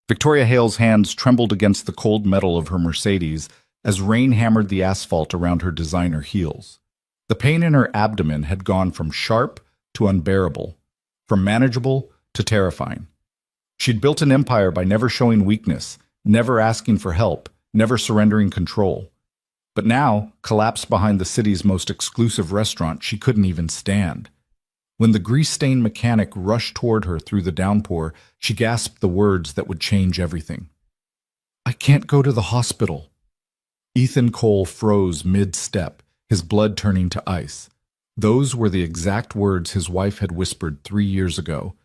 Victoria Hale's hands trembled against the cold metal of her Mercedes as rain hammered the asphalt around her designer heels. The pain in her abdomen had gone from sharp to unbearable, from manageable to terrifying. She'd built an empire by never showing weakness, never asking for help, never surrendering control. But now, collapsed behind the city's most exclusive restaurant, she couldn't even stand. When the grease-stained mechanic rushed toward her through the downpour, she gasped the words that would change everything. "I can't go to the hospital." Ethan Cole froze mid-step, his blood turning to ice. Those were the exact words his wife had whispered 3 years ago,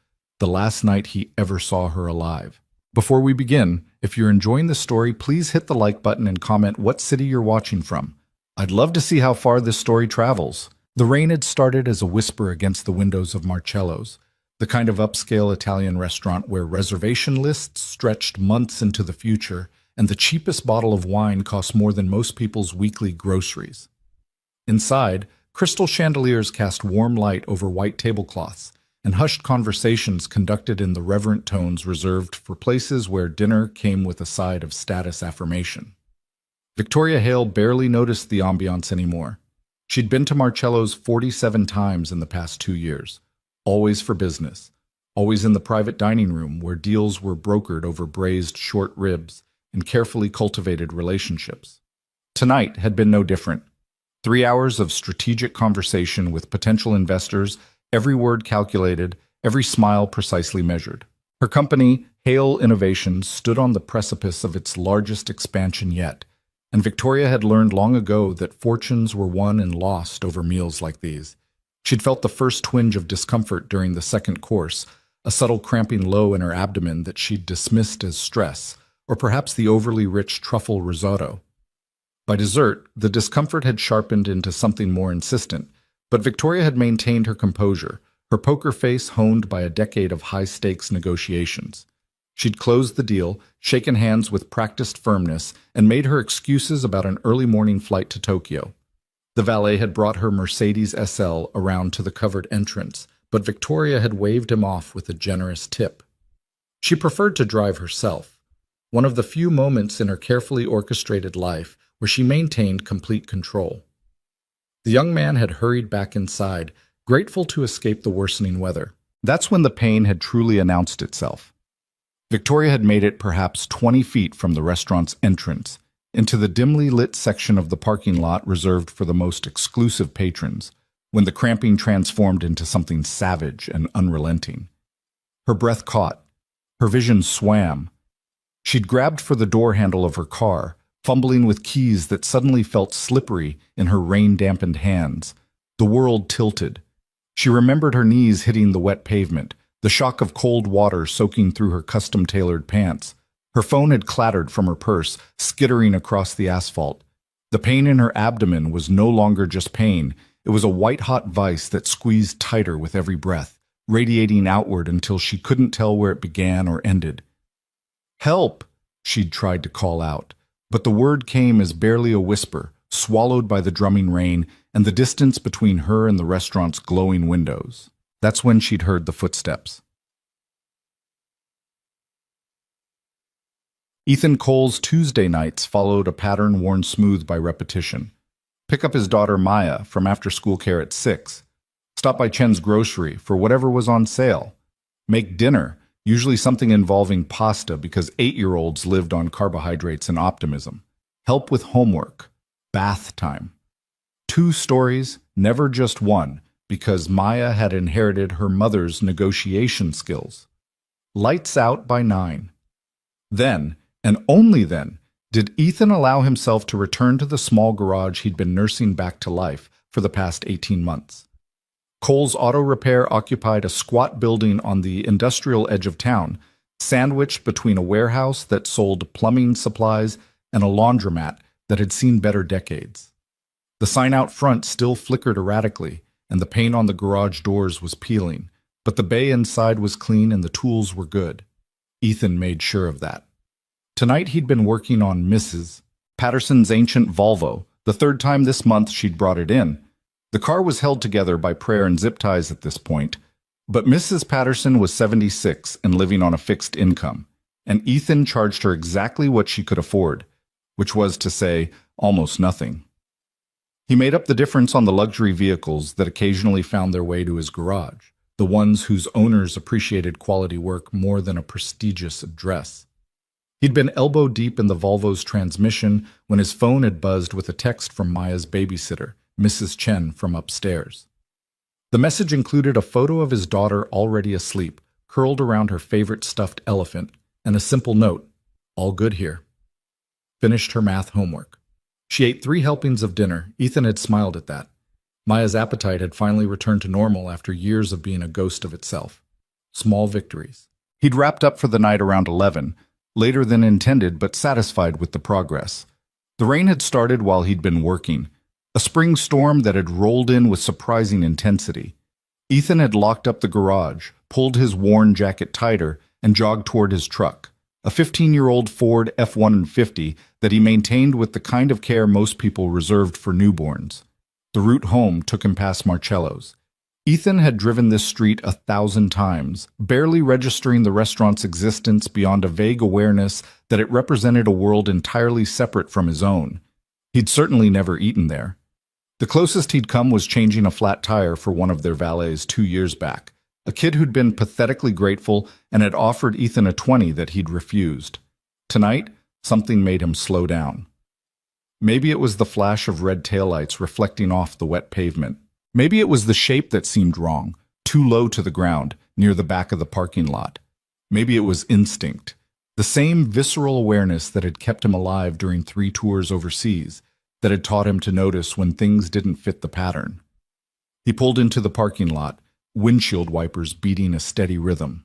the last night he ever saw her alive. Before we begin, if you're enjoying the story, please hit the like button and comment what city you're watching from. I'd love to see how far this story travels. The rain had started as a whisper against the windows of Marcello's, the kind of upscale Italian restaurant where reservation lists stretched months into the future and the cheapest bottle of wine cost more than most people's weekly groceries. Inside, crystal chandeliers cast warm light over white tablecloths, and hushed conversations conducted in the reverent tones reserved for places where dinner came with a side of status affirmation. Victoria Hale barely noticed the ambiance anymore. She'd been to Marcello's 47 times in the past 2 years, always for business, always in the private dining room where deals were brokered over braised short ribs and carefully cultivated relationships. Tonight had been no different. 3 hours of strategic conversation with potential investors, every word calculated, every smile precisely measured. Her company, Hale Innovations, stood on the precipice of its largest expansion yet, and Victoria had learned long ago that fortunes were won and lost over meals like these. She'd felt the first twinge of discomfort during the second course, a subtle cramping low in her abdomen that she'd dismissed as stress, or perhaps the overly rich truffle risotto. By dessert, the discomfort had sharpened into something more insistent, but Victoria had maintained her composure, her poker face honed by a decade of high-stakes negotiations. She'd closed the deal, shaken hands with practiced firmness, and made her excuses about an early morning flight to Tokyo. The valet had brought her Mercedes SL around to the covered entrance, but Victoria had waved him off with a generous tip. She preferred to drive herself, one of the few moments in her carefully orchestrated life where she maintained complete control. The young man had hurried back inside, grateful to escape the worsening weather. That's when the pain had truly announced itself. Victoria had made it perhaps 20 feet from the restaurant's entrance, into the dimly lit section of the parking lot reserved for the most exclusive patrons, when the cramping transformed into something savage and unrelenting. Her breath caught. Her vision swam. She'd grabbed for the door handle of her car, fumbling with keys that suddenly felt slippery in her rain-dampened hands. The world tilted. She remembered her knees hitting the wet pavement, the shock of cold water soaking through her custom-tailored pants. Her phone had clattered from her purse, skittering across the asphalt. The pain in her abdomen was no longer just pain. It was a white-hot vice that squeezed tighter with every breath, radiating outward until she couldn't tell where it began or ended. "Help!" she'd tried to call out. But the word came as barely a whisper, swallowed by the drumming rain and the distance between her and the restaurant's glowing windows. That's when she'd heard the footsteps. Ethan Cole's Tuesday nights followed a pattern worn smooth by repetition. Pick up his daughter Maya from after-school care at 6. Stop by Chen's grocery for whatever was on sale. Make dinner, usually something involving pasta because 8-year-olds lived on carbohydrates and optimism. Help with homework. Bath time. 2 stories, never just one, because Maya had inherited her mother's negotiation skills. Lights out by 9. Then, and only then, did Ethan allow himself to return to the small garage he'd been nursing back to life for the past 18 months. Cole's Auto Repair occupied a squat building on the industrial edge of town, sandwiched between a warehouse that sold plumbing supplies and a laundromat that had seen better decades. The sign out front still flickered erratically, and the paint on the garage doors was peeling, but the bay inside was clean and the tools were good. Ethan made sure of that. Tonight he'd been working on Mrs. Patterson's ancient Volvo, the 3rd time this month she'd brought it in. The car was held together by prayer and zip ties at this point, but Mrs. Patterson was 76 and living on a fixed income. and Ethan charged her exactly what she could afford, which was to say, almost nothing. He made up the difference on the luxury vehicles that occasionally found their way to his garage, the ones whose owners appreciated quality work more than a prestigious address. He'd been elbow deep in the Volvo's transmission when his phone had buzzed with a text from Maya's babysitter, Mrs. Chen, from upstairs. The message included a photo of his daughter already asleep, curled around her favorite stuffed elephant, and a simple note, "All good here." Finished her math homework. She ate 3 helpings of dinner. Ethan had smiled at that. Maya's appetite had finally returned to normal after years of being a ghost of itself. Small victories. He'd wrapped up for the night around 11, later than intended but satisfied with the progress. The rain had started while he'd been working, a spring storm that had rolled in with surprising intensity. Ethan had locked up the garage, pulled his worn jacket tighter, and jogged toward his truck, a 15-year-old Ford F-150 that he maintained with the kind of care most people reserved for newborns. The route home took him past Marcello's. Ethan had driven this street 1,000 times, barely registering the restaurant's existence beyond a vague awareness that it represented a world entirely separate from his own. He'd certainly never eaten there. The closest he'd come was changing a flat tire for one of their valets 2 years back, a kid who'd been pathetically grateful and had offered Ethan a 20 that he'd refused. Tonight, something made him slow down. Maybe it was the flash of red taillights reflecting off the wet pavement. Maybe it was the shape that seemed wrong, too low to the ground, near the back of the parking lot. Maybe it was instinct, the same visceral awareness that had kept him alive during 3 tours overseas, that had taught him to notice when things didn't fit the pattern. He pulled into the parking lot, windshield wipers beating a steady rhythm.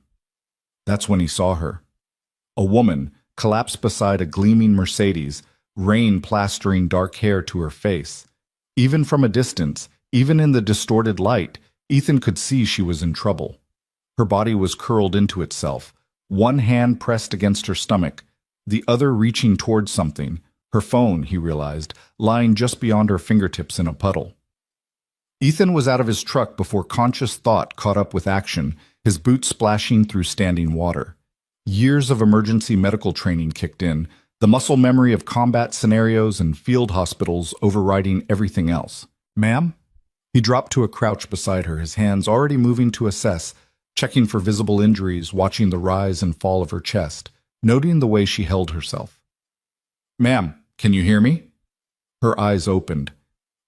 That's when he saw her. A woman, collapsed beside a gleaming Mercedes, rain plastering dark hair to her face. Even from a distance, even in the distorted light, Ethan could see she was in trouble. Her body was curled into itself, one hand pressed against her stomach, the other reaching towards something, her phone, he realized, lying just beyond her fingertips in a puddle. Ethan was out of his truck before conscious thought caught up with action, his boots splashing through standing water. Years of emergency medical training kicked in, the muscle memory of combat scenarios and field hospitals overriding everything else. "Ma'am?" He dropped to a crouch beside her, his hands already moving to assess, checking for visible injuries, watching the rise and fall of her chest, noting the way she held herself. "Ma'am, can you hear me?" Her eyes opened.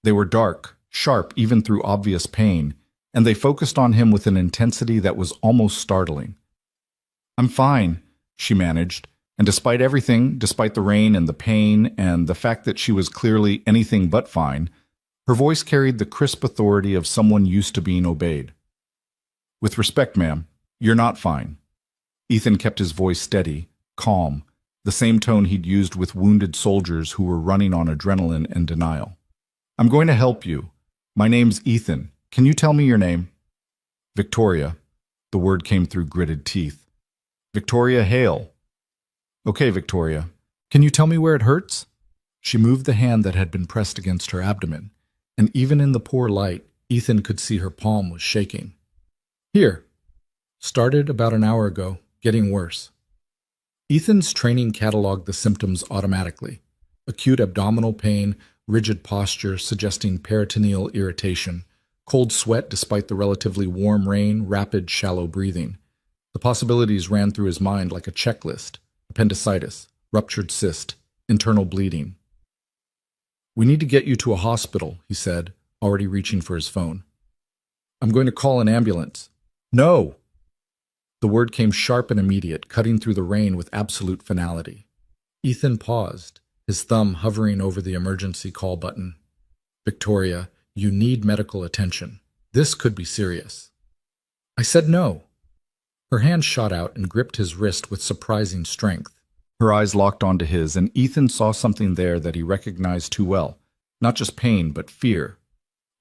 They were dark, sharp even through obvious pain, and they focused on him with an intensity that was almost startling. "I'm fine," she managed, and despite everything, despite the rain and the pain and the fact that she was clearly anything but fine, her voice carried the crisp authority of someone used to being obeyed. "With respect, ma'am, you're not fine." Ethan kept his voice steady, calm, the same tone he'd used with wounded soldiers who were running on adrenaline and denial. "I'm going to help you. My name's Ethan. Can you tell me your name?" "Victoria." The word came through gritted teeth. "Victoria Hale." "Okay, Victoria. Can you tell me where it hurts?" She moved the hand that had been pressed against her abdomen, and even in the poor light, Ethan could see her palm was shaking. "Here. Started about an hour ago, getting worse." Ethan's training cataloged the symptoms automatically. Acute abdominal pain, rigid posture suggesting peritoneal irritation, cold sweat despite the relatively warm rain, rapid, shallow breathing. The possibilities ran through his mind like a checklist: appendicitis, ruptured cyst, internal bleeding. "We need to get you to a hospital," he said, already reaching for his phone. "I'm going to call an ambulance." "No!" The word came sharp and immediate, cutting through the rain with absolute finality. Ethan paused, his thumb hovering over the emergency call button. "Victoria, you need medical attention. This could be serious." "I said no." Her hand shot out and gripped his wrist with surprising strength. Her eyes locked onto his, and Ethan saw something there that he recognized too well. Not just pain, but fear.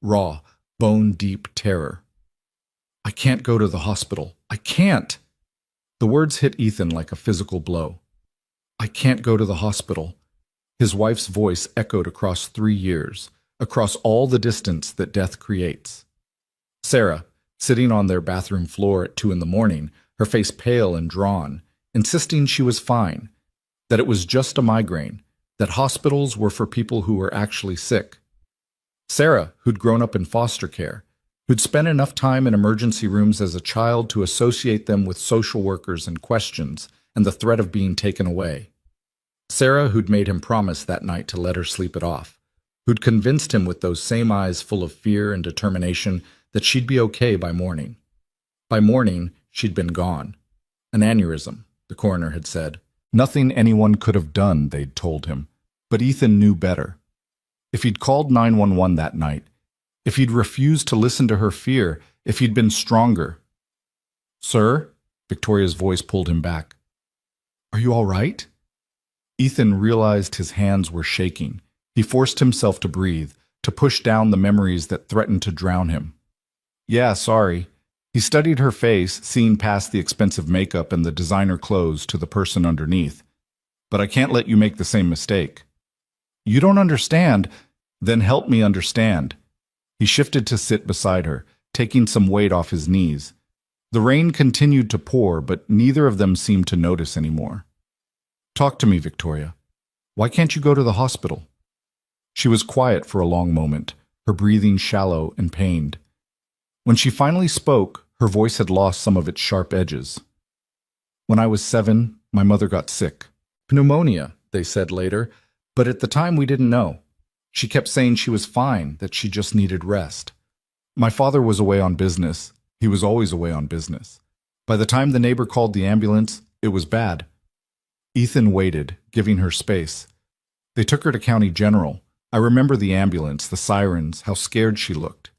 Raw, bone-deep terror. "I can't go to the hospital. I can't!" The words hit Ethan like a physical blow. "I can't go to the hospital." His wife's voice echoed across 3 years, across all the distance that death creates. Sarah, sitting on their bathroom floor at 2 in the morning, her face pale and drawn, insisting she was fine, that it was just a migraine, that hospitals were for people who were actually sick. Sarah, who'd grown up in foster care, who'd spent enough time in emergency rooms as a child to associate them with social workers and questions and the threat of being taken away. Sarah, who'd made him promise that night to let her sleep it off, who'd convinced him with those same eyes full of fear and determination that she'd be okay by morning. By morning, she'd been gone. An aneurysm, the coroner had said. Nothing anyone could have done, they'd told him. But Ethan knew better. If he'd called 911 that night, if he'd refused to listen to her fear, if he'd been stronger. "Sir?" Victoria's voice pulled him back. "Are you all right?" Ethan realized his hands were shaking. He forced himself to breathe, to push down the memories that threatened to drown him. "Yeah, sorry." He studied her face, seeing past the expensive makeup and the designer clothes to the person underneath. "But I can't let you make the same mistake." "You don't understand." "Then help me understand." He shifted to sit beside her, taking some weight off his knees. The rain continued to pour, but neither of them seemed to notice anymore. "Talk to me, Victoria. Why can't you go to the hospital?" She was quiet for a long moment, her breathing shallow and pained. When she finally spoke, her voice had lost some of its sharp edges. "When I was 7, my mother got sick. Pneumonia," they said later, but at the time we didn't know. She kept saying she was fine, that she just needed rest. My father was away on business. He was always away on business. By the time the neighbor called the ambulance, it was bad. Ethan waited, giving her space. They took her to County General. I remember the ambulance, the sirens, how scared she looked.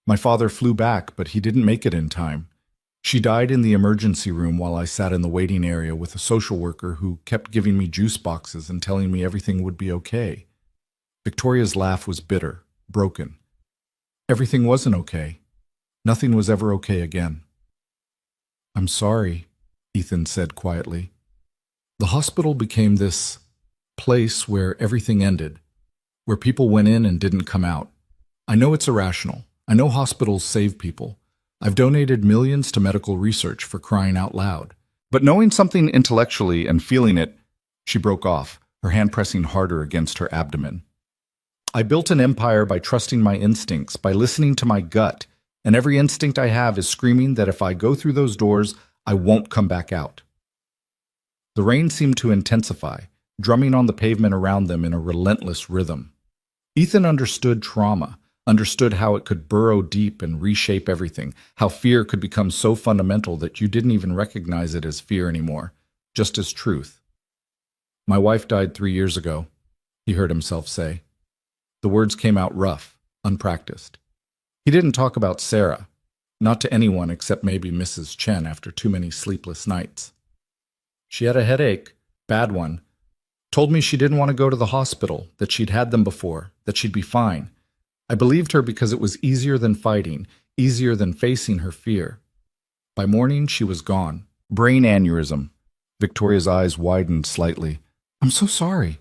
My father flew back, but he didn't make it in time. She died in the emergency room while I sat in the waiting area with a social worker who kept giving me juice boxes and telling me everything would be okay. Victoria's laugh was bitter, broken. Everything wasn't okay. Nothing was ever okay again. "I'm sorry," Ethan said quietly. The hospital became this place where everything ended, where people went in and didn't come out. I know it's irrational. I know hospitals save people. I've donated millions to medical research, for crying out loud. But knowing something intellectually and feeling it, she broke off, her hand pressing harder against her abdomen. I built an empire by trusting my instincts, by listening to my gut, and every instinct I have is screaming that if I go through those doors, I won't come back out. The rain seemed to intensify, drumming on the pavement around them in a relentless rhythm. Ethan understood trauma, understood how it could burrow deep and reshape everything, how fear could become so fundamental that you didn't even recognize it as fear anymore, just as truth. "My wife died 3 years ago," he heard himself say. The words came out rough, unpracticed. He didn't talk about Sarah, not to anyone except maybe Mrs. Chen after too many sleepless nights. "She had a headache, bad one. Told me she didn't want to go to the hospital, that she'd had them before, that she'd be fine. I believed her because it was easier than fighting, easier than facing her fear. By morning, she was gone. Brain aneurysm." Victoria's eyes widened slightly. "I'm so sorry."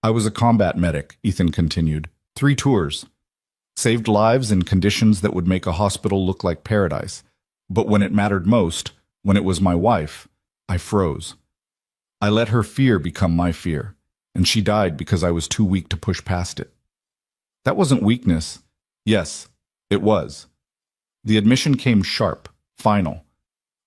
"I was a combat medic," Ethan continued. 3 tours. Saved lives in conditions that would make a hospital look like paradise. But when it mattered most, when it was my wife, I froze. I let her fear become my fear, and she died because I was too weak to push past it. That wasn't weakness. Yes, it was. The admission came sharp, final.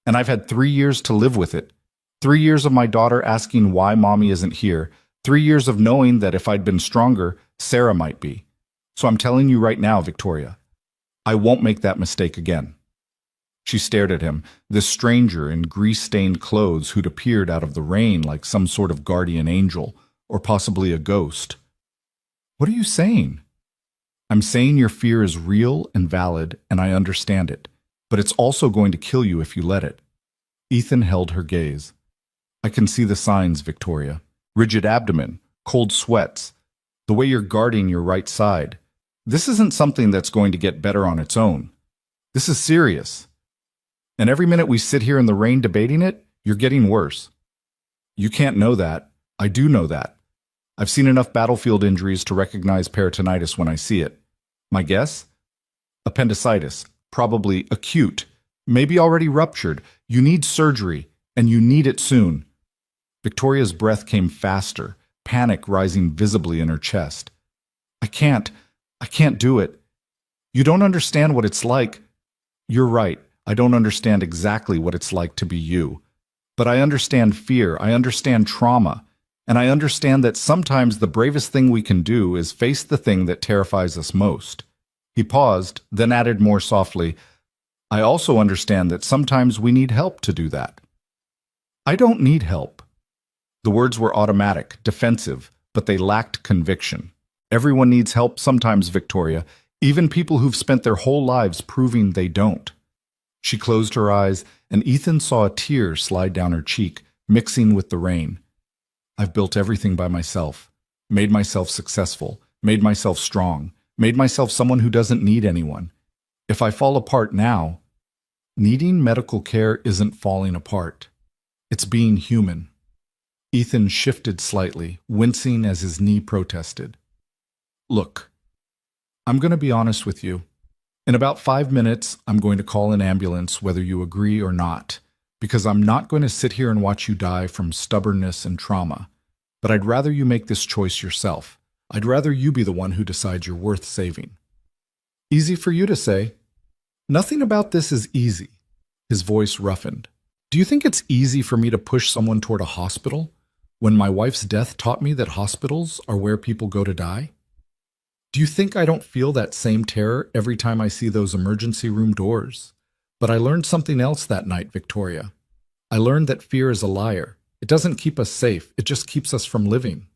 And I've had 3 years to live with it. 3 years of my daughter asking why mommy isn't here. 3 years of knowing that if I'd been stronger, Sarah might be. So I'm telling you right now, Victoria, I won't make that mistake again." She stared at him, this stranger in grease-stained clothes who'd appeared out of the rain like some sort of guardian angel, or possibly a ghost. "What are you saying?" "I'm saying your fear is real and valid, and I understand it, but it's also going to kill you if you let it." Ethan held her gaze. "I can see the signs, Victoria. Rigid abdomen, cold sweats, the way you're guarding your right side. This isn't something that's going to get better on its own. This is serious. And every minute we sit here in the rain debating it, you're getting worse. You can't know that. I do know that. I've seen enough battlefield injuries to recognize peritonitis when I see it. My guess? Appendicitis, probably acute, maybe already ruptured. You need surgery. And you need it soon. Victoria's breath came faster, panic rising visibly in her chest. I can't do it. You don't understand what it's like. You're right, I don't understand exactly what it's like to be you. But I understand fear, I understand trauma, and I understand that sometimes the bravest thing we can do is face the thing that terrifies us most. He paused, then added more softly, I also understand that sometimes we need help to do that. I don't need help. The words were automatic, defensive, but they lacked conviction. Everyone needs help sometimes, Victoria, even people who've spent their whole lives proving they don't. She closed her eyes, and Ethan saw a tear slide down her cheek, mixing with the rain. I've built everything by myself, made myself successful, made myself strong, made myself someone who doesn't need anyone. If I fall apart now, needing medical care isn't falling apart. It's being human. Ethan shifted slightly, wincing as his knee protested. Look, I'm going to be honest with you. In about 5 minutes, I'm going to call an ambulance whether you agree or not, because I'm not going to sit here and watch you die from stubbornness and trauma. But I'd rather you make this choice yourself. I'd rather you be the one who decides you're worth saving. Easy for you to say. Nothing about this is easy. His voice roughened. Do you think it's easy for me to push someone toward a hospital when my wife's death taught me that hospitals are where people go to die? Do you think I don't feel that same terror every time I see those emergency room doors? But I learned something else that night, Victoria. I learned that fear is a liar. It doesn't keep us safe, it just keeps us from living.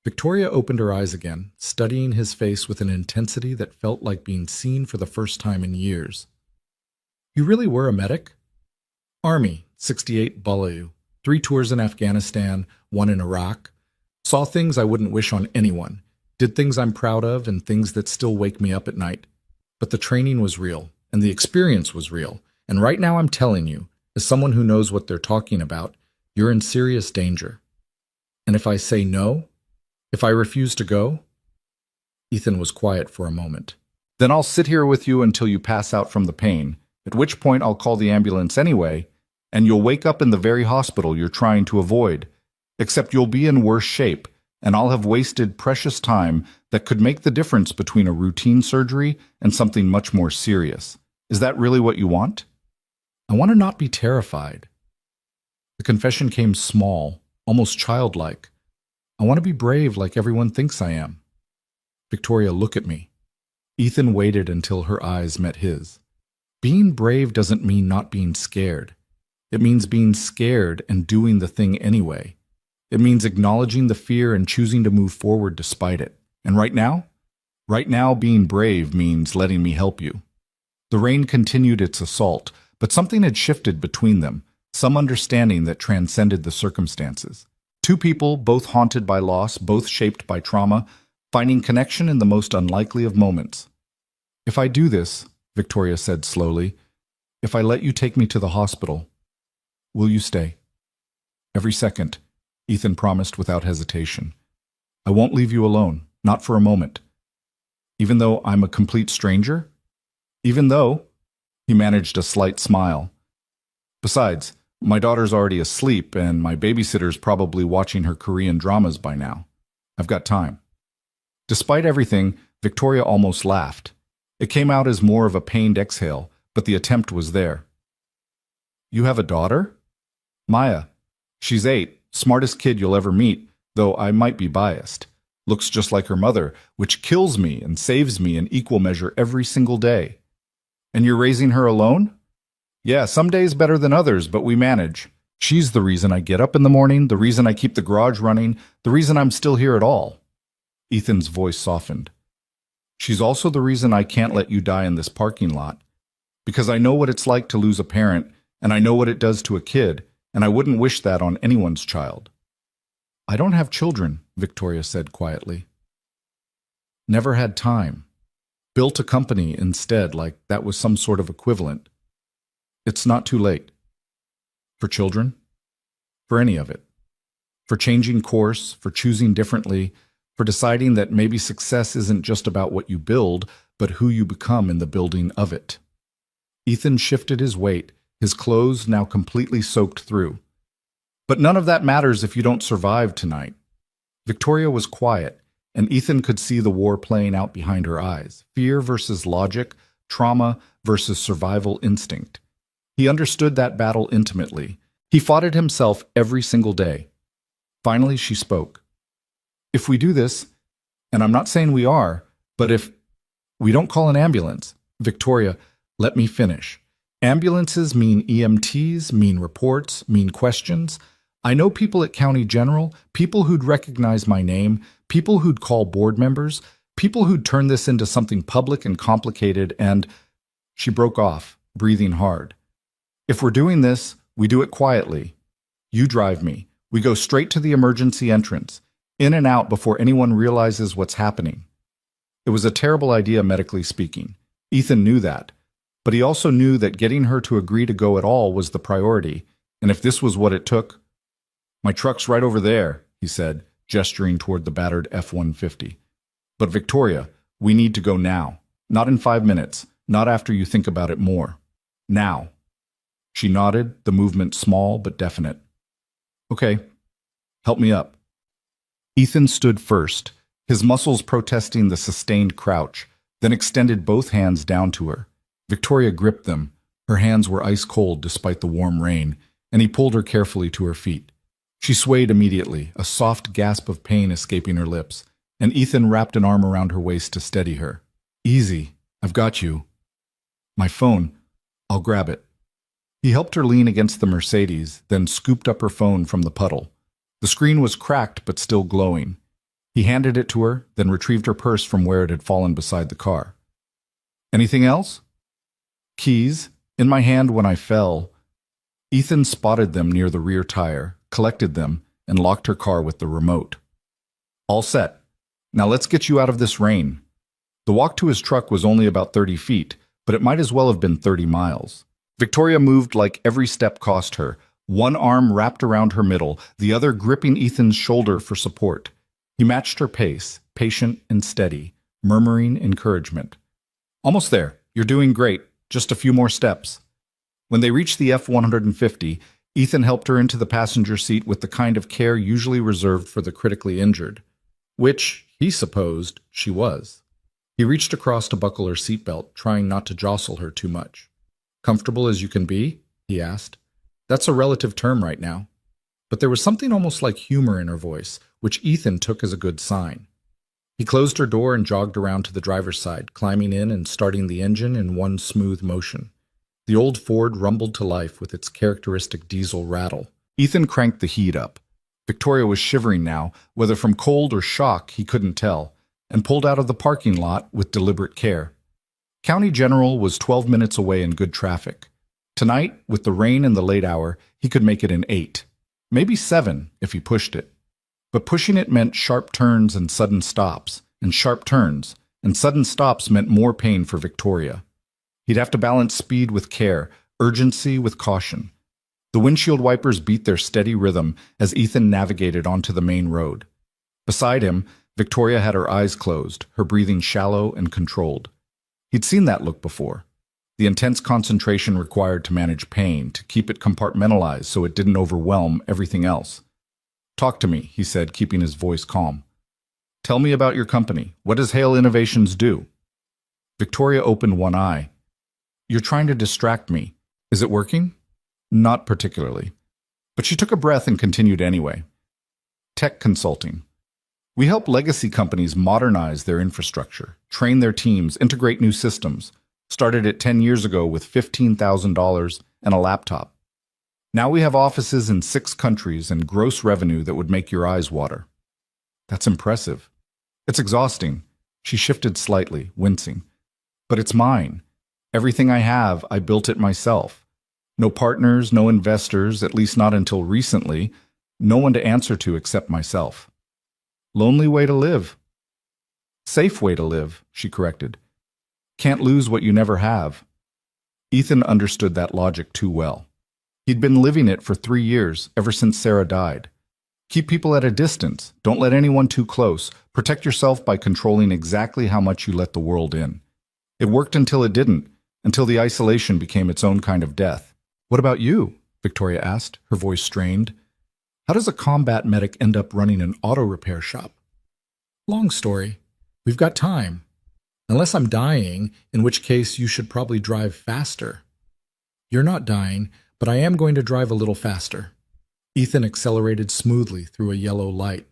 Victoria opened her eyes again, studying his face with an intensity that felt like being seen for the first time in years. You really were a medic? Army, 68 Balayu, 3 tours in Afghanistan, 1 in Iraq. Saw things I wouldn't wish on anyone. Did things I'm proud of and things that still wake me up at night. But the training was real, and the experience was real. And right now I'm telling you, as someone who knows what they're talking about, you're in serious danger. And if I say no, if I refuse to go? Ethan was quiet for a moment. Then I'll sit here with you until you pass out from the pain, at which point I'll call the ambulance anyway, and you'll wake up in the very hospital you're trying to avoid. Except you'll be in worse shape, and I'll have wasted precious time that could make the difference between a routine surgery and something much more serious. Is that really what you want? I want to not be terrified. The confession came small, almost childlike. I want to be brave like everyone thinks I am. Victoria, look at me. Ethan waited until her eyes met his. Being brave doesn't mean not being scared. It means being scared and doing the thing anyway. It means acknowledging the fear and choosing to move forward despite it. And right now, being brave means letting me help you. The rain continued its assault, but something had shifted between them, some understanding that transcended the circumstances. 2 people, both haunted by loss, both shaped by trauma, finding connection in the most unlikely of moments. If I do this, Victoria said slowly, if I let you take me to the hospital, will you stay? Every second, Ethan promised without hesitation. I won't leave you alone, not for a moment. Even though I'm a complete stranger? Even though, he managed a slight smile. Besides, my daughter's already asleep and my babysitter's probably watching her Korean dramas by now. I've got time. Despite everything, Victoria almost laughed. It came out as more of a pained exhale, but the attempt was there. You have a daughter? Maya. She's 8. Smartest kid you'll ever meet, though I might be biased. Looks just like her mother, which kills me and saves me in equal measure every single day. And you're raising her alone? Yeah, some days better than others, but we manage. She's the reason I get up in the morning, the reason I keep the garage running, the reason I'm still here at all. Ethan's voice softened. She's also the reason I can't let you die in this parking lot. Because I know what it's like to lose a parent, and I know what it does to a kid, and I wouldn't wish that on anyone's child. I don't have children, Victoria said quietly. Never had time. Built a company instead, like that was some sort of equivalent. It's not too late. For children? For any of it. For changing course, for choosing differently, for deciding that maybe success isn't just about what you build, but who you become in the building of it. Ethan shifted his weight, his clothes now completely soaked through. But none of that matters if you don't survive tonight. Victoria was quiet, and Ethan could see the war playing out behind her eyes. Fear versus logic, trauma versus survival instinct. He understood that battle intimately. He fought it himself every single day. Finally, she spoke. If we do this, and I'm not saying we are, but if we don't call an ambulance, Victoria, let me finish. Ambulances mean EMTs, mean reports, mean questions. I know people at County General, people who'd recognize my name, people who'd call board members, people who'd turn this into something public and complicated, and she broke off, breathing hard. If we're doing this, we do it quietly. You drive me. We go straight to the emergency entrance, in and out before anyone realizes what's happening. It was a terrible idea, medically speaking. Ethan knew that. But he also knew that getting her to agree to go at all was the priority, and if this was what it took... My truck's right over there, he said, gesturing toward the battered F-150. But Victoria, we need to go now. Not in 5 minutes, not after you think about it more. Now. She nodded, the movement small but definite. Okay, help me up. Ethan stood first, his muscles protesting the sustained crouch, then extended both hands down to her. Victoria gripped them. Her hands were ice cold despite the warm rain, and he pulled her carefully to her feet. She swayed immediately, a soft gasp of pain escaping her lips, and Ethan wrapped an arm around her waist to steady her. Easy, I've got you. My phone, I'll grab it. He helped her lean against the Mercedes, then scooped up her phone from the puddle. The screen was cracked but still glowing. He handed it to her, then retrieved her purse from where it had fallen beside the car. Anything else? Keys, in my hand when I fell. Ethan spotted them near the rear tire, collected them, and locked her car with the remote. All set. Now let's get you out of this rain. The walk to his truck was only about 30 feet, but it might as well have been 30 miles. Victoria moved like every step cost her, one arm wrapped around her middle, the other gripping Ethan's shoulder for support. He matched her pace, patient and steady, murmuring encouragement. Almost there. You're doing great. Just a few more steps. When they reached the F-150, Ethan helped her into the passenger seat with the kind of care usually reserved for the critically injured, which, he supposed, she was. He reached across to buckle her seatbelt, trying not to jostle her too much. Comfortable as you can be? He asked. That's a relative term right now. But there was something almost like humor in her voice, which Ethan took as a good sign. He closed her door and jogged around to the driver's side, climbing in and starting the engine in one smooth motion. The old Ford rumbled to life with its characteristic diesel rattle. Ethan cranked the heat up. Victoria was shivering now, whether from cold or shock he couldn't tell, and pulled out of the parking lot with deliberate care. County General was 12 minutes away in good traffic. Tonight, with the rain and the late hour, he could make it in 8, maybe 7 if he pushed it. But pushing it meant sharp turns and sudden stops, and sharp turns, and sudden stops meant more pain for Victoria. He'd have to balance speed with care, urgency with caution. The windshield wipers beat their steady rhythm as Ethan navigated onto the main road. Beside him, Victoria had her eyes closed, her breathing shallow and controlled. He'd seen that look before. The intense concentration required to manage pain, to keep it compartmentalized so it didn't overwhelm everything else. Talk to me, he said, keeping his voice calm. Tell me about your company. What does Hale Innovations do? Victoria opened one eye. You're trying to distract me. Is it working? Not particularly. But she took a breath and continued anyway. Tech consulting. We help legacy companies modernize their infrastructure, train their teams, integrate new systems. Started it 10 years ago with $15,000 and a laptop. Now we have offices in 6 countries and gross revenue that would make your eyes water. That's impressive. It's exhausting. She shifted slightly, wincing. But it's mine. Everything I have, I built it myself. No partners, no investors, at least not until recently. No one to answer to except myself. Lonely way to live. Safe way to live, she corrected. Can't lose what you never have. Ethan understood that logic too well. He'd been living it for 3 years, ever since Sarah died. Keep people at a distance. Don't let anyone too close. Protect yourself by controlling exactly how much you let the world in. It worked until it didn't, until the isolation became its own kind of death. What about you? Victoria asked, her voice strained. How does a combat medic end up running an auto repair shop? Long story. We've got time. Unless I'm dying, in which case you should probably drive faster. You're not dying, but I am going to drive a little faster. Ethan accelerated smoothly through a yellow light.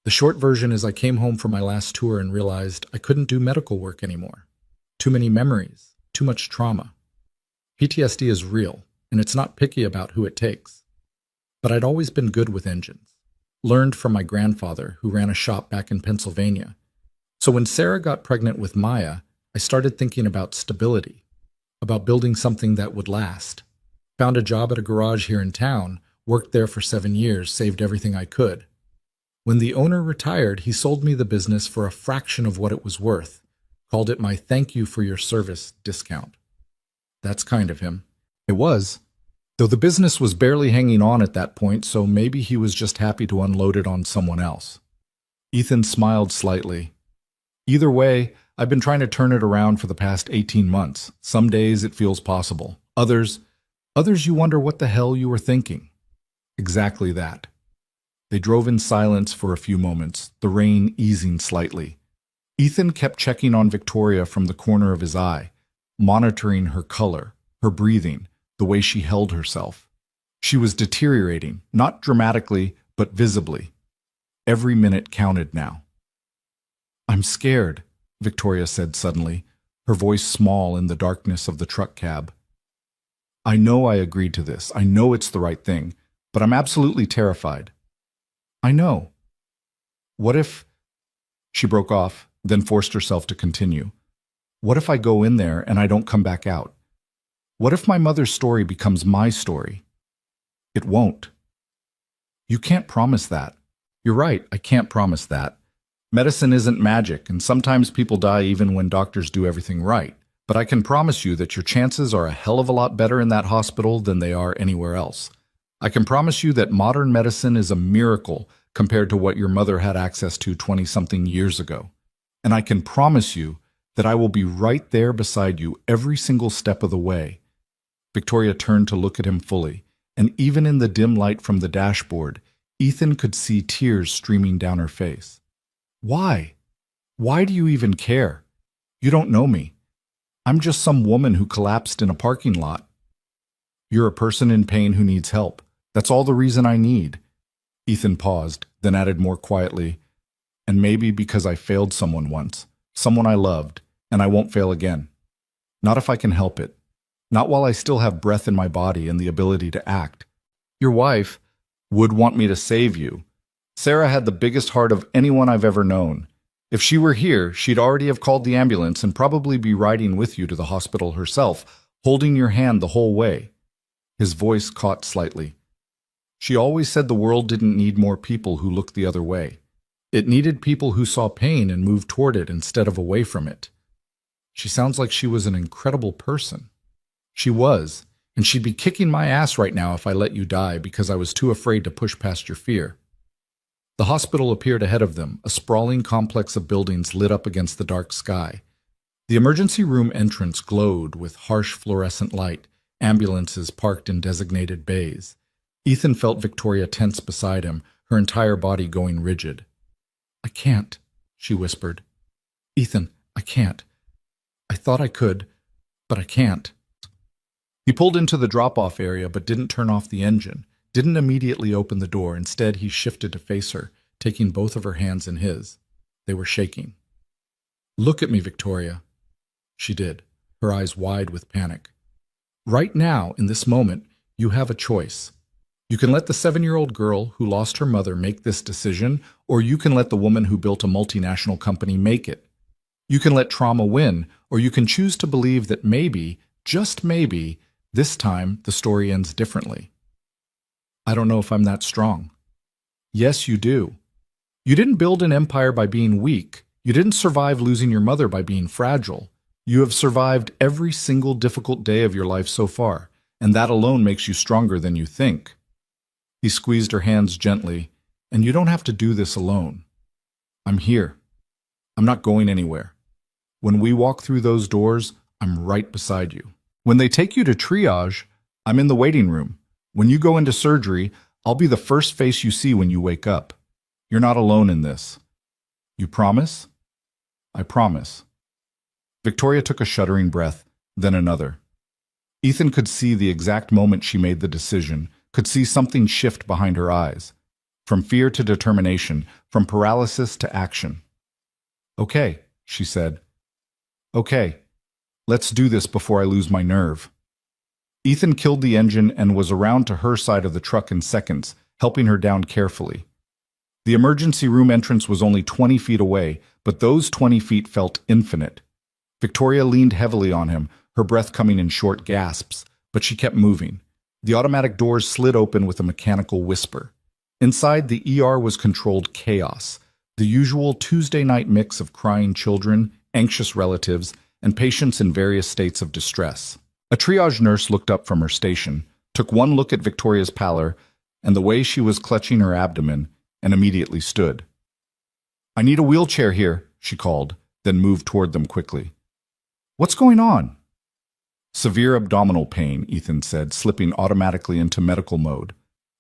The short version is I came home from my last tour and realized I couldn't do medical work anymore. Too many memories, too much trauma. PTSD is real, and it's not picky about who it takes. But I'd always been good with engines. Learned from my grandfather, who ran a shop back in Pennsylvania. So when Sarah got pregnant with Maya, I started thinking about stability, about building something that would last. Found a job at a garage here in town, worked there for 7 years, saved everything I could. When the owner retired, he sold me the business for a fraction of what it was worth, called it my thank you for your service discount. That's kind of him. It was. Though the business was barely hanging on at that point, so maybe he was just happy to unload it on someone else. Ethan smiled slightly. Either way, I've been trying to turn it around for the past 18 months. Some days it feels possible. Others you wonder what the hell you were thinking. Exactly that. They drove in silence for a few moments, the rain easing slightly. Ethan kept checking on Victoria from the corner of his eye, monitoring her color, her breathing, the way she held herself. She was deteriorating, not dramatically, but visibly. Every minute counted now. I'm scared, Victoria said suddenly, her voice small in the darkness of the truck cab. I know I agreed to this. I know it's the right thing, but I'm absolutely terrified. I know. What if... She broke off, then forced herself to continue. What if I go in there and I don't come back out? What if my mother's story becomes my story? It won't. You can't promise that. You're right, I can't promise that. Medicine isn't magic, and sometimes people die even when doctors do everything right. But I can promise you that your chances are a hell of a lot better in that hospital than they are anywhere else. I can promise you that modern medicine is a miracle compared to what your mother had access to 20-something years ago. And I can promise you that I will be right there beside you every single step of the way. Victoria turned to look at him fully, and even in the dim light from the dashboard, Ethan could see tears streaming down her face. Why? Why do you even care? You don't know me. I'm just some woman who collapsed in a parking lot. You're a person in pain who needs help. That's all the reason I need. Ethan paused, then added more quietly, and maybe because I failed someone once, someone I loved, and I won't fail again. Not if I can help it. Not while I still have breath in my body and the ability to act. Your wife would want me to save you. Sarah had the biggest heart of anyone I've ever known. If she were here, she'd already have called the ambulance and probably be riding with you to the hospital herself, holding your hand the whole way. His voice caught slightly. She always said the world didn't need more people who looked the other way. It needed people who saw pain and moved toward it instead of away from it. She sounds like she was an incredible person. She was, and she'd be kicking my ass right now if I let you die because I was too afraid to push past your fear. The hospital appeared ahead of them, a sprawling complex of buildings lit up against the dark sky. The emergency room entrance glowed with harsh fluorescent light, ambulances parked in designated bays. Ethan felt Victoria tense beside him, her entire body going rigid. I can't, she whispered. Ethan, I can't. I thought I could, but I can't. He pulled into the drop-off area but didn't turn off the engine, didn't immediately open the door. Instead, he shifted to face her, taking both of her hands in his. They were shaking. Look at me, Victoria. She did, her eyes wide with panic. Right now, in this moment, you have a choice. You can let the 7-year-old girl who lost her mother make this decision, or you can let the woman who built a multinational company make it. You can let trauma win, or you can choose to believe that maybe, just maybe, this time the story ends differently. I don't know if I'm that strong. Yes, you do. You didn't build an empire by being weak. You didn't survive losing your mother by being fragile. You have survived every single difficult day of your life so far, and that alone makes you stronger than you think. He squeezed her hands gently, and you don't have to do this alone. I'm here. I'm not going anywhere. When we walk through those doors, I'm right beside you. When they take you to triage, I'm in the waiting room. When you go into surgery, I'll be the first face you see when you wake up. You're not alone in this. You promise? I promise. Victoria took a shuddering breath, then another. Ethan could see the exact moment she made the decision, could see something shift behind her eyes. From fear to determination, from paralysis to action. Okay, she said. Okay, let's do this before I lose my nerve. Ethan killed the engine and was around to her side of the truck in seconds, helping her down carefully. The emergency room entrance was only 20 feet away, but those 20 feet felt infinite. Victoria leaned heavily on him, her breath coming in short gasps, but she kept moving. The automatic doors slid open with a mechanical whisper. Inside, the ER was controlled chaos, the usual Tuesday night mix of crying children, anxious relatives, and patients in various states of distress. A triage nurse looked up from her station, took one look at Victoria's pallor and the way she was clutching her abdomen, and immediately stood. I need a wheelchair here, she called, then moved toward them quickly. What's going on? Severe abdominal pain, Ethan said, slipping automatically into medical mode.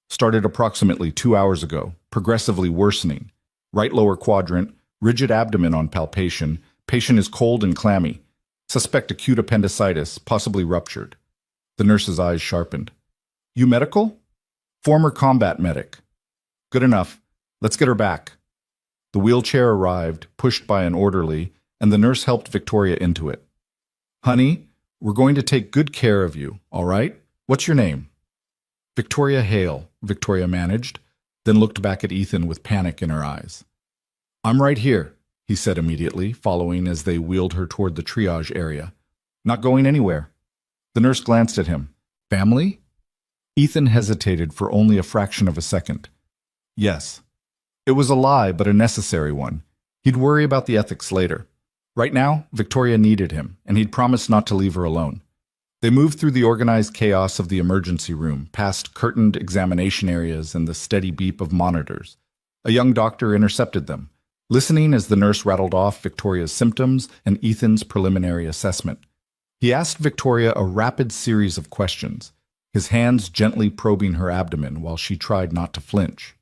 Started approximately 2 hours ago, progressively worsening. Right lower quadrant, rigid abdomen on palpation, patient is cold and clammy. Suspect acute appendicitis, possibly ruptured. The nurse's eyes sharpened. You medical? Former combat medic. Good enough. Let's get her back. The wheelchair arrived, pushed by an orderly, and the nurse helped Victoria into it. Honey, we're going to take good care of you, all right? What's your name? Victoria Hale, Victoria managed, then looked back at Ethan with panic in her eyes. I'm right here, he said immediately, following as they wheeled her toward the triage area. Not going anywhere. The nurse glanced at him. Family? Ethan hesitated for only a fraction of a second. Yes. It was a lie, but a necessary one. He'd worry about the ethics later. Right now, Victoria needed him, and he'd promised not to leave her alone. They moved through the organized chaos of the emergency room, past curtained examination areas and the steady beep of monitors. A young doctor intercepted them, listening as the nurse rattled off Victoria's symptoms and Ethan's preliminary assessment. He asked Victoria a rapid series of questions, his hands gently probing her abdomen while she tried not to flinch.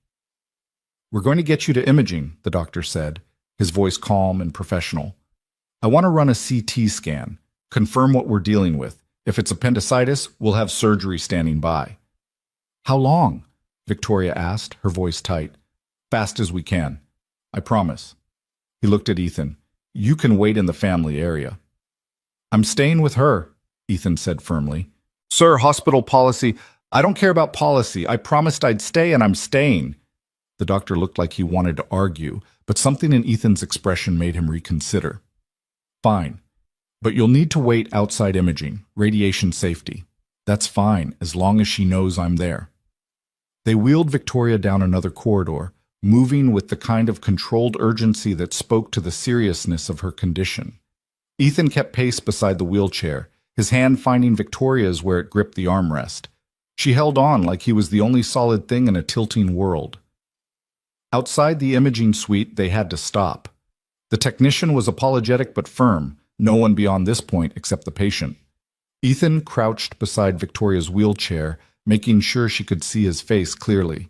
We're going to get you to imaging, the doctor said, his voice calm and professional. I want to run a CT scan, confirm what we're dealing with. If it's appendicitis, we'll have surgery standing by. How long? Victoria asked, her voice tight. Fast as we can. I promise. He looked at Ethan. You can wait in the family area. I'm staying with her, Ethan said firmly. Sir, hospital policy. I don't care about policy. I promised I'd stay and I'm staying. The doctor looked like he wanted to argue, but something in Ethan's expression made him reconsider. Fine. But you'll need to wait outside imaging, radiation safety. That's fine, as long as she knows I'm there. They wheeled Victoria down another corridor, moving with the kind of controlled urgency that spoke to the seriousness of her condition. Ethan kept pace beside the wheelchair, his hand finding Victoria's where it gripped the armrest. She held on like he was the only solid thing in a tilting world. Outside the imaging suite, they had to stop. The technician was apologetic but firm, no one beyond this point except the patient. Ethan crouched beside Victoria's wheelchair, making sure she could see his face clearly.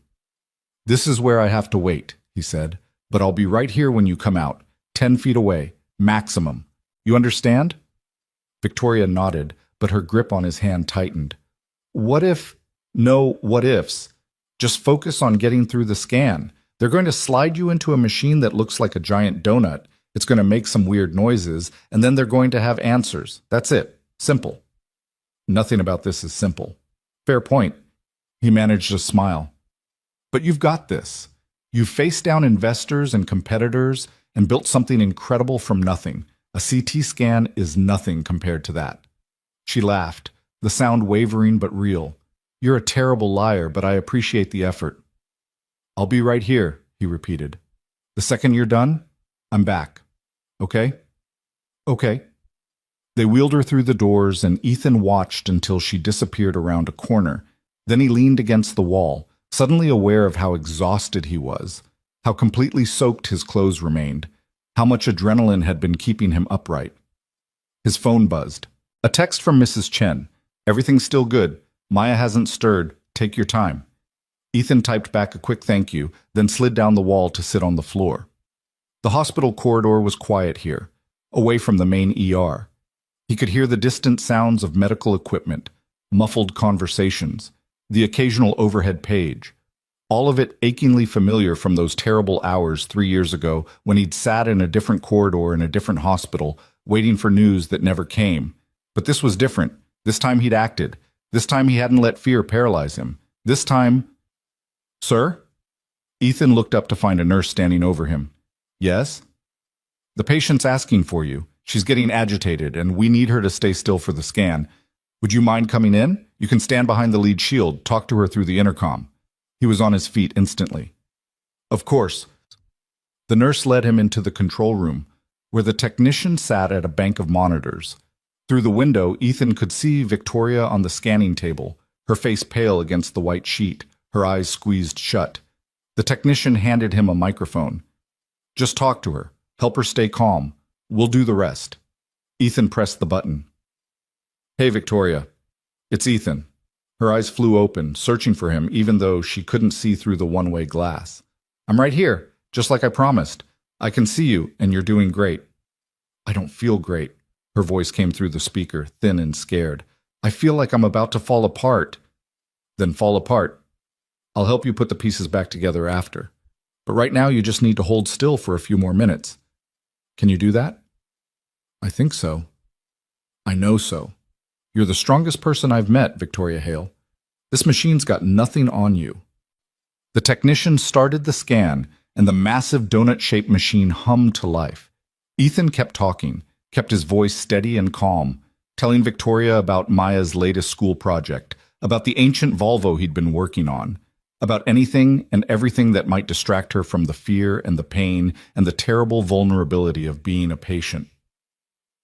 This is where I have to wait, he said, but I'll be right here when you come out, 10 feet away, maximum. You understand? Victoria nodded, but her grip on his hand tightened. What if? No what ifs. Just focus on getting through the scan. They're going to slide you into a machine that looks like a giant donut. It's going to make some weird noises, and then they're going to have answers. That's it. Simple. Nothing about this is simple. Fair point. He managed a smile. But you've got this. You've faced down investors and competitors and built something incredible from nothing. A CT scan is nothing compared to that. She laughed, the sound wavering but real. You're a terrible liar, but I appreciate the effort. I'll be right here, he repeated. The second you're done, I'm back. Okay? Okay. They wheeled her through the doors, and Ethan watched until she disappeared around a corner. Then he leaned against the wall, suddenly aware of how exhausted he was, how completely soaked his clothes remained, how much adrenaline had been keeping him upright. His phone buzzed. A text from Mrs. Chen. Everything's still good. Maya hasn't stirred. Take your time. Ethan typed back a quick thank you, then slid down the wall to sit on the floor. The hospital corridor was quiet here, away from the main ER. He could hear the distant sounds of medical equipment, muffled conversations, the occasional overhead page. All of it achingly familiar from those terrible hours 3 years ago when he'd sat in a different corridor in a different hospital, waiting for news that never came. But this was different. This time he'd acted. This time he hadn't let fear paralyze him. This time... Sir? Ethan looked up to find a nurse standing over him. Yes? The patient's asking for you. She's getting agitated, and we need her to stay still for the scan. Would you mind coming in? You can stand behind the lead shield, talk to her through the intercom. He was on his feet instantly. Of course. The nurse led him into the control room, where the technician sat at a bank of monitors. Through the window, Ethan could see Victoria on the scanning table, her face pale against the white sheet, her eyes squeezed shut. The technician handed him a microphone. Just talk to her. Help her stay calm. We'll do the rest. Ethan pressed the button. Hey, Victoria. It's Ethan. Her eyes flew open, searching for him even though she couldn't see through the one-way glass. I'm right here, just like I promised. I can see you, and you're doing great. I don't feel great. Her voice came through the speaker, thin and scared. I feel like I'm about to fall apart. Then fall apart. I'll help you put the pieces back together after. But right now you just need to hold still for a few more minutes. Can you do that? I think so. I know so. You're the strongest person I've met, Victoria Hale. This machine's got nothing on you. The technician started the scan, and the massive donut-shaped machine hummed to life. Ethan kept talking, kept his voice steady and calm, telling Victoria about Maya's latest school project, about the ancient Volvo he'd been working on, about anything and everything that might distract her from the fear and the pain and the terrible vulnerability of being a patient.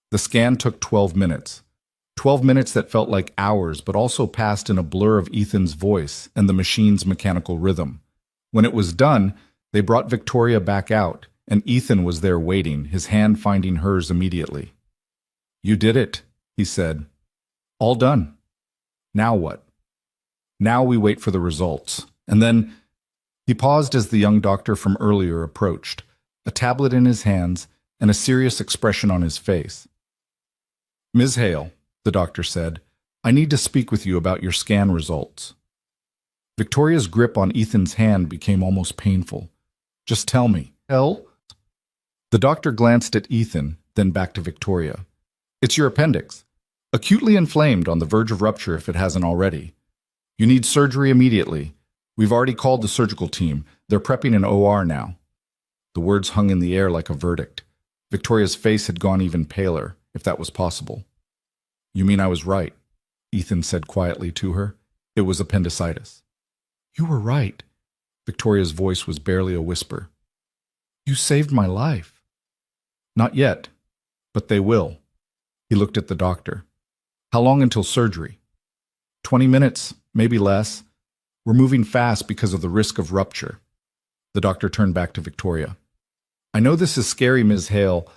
The scan took 12 minutes. 12 minutes that felt like hours, but also passed in a blur of Ethan's voice and the machine's mechanical rhythm. When it was done, they brought Victoria back out, and Ethan was there waiting, his hand finding hers immediately. You did it, he said. All done. Now what? Now we wait for the results. And then he paused as the young doctor from earlier approached, a tablet in his hands and a serious expression on his face. Ms. Hale, the doctor said, I need to speak with you about your scan results. Victoria's grip on Ethan's hand became almost painful. Just tell me. Hell? The doctor glanced at Ethan, then back to Victoria. It's your appendix. Acutely inflamed, on the verge of rupture if it hasn't already. You need surgery immediately. We've already called the surgical team. They're prepping an OR now. The words hung in the air like a verdict. Victoria's face had gone even paler, if that was possible. You mean I was right? Ethan said quietly to her. It was appendicitis. You were right. Victoria's voice was barely a whisper. You saved my life. Not yet, but they will. He looked at the doctor. How long until surgery? 20 minutes, maybe less. We're moving fast because of the risk of rupture. The doctor turned back to Victoria. I know this is scary, Ms. Hale,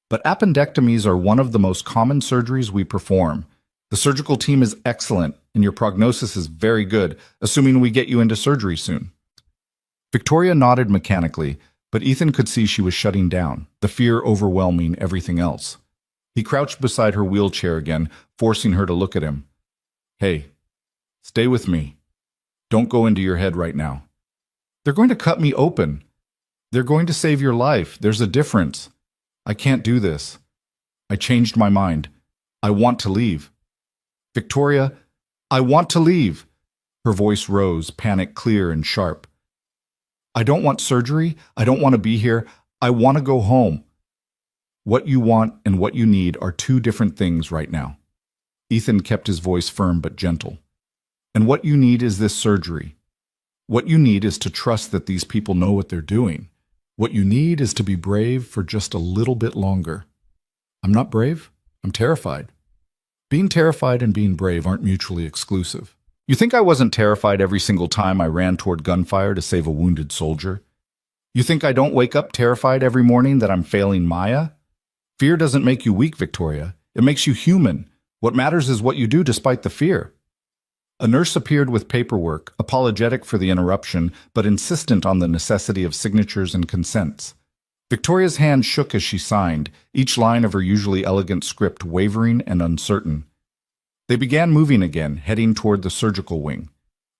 but appendectomies are one of the most common surgeries we perform. The surgical team is excellent, and your prognosis is very good, assuming we get you into surgery soon. Victoria nodded mechanically, but Ethan could see she was shutting down, the fear overwhelming everything else. He crouched beside her wheelchair again, forcing her to look at him. Hey, stay with me. Don't go into your head right now. They're going to cut me open. They're going to save your life. There's a difference. I can't do this. I changed my mind. I want to leave. Victoria, I want to leave. Her voice rose, panic clear and sharp. I don't want surgery. I don't want to be here. I want to go home. What you want and what you need are two different things right now. Ethan kept his voice firm but gentle. And what you need is this surgery. What you need is to trust that these people know what they're doing. What you need is to be brave for just a little bit longer. I'm not brave. I'm terrified. Being terrified and being brave aren't mutually exclusive. You think I wasn't terrified every single time I ran toward gunfire to save a wounded soldier? You think I don't wake up terrified every morning that I'm failing Maya? Fear doesn't make you weak, Victoria. It makes you human. What matters is what you do despite the fear. A nurse appeared with paperwork, apologetic for the interruption, but insistent on the necessity of signatures and consents. Victoria's hand shook as she signed, each line of her usually elegant script wavering and uncertain. They began moving again, heading toward the surgical wing.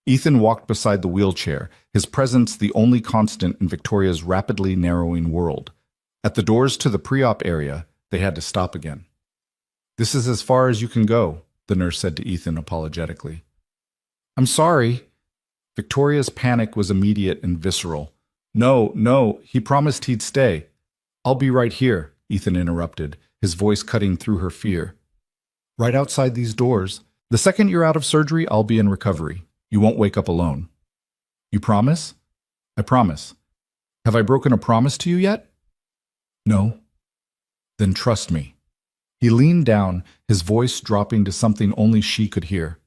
Ethan walked beside the wheelchair, his presence the only constant in Victoria's rapidly narrowing world. At the doors to the pre-op area, they had to stop again. "This is as far as you can go," the nurse said to Ethan apologetically. "I'm sorry." Victoria's panic was immediate and visceral. No, he promised he'd stay." "I'll be right here," Ethan interrupted, his voice cutting through her fear. "Right outside these doors. The second you're out of surgery, I'll be in recovery. You won't wake up alone." "You promise?" "I promise." "Have I broken a promise to you yet?" "No." "Then trust me." He leaned down, his voice dropping to something only she could hear.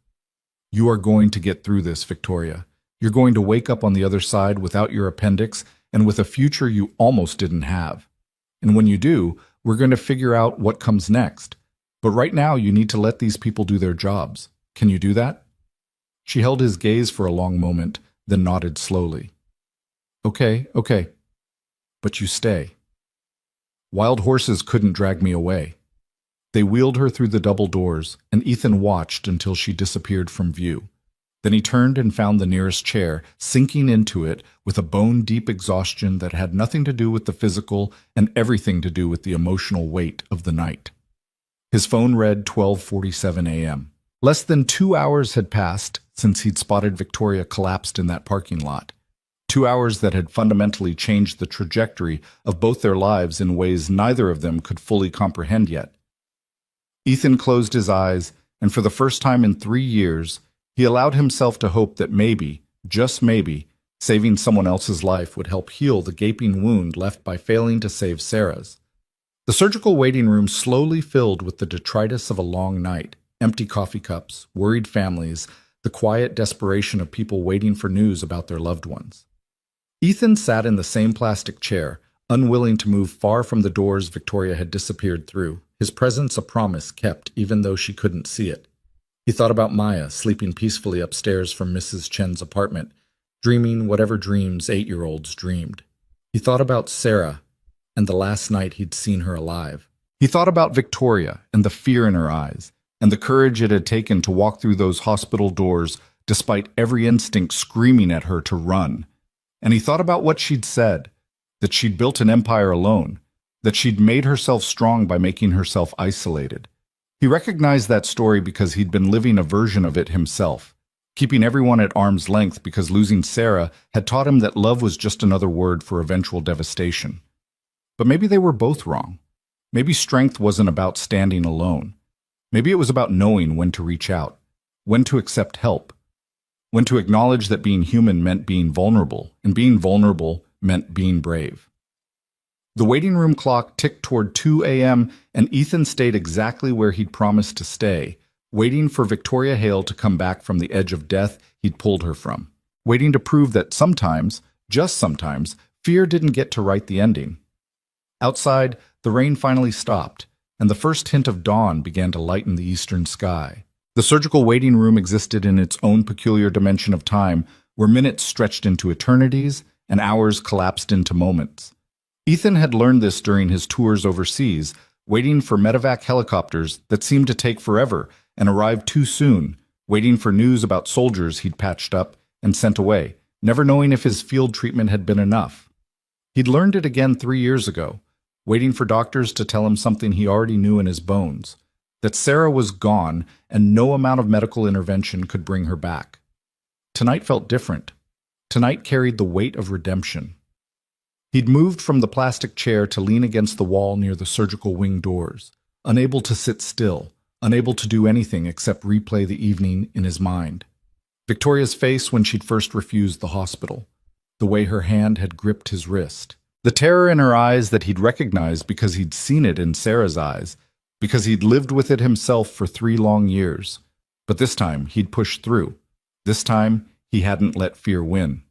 "You are going to get through this, Victoria. You're going to wake up on the other side without your appendix and with a future you almost didn't have. And when you do, we're going to figure out what comes next. But right now you need to let these people do their jobs. Can you do that?" She held his gaze for a long moment, then nodded slowly. Okay. But you stay." "Wild horses couldn't drag me away." They wheeled her through the double doors, and Ethan watched until she disappeared from view. Then he turned and found the nearest chair, sinking into it with a bone-deep exhaustion that had nothing to do with the physical and everything to do with the emotional weight of the night. His phone read 12:47 a.m. Less than 2 hours had passed since he'd spotted Victoria collapsed in that parking lot. 2 hours that had fundamentally changed the trajectory of both their lives in ways neither of them could fully comprehend yet. Ethan closed his eyes, and for the first time in 3 years, he allowed himself to hope that maybe, just maybe, saving someone else's life would help heal the gaping wound left by failing to save Sarah's. The surgical waiting room slowly filled with the detritus of a long night, empty coffee cups, worried families, the quiet desperation of people waiting for news about their loved ones. Ethan sat in the same plastic chair, unwilling to move far from the doors Victoria had disappeared through, his presence a promise kept even though she couldn't see it. He thought about Maya sleeping peacefully upstairs from Mrs. Chen's apartment, dreaming whatever dreams 8-year-olds dreamed. He thought about Sarah and the last night he'd seen her alive. He thought about Victoria and the fear in her eyes, and the courage it had taken to walk through those hospital doors despite every instinct screaming at her to run. And he thought about what she'd said, that she'd built an empire alone, that she'd made herself strong by making herself isolated. He recognized that story because he'd been living a version of it himself, keeping everyone at arm's length because losing Sarah had taught him that love was just another word for eventual devastation. But maybe they were both wrong. Maybe strength wasn't about standing alone. Maybe it was about knowing when to reach out, when to accept help, when to acknowledge that being human meant being vulnerable, and being vulnerable meant being brave. The waiting room clock ticked toward 2 a.m., and Ethan stayed exactly where he'd promised to stay, waiting for Victoria Hale to come back from the edge of death he'd pulled her from, waiting to prove that sometimes, just sometimes, fear didn't get to write the ending. Outside, the rain finally stopped, and the first hint of dawn began to lighten the eastern sky. The surgical waiting room existed in its own peculiar dimension of time, where minutes stretched into eternities and hours collapsed into moments. Ethan had learned this during his tours overseas, waiting for medevac helicopters that seemed to take forever and arrive too soon, waiting for news about soldiers he'd patched up and sent away, never knowing if his field treatment had been enough. He'd learned it again 3 years ago, waiting for doctors to tell him something he already knew in his bones, that Sarah was gone and no amount of medical intervention could bring her back. Tonight felt different. Tonight carried the weight of redemption. He'd moved from the plastic chair to lean against the wall near the surgical wing doors, unable to sit still, unable to do anything except replay the evening in his mind. Victoria's face when she'd first refused the hospital, the way her hand had gripped his wrist, the terror in her eyes that he'd recognized because he'd seen it in Sarah's eyes, because he'd lived with it himself for 3 long years. But this time, he'd pushed through. This time, he hadn't let fear win.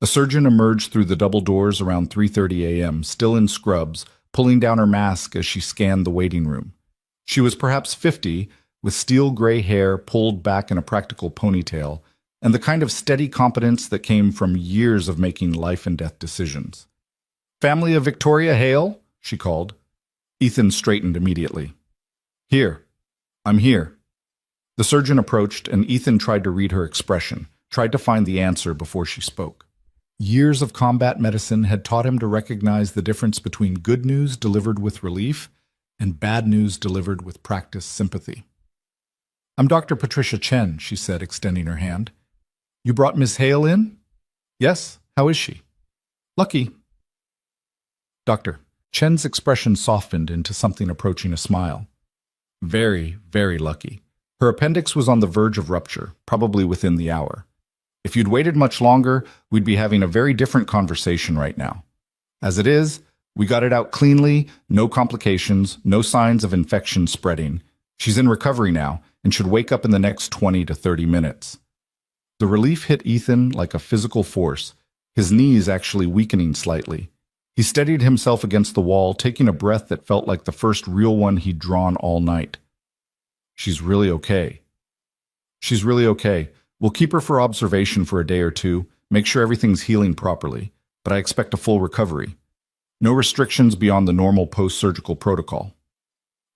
A surgeon emerged through the double doors around 3:30 a.m., still in scrubs, pulling down her mask as she scanned the waiting room. She was perhaps 50, with steel gray hair pulled back in a practical ponytail, and the kind of steady competence that came from years of making life and death decisions. "Family of Victoria Hale?" she called. Ethan straightened immediately. "Here. I'm here." The surgeon approached, and Ethan tried to read her expression, tried to find the answer before she spoke. Years of combat medicine had taught him to recognize the difference between good news delivered with relief and bad news delivered with practiced sympathy. "I'm Dr. Patricia Chen," she said, extending her hand. "You brought Miss Hale in?" "Yes. How is she?" "Lucky." Doctor. Chen's expression softened into something approaching a smile. "Very, very lucky. Her appendix was on the verge of rupture, probably within the hour. If you'd waited much longer, we'd be having a very different conversation right now. As it is, we got it out cleanly, no complications, no signs of infection spreading. She's in recovery now and should wake up in the next 20 to 30 minutes. The relief hit Ethan like a physical force, his knees actually weakening slightly. He steadied himself against the wall, taking a breath that felt like the first real one he'd drawn all night. She's really okay. She's really okay. We'll keep her for observation for a day or two, make sure everything's healing properly, but I expect a full recovery. No restrictions beyond the normal post-surgical protocol.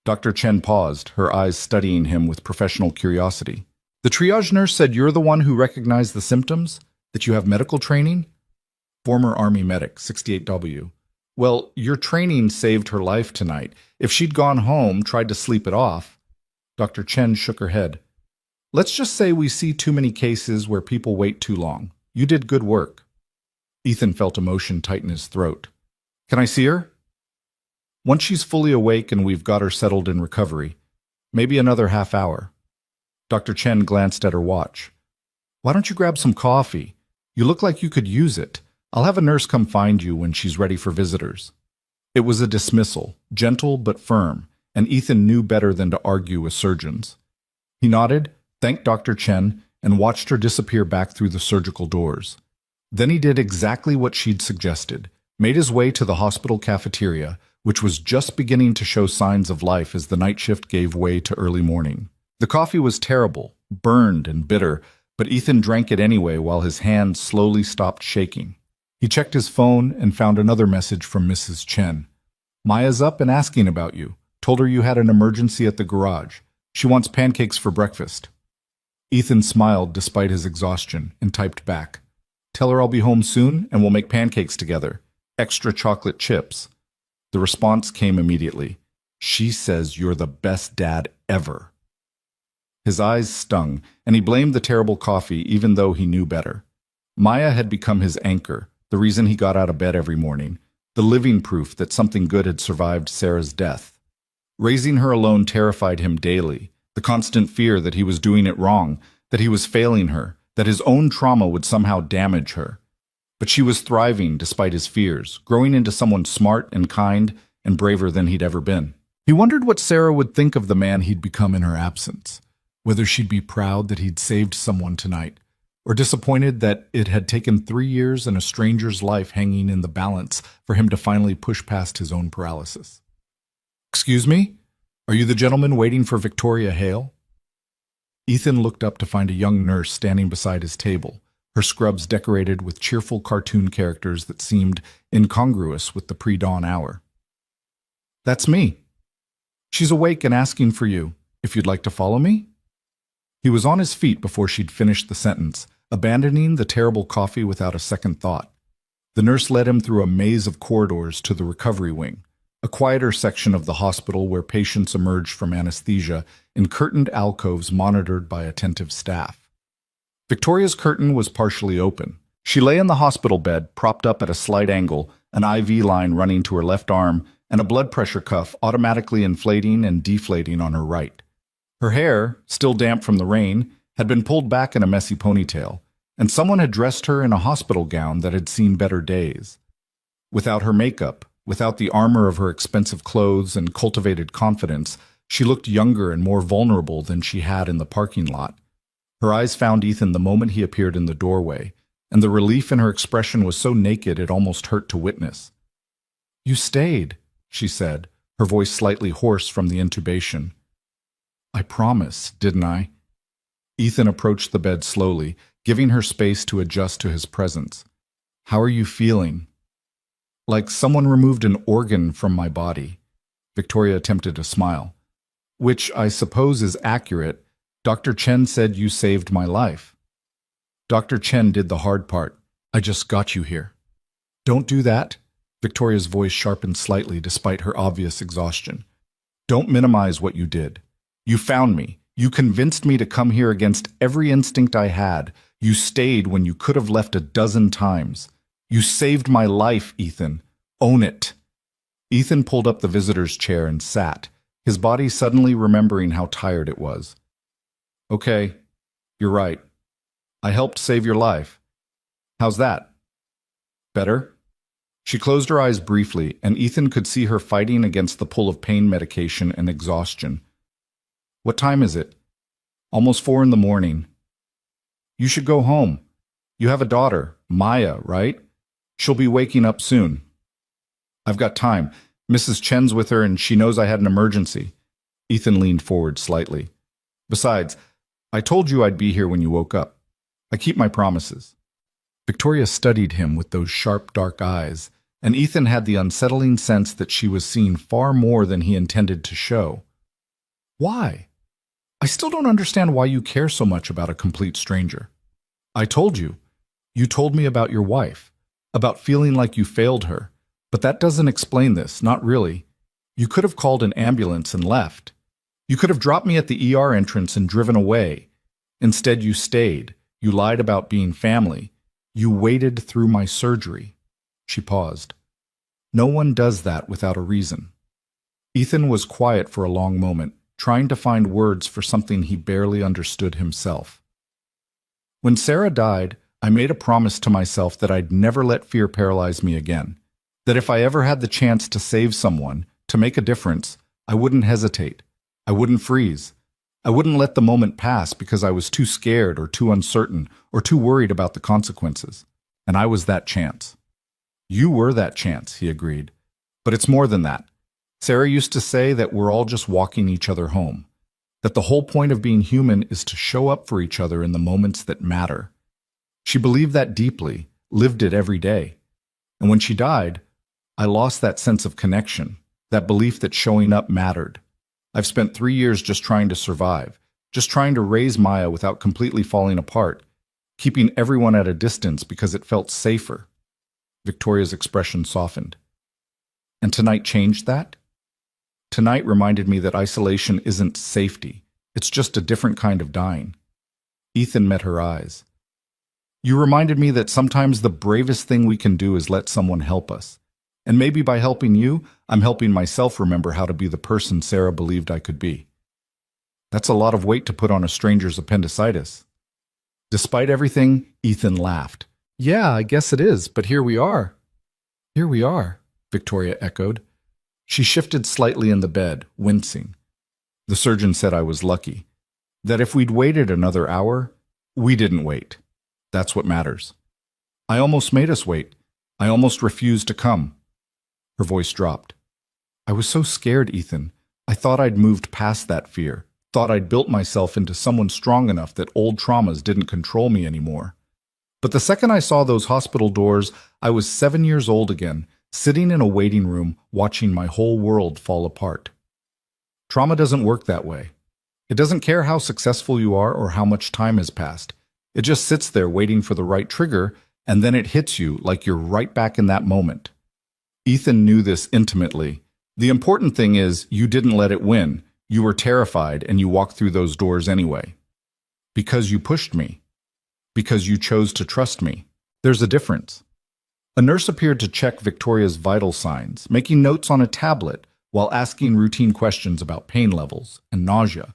Dr. Chen paused, her eyes studying him with professional curiosity. The triage nurse said you're the one who recognized the symptoms? That you have medical training? Former Army medic, 68W. Well, your training saved her life tonight. If she'd gone home, tried to sleep it off. Dr. Chen shook her head. Let's just say we see too many cases where people wait too long. You did good work. Ethan felt emotion tighten his throat. Can I see her? Once she's fully awake and we've got her settled in recovery, maybe another half hour. Dr. Chen glanced at her watch. Why don't you grab some coffee? You look like you could use it. I'll have a nurse come find you when she's ready for visitors. It was a dismissal, gentle but firm, and Ethan knew better than to argue with surgeons. He nodded, thanked Dr. Chen, and watched her disappear back through the surgical doors. Then he did exactly what she'd suggested, made his way to the hospital cafeteria, which was just beginning to show signs of life as the night shift gave way to early morning. The coffee was terrible, burned and bitter, but Ethan drank it anyway while his hands slowly stopped shaking. He checked his phone and found another message from Mrs. Chen. Maya's up and asking about you. Told her you had an emergency at the garage. She wants pancakes for breakfast. Ethan smiled despite his exhaustion and typed back. Tell her I'll be home soon and we'll make pancakes together. Extra chocolate chips. The response came immediately. She says you're the best dad ever. His eyes stung, and he blamed the terrible coffee even though he knew better. Maya had become his anchor, the reason he got out of bed every morning, the living proof that something good had survived Sarah's death. Raising her alone terrified him daily, the constant fear that he was doing it wrong, that he was failing her, that his own trauma would somehow damage her. But she was thriving despite his fears, growing into someone smart and kind and braver than he'd ever been. He wondered what Sarah would think of the man he'd become in her absence, whether she'd be proud that he'd saved someone tonight, or disappointed that it had taken 3 years and a stranger's life hanging in the balance for him to finally push past his own paralysis. Excuse me? Are you the gentleman waiting for Victoria Hale? Ethan looked up to find a young nurse standing beside his table, her scrubs decorated with cheerful cartoon characters that seemed incongruous with the pre-dawn hour. That's me. She's awake and asking for you, if you'd like to follow me. He was on his feet before she'd finished the sentence, abandoning the terrible coffee without a second thought. The nurse led him through a maze of corridors to the recovery wing, a quieter section of the hospital where patients emerged from anesthesia in curtained alcoves monitored by attentive staff. Victoria's curtain was partially open. She lay in the hospital bed, propped up at a slight angle, an IV line running to her left arm, and a blood pressure cuff automatically inflating and deflating on her right. Her hair, still damp from the rain, had been pulled back in a messy ponytail, and someone had dressed her in a hospital gown that had seen better days. Without her makeup, without the armor of her expensive clothes and cultivated confidence, she looked younger and more vulnerable than she had in the parking lot. Her eyes found Ethan the moment he appeared in the doorway, and the relief in her expression was so naked it almost hurt to witness. You stayed, she said, her voice slightly hoarse from the intubation. I promised, didn't I? Ethan approached the bed slowly, giving her space to adjust to his presence. How are you feeling? Like someone removed an organ from my body. Victoria attempted to smile. Which I suppose is accurate. Dr. Chen said you saved my life. Dr. Chen did the hard part. I just got you here. Don't do that. Victoria's voice sharpened slightly despite her obvious exhaustion. Don't minimize what you did. You found me. You convinced me to come here against every instinct I had. You stayed when you could have left a dozen times. You saved my life, Ethan. Own it. Ethan pulled up the visitor's chair and sat, his body suddenly remembering how tired it was. Okay, you're right. I helped save your life. How's that? Better? She closed her eyes briefly, and Ethan could see her fighting against the pull of pain medication and exhaustion. What time is it? Almost 4 in the morning. You should go home. You have a daughter, Maya, right? She'll be waking up soon. I've got time. Mrs. Chen's with her and she knows I had an emergency. Ethan leaned forward slightly. Besides, I told you I'd be here when you woke up. I keep my promises. Victoria studied him with those sharp, dark eyes, and Ethan had the unsettling sense that she was seeing far more than he intended to show. Why? I still don't understand why you care so much about a complete stranger. I told you. You told me about your wife, about feeling like you failed her, but that doesn't explain this, not really. You could have called an ambulance and left. You could have dropped me at the ER entrance and driven away. Instead, you stayed. You lied about being family. You waited through my surgery. She paused. No one does that without a reason. Ethan was quiet for a long moment, trying to find words for something he barely understood himself. When Sarah died, I made a promise to myself that I'd never let fear paralyze me again, that if I ever had the chance to save someone, to make a difference, I wouldn't hesitate. I wouldn't freeze. I wouldn't let the moment pass because I was too scared or too uncertain or too worried about the consequences. And I was that chance. You were that chance, he agreed. But it's more than that. Sarah used to say that we're all just walking each other home, that the whole point of being human is to show up for each other in the moments that matter. She believed that deeply, lived it every day. And when she died, I lost that sense of connection, that belief that showing up mattered. I've spent 3 years just trying to survive, just trying to raise Maya without completely falling apart, keeping everyone at a distance because it felt safer. Victoria's expression softened. And tonight changed that? Tonight reminded me that isolation isn't safety. It's just a different kind of dying. Ethan met her eyes. You reminded me that sometimes the bravest thing we can do is let someone help us. And maybe by helping you, I'm helping myself remember how to be the person Sarah believed I could be. That's a lot of weight to put on a stranger's appendicitis. Despite everything, Ethan laughed. Yeah, I guess it is, but here we are. Here we are, Victoria echoed. She shifted slightly in the bed, wincing. The surgeon said I was lucky. That if we'd waited another hour, we didn't wait. That's what matters. I almost made us wait. I almost refused to come. Her voice dropped. I was so scared, Ethan. I thought I'd moved past that fear, thought I'd built myself into someone strong enough that old traumas didn't control me anymore. But the second I saw those hospital doors, I was 7 years old again, sitting in a waiting room, watching my whole world fall apart. Trauma doesn't work that way. It doesn't care how successful you are or how much time has passed. It just sits there waiting for the right trigger, and then it hits you like you're right back in that moment. Ethan knew this intimately. The important thing is you didn't let it win. You were terrified and you walked through those doors anyway. Because you pushed me. Because you chose to trust me. There's a difference. A nurse appeared to check Victoria's vital signs, making notes on a tablet while asking routine questions about pain levels and nausea.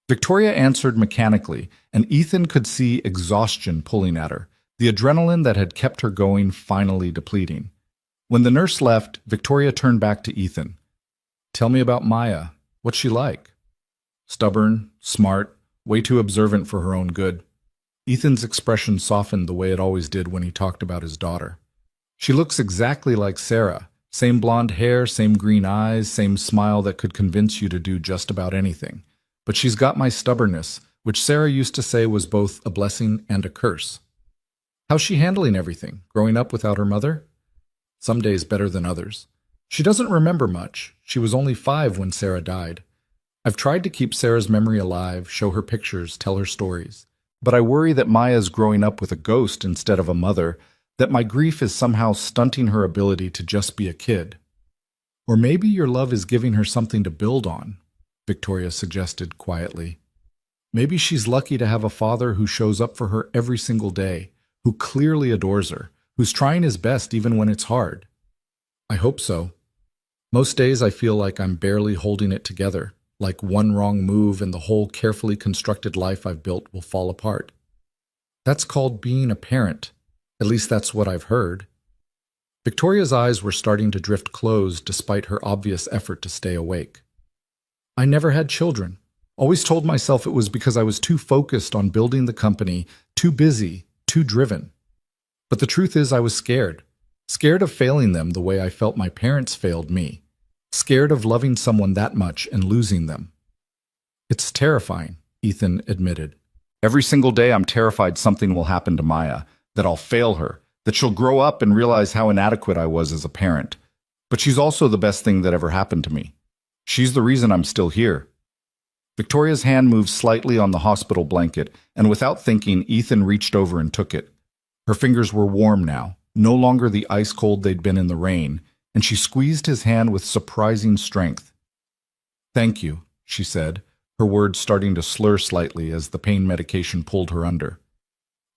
Victoria answered mechanically, and Ethan could see exhaustion pulling at her, the adrenaline that had kept her going finally depleting. When the nurse left, Victoria turned back to Ethan. Tell me about Maya. What's she like? Stubborn, smart, way too observant for her own good. Ethan's expression softened the way it always did when he talked about his daughter. She looks exactly like Sarah. Same blonde hair, same green eyes, same smile that could convince you to do just about anything. but she's got my stubbornness, which Sarah used to say was both a blessing and a curse. How's she handling everything, growing up without her mother? Some days better than others. She doesn't remember much. She was only 5 when Sarah died. I've tried to keep Sarah's memory alive, show her pictures, tell her stories. But I worry that Maya's growing up with a ghost instead of a mother, that my grief is somehow stunting her ability to just be a kid. Or maybe your love is giving her something to build on, Victoria suggested quietly. Maybe she's lucky to have a father who shows up for her every single day, who clearly adores her, who's trying his best even when it's hard. I hope so. Most days I feel like I'm barely holding it together, like one wrong move and the whole carefully constructed life I've built will fall apart. That's called being a parent. At least that's what I've heard. Victoria's eyes were starting to drift closed despite her obvious effort to stay awake. I never had children. Always told myself it was because I was too focused on building the company, too busy, too driven. But the truth is I was scared. Scared of failing them the way I felt my parents failed me. Scared of loving someone that much and losing them. It's terrifying, Ethan admitted. Every single day I'm terrified something will happen to Maya, that I'll fail her, that she'll grow up and realize how inadequate I was as a parent. But she's also the best thing that ever happened to me. She's the reason I'm still here. Victoria's hand moved slightly on the hospital blanket, and without thinking, Ethan reached over and took it. Her fingers were warm now, no longer the ice cold they'd been in the rain, and she squeezed his hand with surprising strength. "Thank you," she said, her words starting to slur slightly as the pain medication pulled her under.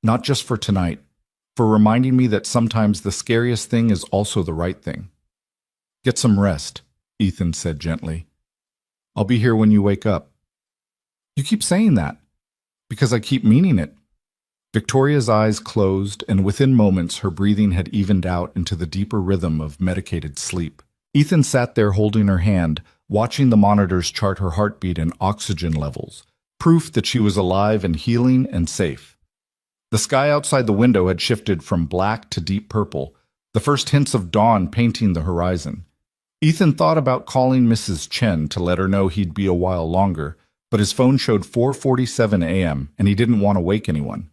"Not just for tonight, for reminding me that sometimes the scariest thing is also the right thing." "Get some rest," Ethan said gently. "I'll be here when you wake up." "You keep saying that." "Because I keep meaning it." Victoria's eyes closed, and within moments her breathing had evened out into the deeper rhythm of medicated sleep. Ethan sat there holding her hand, watching the monitors chart her heartbeat and oxygen levels, proof that she was alive and healing and safe. The sky outside the window had shifted from black to deep purple, the first hints of dawn painting the horizon. Ethan thought about calling Mrs. Chen to let her know he'd be a while longer, but his phone showed 4:47 a.m. and he didn't want to wake anyone.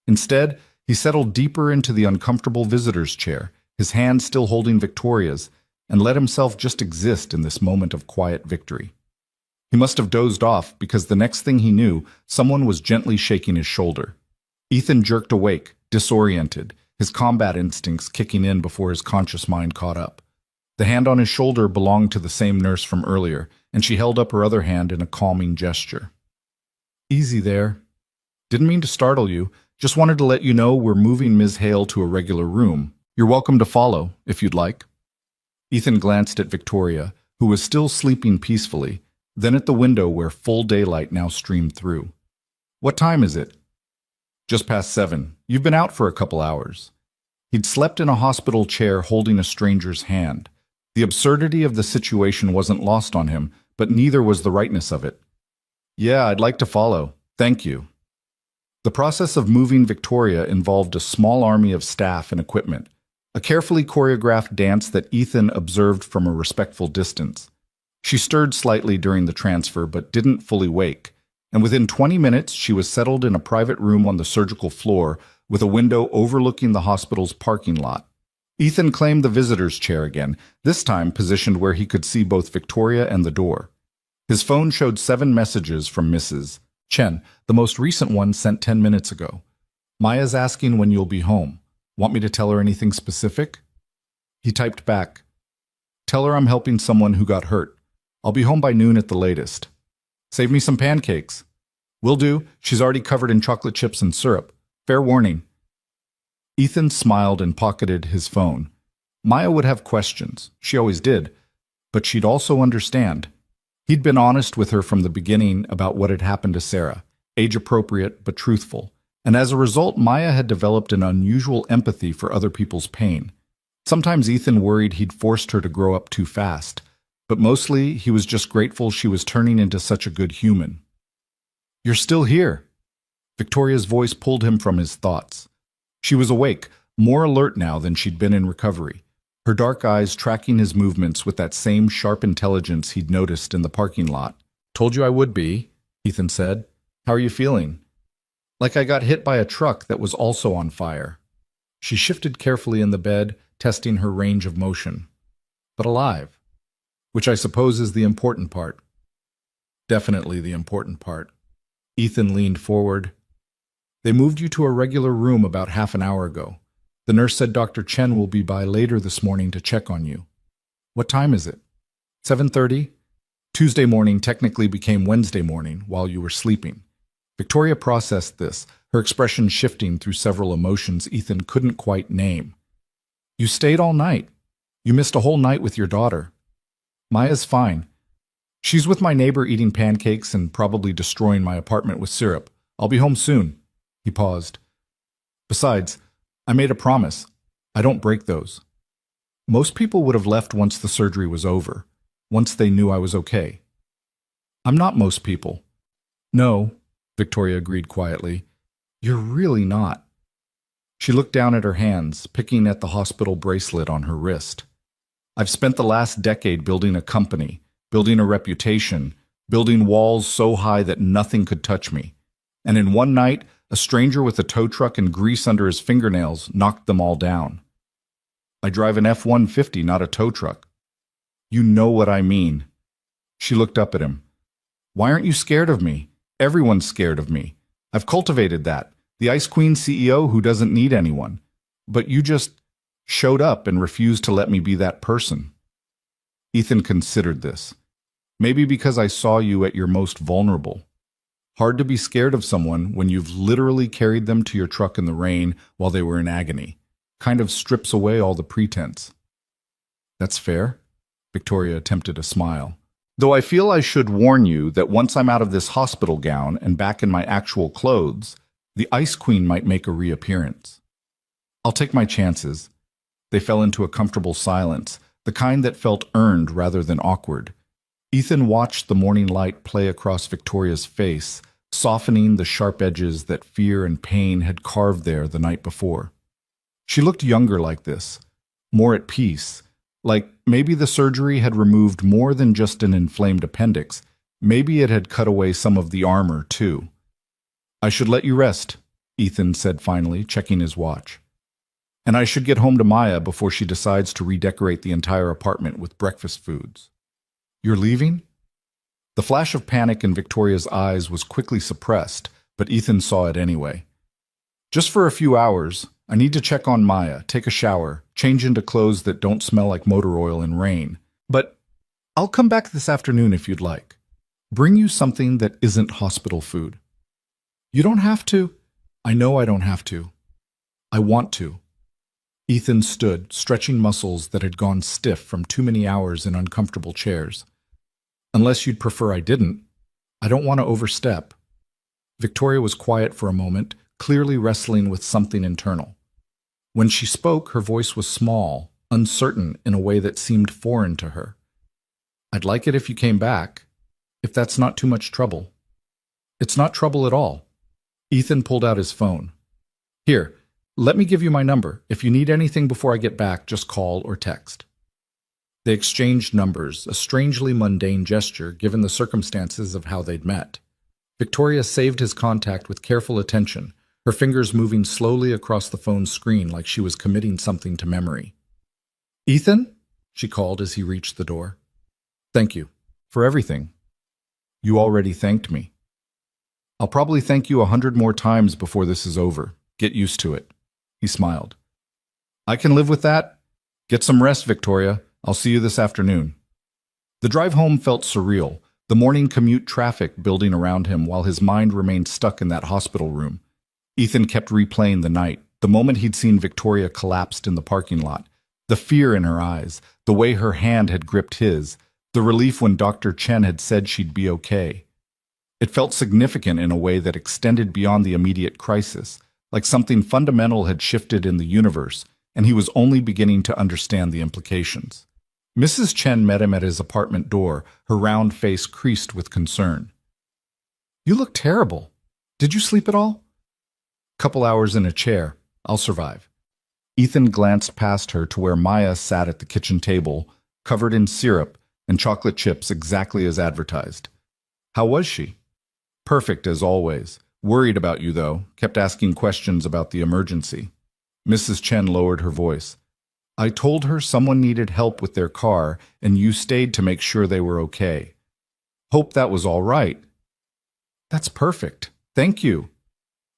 Instead, he settled deeper into the uncomfortable visitor's chair, his hand still holding Victoria's, and let himself just exist in this moment of quiet victory. He must have dozed off because the next thing he knew, someone was gently shaking his shoulder. Ethan jerked awake, disoriented, his combat instincts kicking in before his conscious mind caught up. The hand on his shoulder belonged to the same nurse from earlier, and she held up her other hand in a calming gesture. "Easy there. Didn't mean to startle you. Just wanted to let you know we're moving Ms. Hale to a regular room. You're welcome to follow, if you'd like." Ethan glanced at Victoria, who was still sleeping peacefully, then at the window where full daylight now streamed through. "What time is it?" "Just past 7. You've been out for a couple hours." He'd slept in a hospital chair holding a stranger's hand. The absurdity of the situation wasn't lost on him, but neither was the rightness of it. "Yeah, I'd like to follow. Thank you." The process of moving Victoria involved a small army of staff and equipment, a carefully choreographed dance that Ethan observed from a respectful distance. She stirred slightly during the transfer but didn't fully wake, and within 20 minutes she was settled in a private room on the surgical floor with a window overlooking the hospital's parking lot. Ethan claimed the visitor's chair again, this time positioned where he could see both Victoria and the door. His phone showed 7 messages from Mrs. Chen, the most recent one sent 10 minutes ago. "Maya's asking when you'll be home. Want me to tell her anything specific?" He typed back, "Tell her I'm helping someone who got hurt. I'll be home by noon at the latest. Save me some pancakes." "Will do. She's already covered in chocolate chips and syrup. Fair warning." Ethan smiled and pocketed his phone. Maya would have questions. She always did. But she'd also understand. He'd been honest with her from the beginning about what had happened to Sarah, age-appropriate but truthful, and as a result, Maya had developed an unusual empathy for other people's pain. Sometimes Ethan worried he'd forced her to grow up too fast, but mostly he was just grateful she was turning into such a good human. "You're still here." Victoria's voice pulled him from his thoughts. She was awake, more alert now than she'd been in recovery, her dark eyes tracking his movements with that same sharp intelligence he'd noticed in the parking lot. "Told you I would be." Ethan said. How are you feeling? Like I got hit by a truck that was also on fire. She shifted carefully in the bed, testing her range of motion. But alive, which I suppose is the important part. Definitely the important part. Ethan leaned forward. They moved you to a regular room about half an hour ago. The nurse said Dr. Chen will be by later this morning to check on you. What time is it? 7:30? Tuesday morning technically became Wednesday morning while you were sleeping. Victoria processed this, her expression shifting through several emotions Ethan couldn't quite name. You stayed all night. You missed a whole night with your daughter. Maya's fine. She's with my neighbor eating pancakes and probably destroying my apartment with syrup. I'll be home soon. He paused. Besides, I made a promise. I don't break those. Most people would have left once the surgery was over, once they knew I was okay. I'm not most people. No, Victoria agreed quietly. You're really not. She looked down at her hands, picking at the hospital bracelet on her wrist. I've spent the last decade building a company, building a reputation, building walls so high that nothing could touch me. And in one night, a stranger with a tow truck and grease under his fingernails knocked them all down. I drive an F-150, not a tow truck. You know what I mean. She looked up at him. Why aren't you scared of me? Everyone's scared of me. I've cultivated that. The Ice Queen CEO who doesn't need anyone. But you just showed up and refused to let me be that person. Ethan considered this. Maybe because I saw you at your most vulnerable. Hard to be scared of someone when you've literally carried them to your truck in the rain while they were in agony. Kind of strips away all the pretense. That's fair. Victoria attempted a smile. Though I feel I should warn you that once I'm out of this hospital gown and back in my actual clothes, the Ice Queen might make a reappearance. I'll take my chances. They fell into a comfortable silence, the kind that felt earned rather than awkward. Ethan watched the morning light play across Victoria's face, softening the sharp edges that fear and pain had carved there the night before. She looked younger like this, more at peace, like maybe the surgery had removed more than just an inflamed appendix. Maybe it had cut away some of the armor, too. I should let you rest, Ethan said finally, checking his watch. And I should get home to Maya before she decides to redecorate the entire apartment with breakfast foods. You're leaving? The flash of panic in Victoria's eyes was quickly suppressed, but Ethan saw it anyway. Just for a few hours, I need to check on Maya, take a shower, change into clothes that don't smell like motor oil and rain. But I'll come back this afternoon if you'd like. Bring you something that isn't hospital food. You don't have to. I know I don't have to. I want to. Ethan stood, stretching muscles that had gone stiff from too many hours in uncomfortable chairs. Unless you'd prefer I didn't. I don't want to overstep. Victoria was quiet for a moment, clearly wrestling with something internal. When she spoke, her voice was small, uncertain in a way that seemed foreign to her. I'd like it if you came back, if that's not too much trouble. It's not trouble at all. Ethan pulled out his phone. Here, let me give you my number. If you need anything before I get back, just call or text. They exchanged numbers, a strangely mundane gesture given the circumstances of how they'd met. Victoria saved his contact with careful attention, her fingers moving slowly across the phone's screen like she was committing something to memory. Ethan? She called as he reached the door. Thank you. For everything. You already thanked me. I'll probably thank you 100 more times before this is over. Get used to it. He smiled. I can live with that. Get some rest, Victoria. I'll see you this afternoon. The drive home felt surreal, the morning commute traffic building around him while his mind remained stuck in that hospital room. Ethan kept replaying the night, the moment he'd seen Victoria collapsed in the parking lot, the fear in her eyes, the way her hand had gripped his, the relief when Dr. Chen had said she'd be okay. It felt significant in a way that extended beyond the immediate crisis, like something fundamental had shifted in the universe, and he was only beginning to understand the implications. Mrs. Chen met him at his apartment door, her round face creased with concern. You look terrible. Did you sleep at all? Couple hours in a chair. I'll survive. Ethan glanced past her to where Maya sat at the kitchen table, covered in syrup and chocolate chips exactly as advertised. How was she? Perfect as always. Worried about you, though. Kept asking questions about the emergency. Mrs. Chen lowered her voice. I told her someone needed help with their car, and you stayed to make sure they were okay. Hope that was all right. That's perfect. Thank you.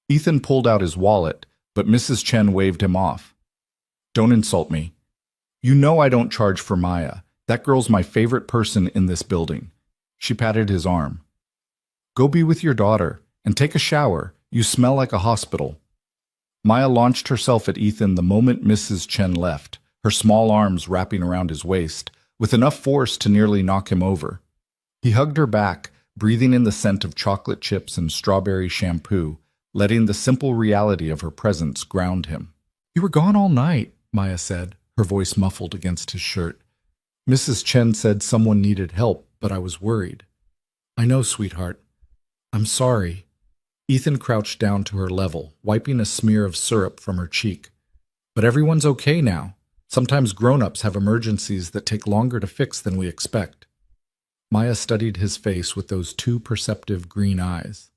Ethan pulled out his wallet, but Mrs. Chen waved him off. Don't insult me. You know I don't charge for Maya. That girl's my favorite person in this building. She patted his arm. Go be with your daughter, and take a shower. You smell like a hospital. Maya launched herself at Ethan the moment Mrs. Chen left, her small arms wrapping around his waist, with enough force to nearly knock him over. He hugged her back, breathing in the scent of chocolate chips and strawberry shampoo, letting the simple reality of her presence ground him. You were gone all night, Maya said, her voice muffled against his shirt. Mrs. Chen said someone needed help, but I was worried. I know, sweetheart. I'm sorry. Ethan crouched down to her level, wiping a smear of syrup from her cheek. But everyone's okay now. Sometimes grown-ups have emergencies that take longer to fix than we expect. Maya studied his face with those two perceptive green eyes.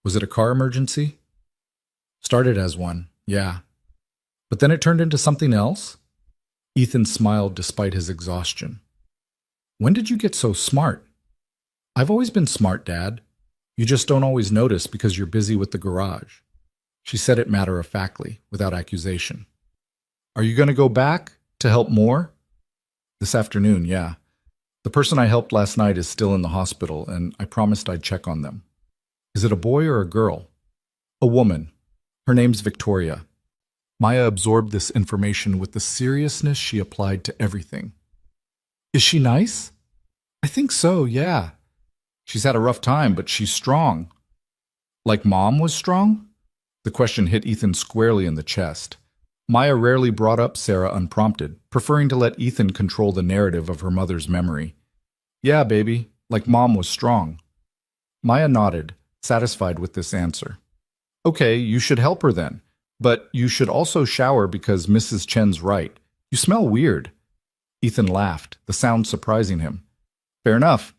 Was it a car emergency? Started as one, yeah. But then it turned into something else? Ethan smiled despite his exhaustion. When did you get so smart? I've always been smart, Dad. You just don't always notice because you're busy with the garage. She said it matter-of-factly, without accusation. Are you going to go back to help more? This afternoon, yeah. The person I helped last night is still in the hospital, and I promised I'd check on them. Is it a boy or a girl? A woman. Her name's Victoria. Maya absorbed this information with the seriousness she applied to everything. Is she nice? I think so, yeah. She's had a rough time, but she's strong. Like Mom was strong? The question hit Ethan squarely in the chest. Maya rarely brought up Sarah unprompted, preferring to let Ethan control the narrative of her mother's memory. Yeah, baby, like Mom was strong. Maya nodded, satisfied with this answer. Okay, you should help her then. But you should also shower because Mrs. Chen's right. You smell weird. Ethan laughed, the sound surprising him. Fair enough.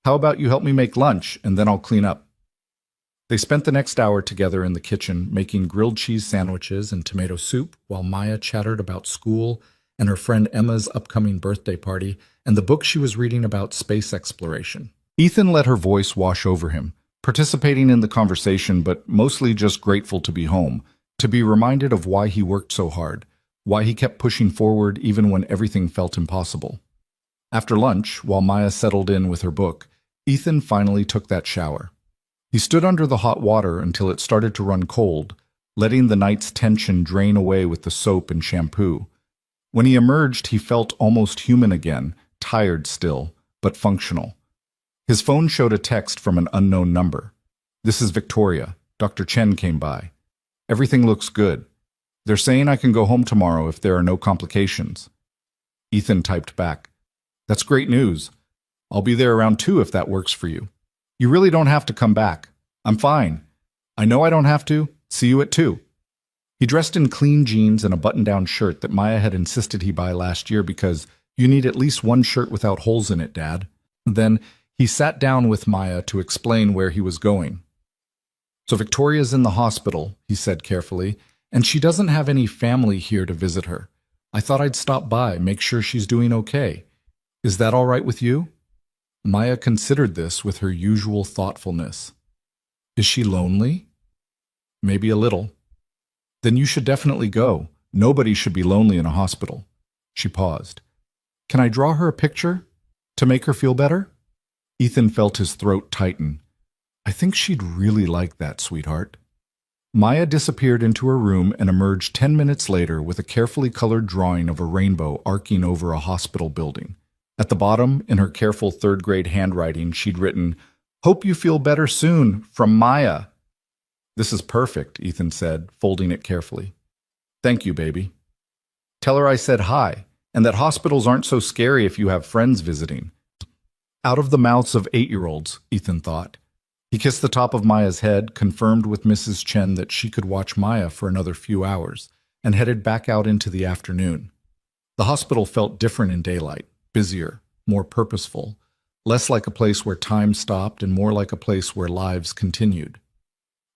How about you help me make lunch, and then I'll clean up? They spent the next hour together in the kitchen, making grilled cheese sandwiches and tomato soup, while Maya chattered about school and her friend Emma's upcoming birthday party and the book she was reading about space exploration. Ethan let her voice wash over him, participating in the conversation but mostly just grateful to be home, to be reminded of why he worked so hard, why he kept pushing forward even when everything felt impossible. After lunch, while Maya settled in with her book, Ethan finally took that shower. He stood under the hot water until it started to run cold, letting the night's tension drain away with the soap and shampoo. When he emerged, he felt almost human again, tired still, but functional. His phone showed a text from an unknown number. This is Victoria. Dr. Chen came by. Everything looks good. They're saying I can go home tomorrow if there are no complications. Ethan typed back. That's great news. I'll be there around 2 if that works for you. You really don't have to come back. I'm fine. I know I don't have to. See you at 2. He dressed in clean jeans and a button-down shirt that Maya had insisted he buy last year because you need at least one shirt without holes in it, Dad. Then he sat down with Maya to explain where he was going. So Victoria's in the hospital, he said carefully, and she doesn't have any family here to visit her. I thought I'd stop by, make sure she's doing okay. Is that all right with you? Maya considered this with her usual thoughtfulness. Is she lonely? Maybe a little. Then you should definitely go. Nobody should be lonely in a hospital. She paused. Can I draw her a picture? To make her feel better? Ethan felt his throat tighten. I think she'd really like that, sweetheart. Maya disappeared into her room and emerged 10 minutes later with a carefully colored drawing of a rainbow arcing over a hospital building. At the bottom, in her careful third-grade handwriting, she'd written, Hope you feel better soon, from Maya. This is perfect, Ethan said, folding it carefully. Thank you, baby. Tell her I said hi, and that hospitals aren't so scary if you have friends visiting. Out of the mouths of 8-year-olds, Ethan thought. He kissed the top of Maya's head, confirmed with Mrs. Chen that she could watch Maya for another few hours, and headed back out into the afternoon. The hospital felt different in daylight, busier, more purposeful, less like a place where time stopped and more like a place where lives continued.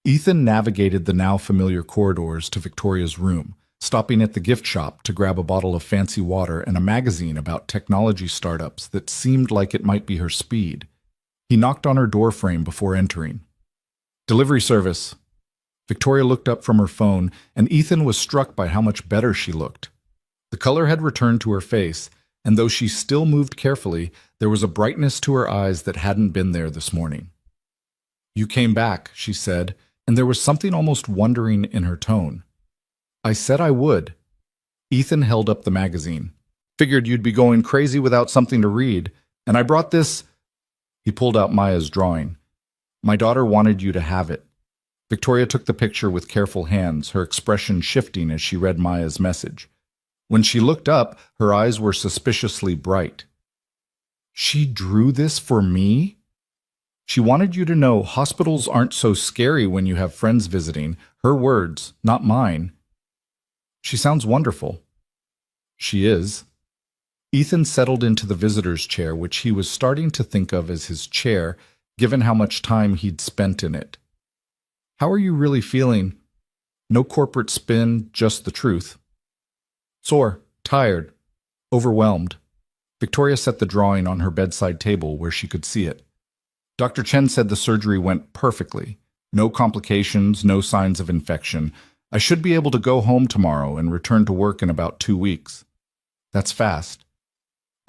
Ethan navigated the now familiar corridors to Victoria's room, stopping at the gift shop to grab a bottle of fancy water and a magazine about technology startups that seemed like it might be her speed. He knocked on her doorframe before entering. "Delivery service." Victoria looked up from her phone, and Ethan was struck by how much better she looked. The color had returned to her face, and though she still moved carefully, there was a brightness to her eyes that hadn't been there this morning. "You came back," she said, and there was something almost wondering in her tone. "I said I would." Ethan held up the magazine. "Figured you'd be going crazy without something to read, and I brought this." He pulled out Maya's drawing. "My daughter wanted you to have it." Victoria took the picture with careful hands, her expression shifting as she read Maya's message. When she looked up, her eyes were suspiciously bright. "She drew this for me?" "She wanted you to know hospitals aren't so scary when you have friends visiting. Her words, not mine." "She sounds wonderful." "She is." Ethan settled into the visitor's chair, which he was starting to think of as his chair, given how much time he'd spent in it. "How are you really feeling?" "No corporate spin, just the truth." "Sore, tired, overwhelmed." Victoria set the drawing on her bedside table where she could see it. "Dr. Chen said the surgery went perfectly. No complications, no signs of infection. I should be able to go home tomorrow and return to work in about 2 weeks." "That's fast."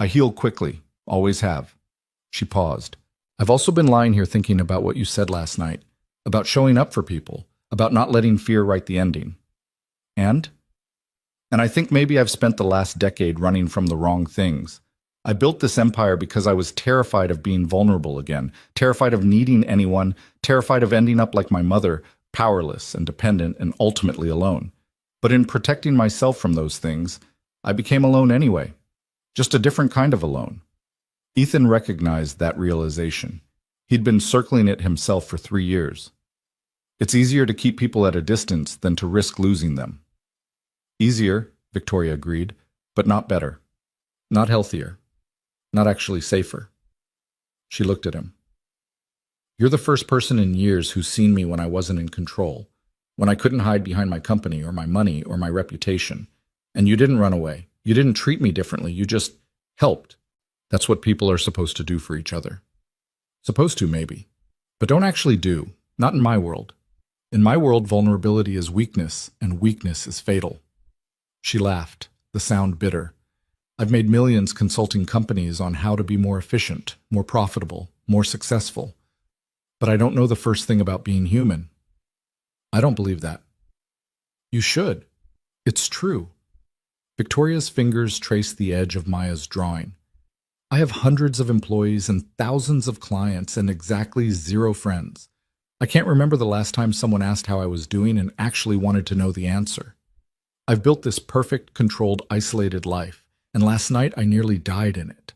"I heal quickly, always have." She paused. "I've also been lying here thinking about what you said last night, about showing up for people, about not letting fear write the ending." And I think maybe I've spent the last decade running from the wrong things. I built this empire because I was terrified of being vulnerable again, terrified of needing anyone, terrified of ending up like my mother, powerless and dependent and ultimately alone. But in protecting myself from those things, I became alone anyway, just a different kind of alone. Ethan recognized that realization. He'd been circling it himself for 3 years. It's easier to keep people at a distance than to risk losing them. Easier, Victoria agreed, but not better. Not healthier. Not actually safer. She looked at him. "You're the first person in years who's seen me when I wasn't in control, when I couldn't hide behind my company or my money or my reputation. And you didn't run away. You didn't treat me differently. You just helped. That's what people are supposed to do for each other. Supposed to, maybe. But don't actually do. Not in my world. In my world, vulnerability is weakness, and weakness is fatal." She laughed, the sound bitter. "I've made millions consulting companies on how to be more efficient, more profitable, more successful. But I don't know the first thing about being human." "I don't believe that." "You should. It's true." Victoria's fingers traced the edge of Maya's drawing. "I have hundreds of employees and thousands of clients and exactly 0 friends. I can't remember the last time someone asked how I was doing and actually wanted to know the answer. I've built this perfect, controlled, isolated life, and last night I nearly died in it."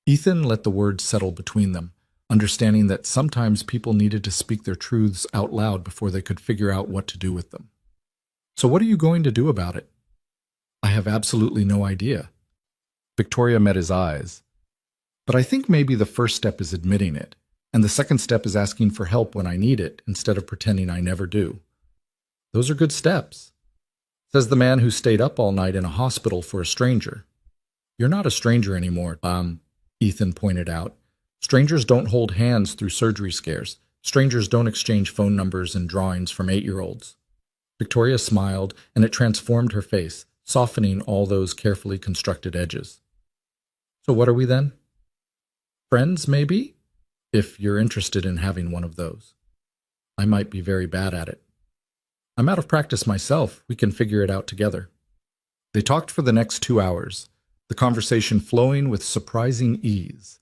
Ethan let the words settle between them, understanding that sometimes people needed to speak their truths out loud before they could figure out what to do with them. "So what are you going to do about it?" "I have absolutely no idea." Victoria met his eyes. "But I think maybe the first step is admitting it, and the second step is asking for help when I need it instead of pretending I never do." "Those are good steps," says the man who stayed up all night in a hospital for a stranger. "You're not a stranger anymore," Ethan pointed out. "Strangers don't hold hands through surgery scares. Strangers don't exchange phone numbers and drawings from 8-year-olds. Victoria smiled, and it transformed her face, softening all those carefully constructed edges. "So what are we then?" "Friends, maybe? If you're interested in having one of those." "I might be very bad at it." "I'm out of practice myself. We can figure it out together." They talked for the next 2 hours, the conversation flowing with surprising ease.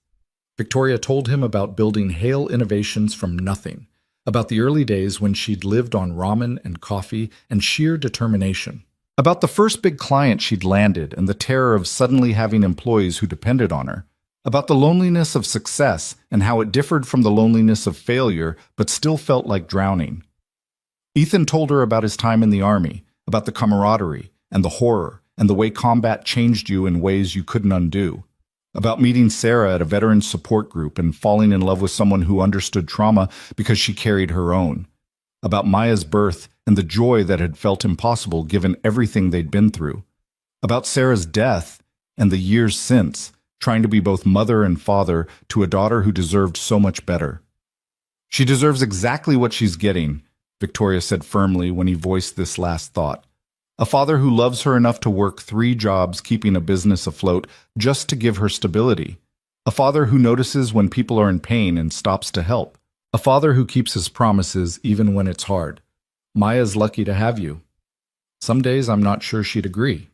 Victoria told him about building Hale Innovations from nothing, about the early days when she'd lived on ramen and coffee and sheer determination, about the first big client she'd landed and the terror of suddenly having employees who depended on her, about the loneliness of success and how it differed from the loneliness of failure but still felt like drowning. Ethan told her about his time in the army, about the camaraderie and the horror and the way combat changed you in ways you couldn't undo, about meeting Sarah at a veterans support group and falling in love with someone who understood trauma because she carried her own, about Maya's birth and the joy that had felt impossible given everything they'd been through, about Sarah's death and the years since, trying to be both mother and father to a daughter who deserved so much better. She deserves exactly what she's getting, Victoria said firmly when he voiced this last thought. A father who loves her enough to work 3 jobs keeping a business afloat just to give her stability. A father who notices when people are in pain and stops to help. A father who keeps his promises even when it's hard. Maya's lucky to have you. Some days I'm not sure she'd agree.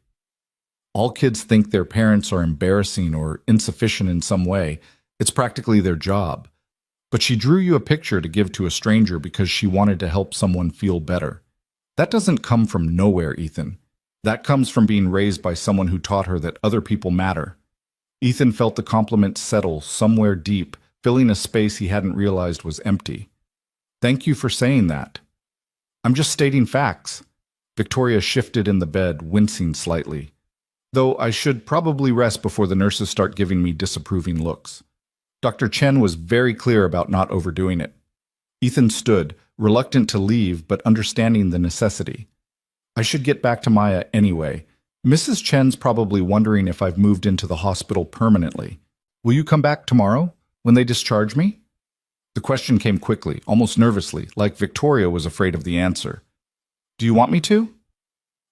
All kids think their parents are embarrassing or insufficient in some way. It's practically their job. But she drew you a picture to give to a stranger because she wanted to help someone feel better. That doesn't come from nowhere, Ethan. That comes from being raised by someone who taught her that other people matter. Ethan felt the compliment settle somewhere deep, filling a space he hadn't realized was empty. Thank you for saying that. I'm just stating facts. Victoria shifted in the bed, wincing slightly. Though I should probably rest before the nurses start giving me disapproving looks. Dr. Chen was very clear about not overdoing it. Ethan stood, reluctant to leave but understanding the necessity. I should get back to Maya anyway. Mrs. Chen's probably wondering if I've moved into the hospital permanently. Will you come back tomorrow, when they discharge me? The question came quickly, almost nervously, like Victoria was afraid of the answer. Do you want me to?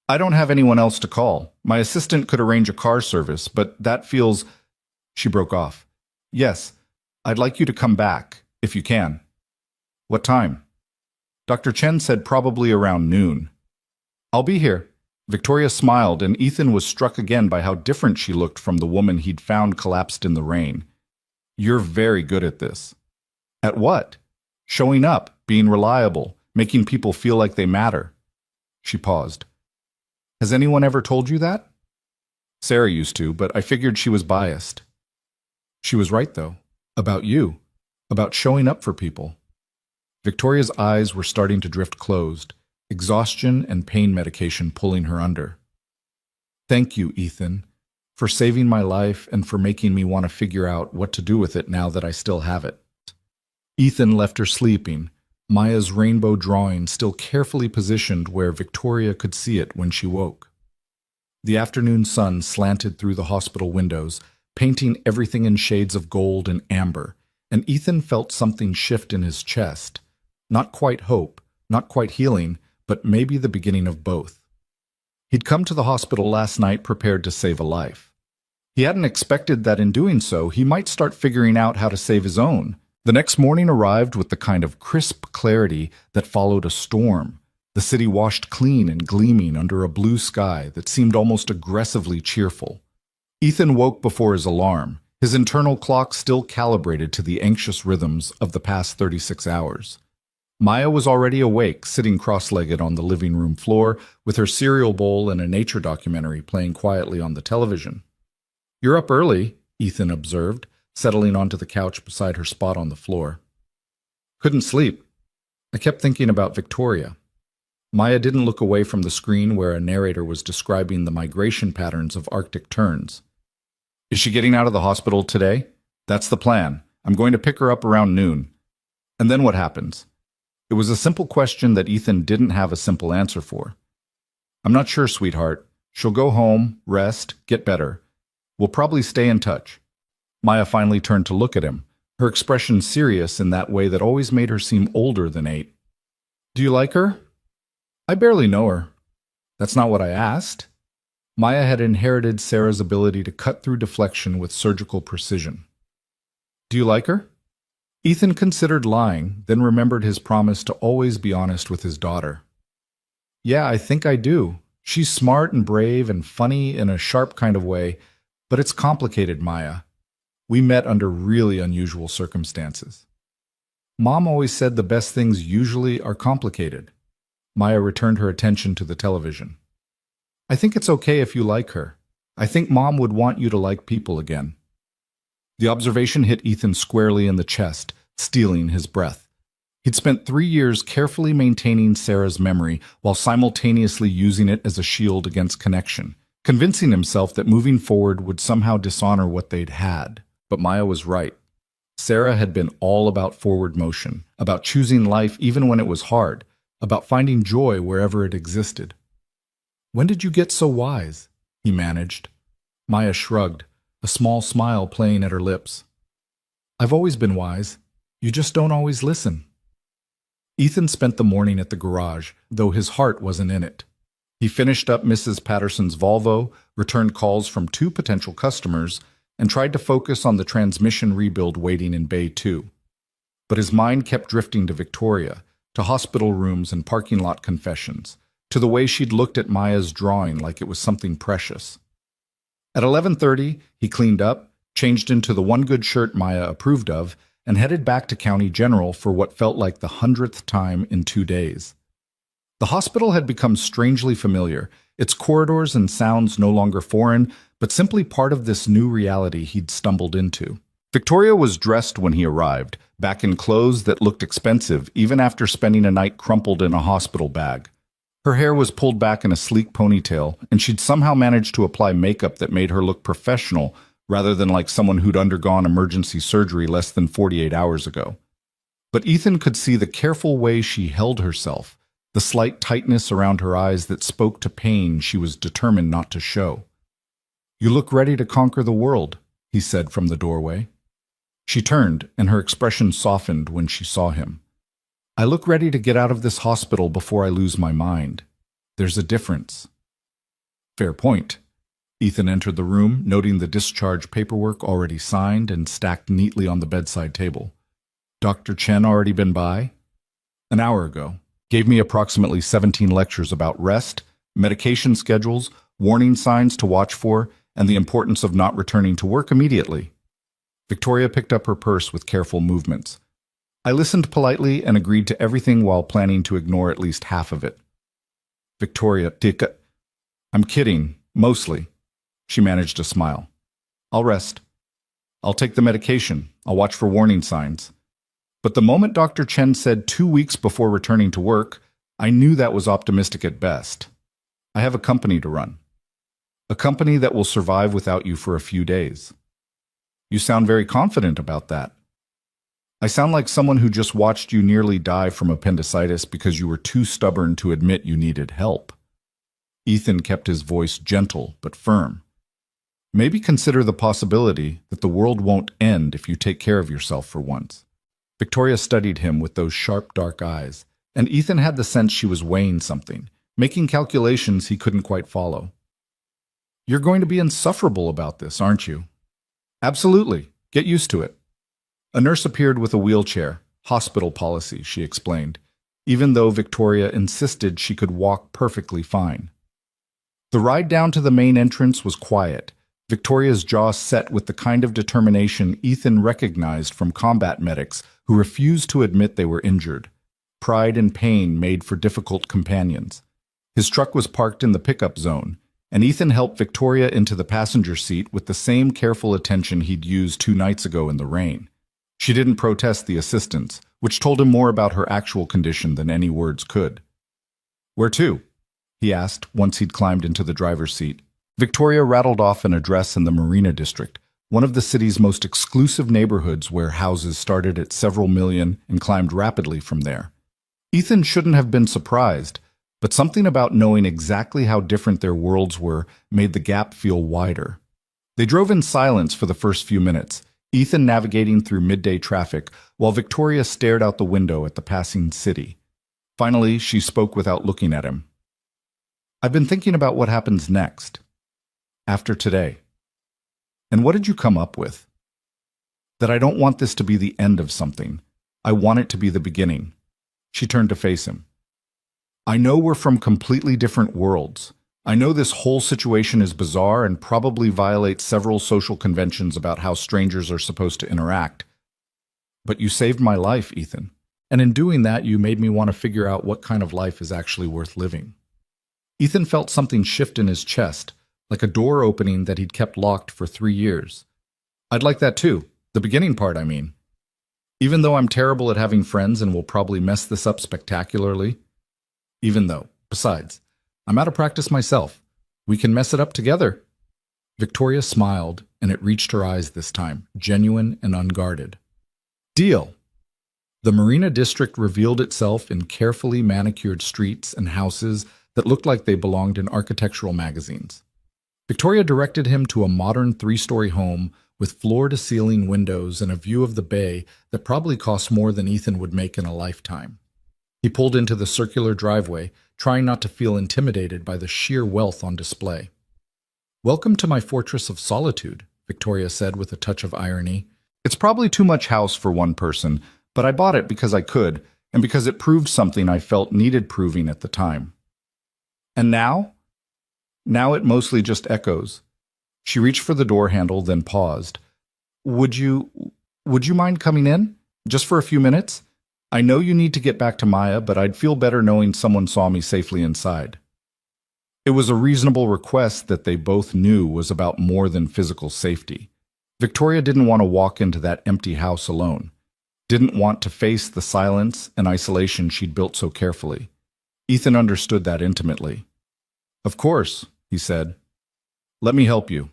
I don't have anyone else to call. My assistant could arrange a car service, but that feels... She broke off. Yes, I'd like you to come back, if you can. What time? Dr. Chen said probably around noon. I'll be here. Victoria smiled, and Ethan was struck again by how different she looked from the woman he'd found collapsed in the rain. You're very good at this. At what? Showing up, being reliable, making people feel like they matter. She paused. Has anyone ever told you that? Sarah used to, but I figured she was biased. She was right, though. About you. About showing up for people. Victoria's eyes were starting to drift closed, exhaustion and pain medication pulling her under. Thank you, Ethan, for saving my life and for making me want to figure out what to do with it now that I still have it. Ethan left her sleeping, Maya's rainbow drawing still carefully positioned where Victoria could see it when she woke. The afternoon sun slanted through the hospital windows, painting everything in shades of gold and amber, and Ethan felt something shift in his chest. Not quite hope, not quite healing, but maybe the beginning of both. He'd come to the hospital last night prepared to save a life. He hadn't expected that in doing so, he might start figuring out how to save his own. The next morning arrived with the kind of crisp clarity that followed a storm. The city washed clean and gleaming under a blue sky that seemed almost aggressively cheerful. Ethan woke before his alarm, his internal clock still calibrated to the anxious rhythms of the past 36 hours. Maya was already awake, sitting cross-legged on the living room floor with her cereal bowl and a nature documentary playing quietly on the television. You're up early, Ethan observed, settling onto the couch beside her spot on the floor. Couldn't sleep. I kept thinking about Victoria. Maya didn't look away from the screen where a narrator was describing the migration patterns of Arctic terns. Is she getting out of the hospital today? That's the plan. I'm going to pick her up around noon. And then what happens? It was a simple question that Ethan didn't have a simple answer for. I'm not sure, sweetheart. She'll go home, rest, get better. We'll probably stay in touch. Maya finally turned to look at him, her expression serious in that way that always made her seem older than 8. Do you like her? I barely know her. That's not what I asked. Maya had inherited Sarah's ability to cut through deflection with surgical precision. Do you like her? Ethan considered lying, then remembered his promise to always be honest with his daughter. Yeah, I think I do. She's smart and brave and funny in a sharp kind of way, but it's complicated, Maya. We met under really unusual circumstances. Mom always said the best things usually are complicated. Maya returned her attention to the television. I think it's okay if you like her. I think Mom would want you to like people again. The observation hit Ethan squarely in the chest, stealing his breath. He'd spent 3 years carefully maintaining Sarah's memory while simultaneously using it as a shield against connection, convincing himself that moving forward would somehow dishonor what they'd had. But Maya was right. Sarah had been all about forward motion, about choosing life even when it was hard, about finding joy wherever it existed. "When did you get so wise?" he managed. Maya shrugged, a small smile playing at her lips. "I've always been wise. You just don't always listen." Ethan spent the morning at the garage, though his heart wasn't in it. He finished up Mrs. Patterson's Volvo, returned calls from 2 potential customers, and tried to focus on the transmission rebuild waiting in Bay 2. But his mind kept drifting to Victoria, to hospital rooms and parking lot confessions, to the way she'd looked at Maya's drawing like it was something precious. At 11:30, he cleaned up, changed into the one good shirt Maya approved of, and headed back to County General for what felt like the 100th time in 2 days. The hospital had become strangely familiar, its corridors and sounds no longer foreign, but simply part of this new reality he'd stumbled into. Victoria was dressed when he arrived, back in clothes that looked expensive even after spending a night crumpled in a hospital bag. Her hair was pulled back in a sleek ponytail, and she'd somehow managed to apply makeup that made her look professional rather than like someone who'd undergone emergency surgery less than 48 hours ago. But Ethan could see the careful way she held herself, the slight tightness around her eyes that spoke to pain she was determined not to show. "You look ready to conquer the world," he said from the doorway. She turned, and her expression softened when she saw him. "I look ready to get out of this hospital before I lose my mind. There's a difference." "Fair point." Ethan entered the room, noting the discharge paperwork already signed and stacked neatly on the bedside table. "Dr. Chen already been by?" "An hour ago. Gave me approximately 17 lectures about rest, medication schedules, warning signs to watch for, and the importance of not returning to work immediately." Victoria picked up her purse with careful movements. "I listened politely and agreed to everything while planning to ignore at least half of it." Victoria, Tika, "I'm kidding, mostly." She managed a smile. "I'll rest. I'll take the medication. I'll watch for warning signs." But the moment Dr. Chen said 2 weeks before returning to work, I knew that was optimistic at best. "I have a company to run. A company that will survive without you for a few days." "You sound very confident about that." "I sound like someone who just watched you nearly die from appendicitis because you were too stubborn to admit you needed help." Ethan kept his voice gentle but firm. "Maybe consider the possibility that the world won't end if you take care of yourself for once." Victoria studied him with those sharp, dark eyes, and Ethan had the sense she was weighing something, making calculations he couldn't quite follow. "You're going to be insufferable about this, aren't you?" "Absolutely. Get used to it." A nurse appeared with a wheelchair. "Hospital policy," she explained, even though Victoria insisted she could walk perfectly fine. The ride down to the main entrance was quiet, Victoria's jaw set with the kind of determination Ethan recognized from combat medics who refused to admit they were injured. Pride and pain made for difficult companions. His truck was parked in the pickup zone, and Ethan helped Victoria into the passenger seat with the same careful attention he'd used 2 nights ago in the rain. She didn't protest the assistance, which told him more about her actual condition than any words could. "Where to?" he asked once he'd climbed into the driver's seat. Victoria rattled off an address in the Marina District, one of the city's most exclusive neighborhoods where houses started at several million and climbed rapidly from there. Ethan shouldn't have been surprised, but something about knowing exactly how different their worlds were made the gap feel wider. They drove in silence for the first few minutes, Ethan navigating through midday traffic while Victoria stared out the window at the passing city. Finally, she spoke without looking at him. "I've been thinking about what happens next. After today." "And what did you come up with?" "That I don't want this to be the end of something. I want it to be the beginning." She turned to face him. "I know we're from completely different worlds. I know this whole situation is bizarre and probably violates several social conventions about how strangers are supposed to interact. But you saved my life, Ethan. And in doing that, you made me want to figure out what kind of life is actually worth living." Ethan felt something shift in his chest, like a door opening that he'd kept locked for 3 years. "I'd like that too. The beginning part, I mean. Even though I'm terrible at having friends and will probably mess this up spectacularly. Besides, I'm out of practice myself. We can mess it up together. Victoria smiled, and it reached her eyes this time, genuine and unguarded. Deal. The Marina District revealed itself in carefully manicured streets and houses that looked like they belonged in architectural magazines. Victoria directed him to a modern 3-story home with floor-to-ceiling windows and a view of the bay that probably cost more than Ethan would make in a lifetime. He pulled into the circular driveway, trying not to feel intimidated by the sheer wealth on display. "Welcome to my fortress of solitude," Victoria said with a touch of irony. "It's probably too much house for one person, but I bought it because I could, and because it proved something I felt needed proving at the time." "And now?" "Now it mostly just echoes." She reached for the door handle, then paused. Would you mind coming in? Just for a few minutes? I know you need to get back to Maya, but I'd feel better knowing someone saw me safely inside." It was a reasonable request that they both knew was about more than physical safety. Victoria didn't want to walk into that empty house alone. Didn't want to face the silence and isolation she'd built so carefully. Ethan understood that intimately. "Of course," he said. "Let me help you."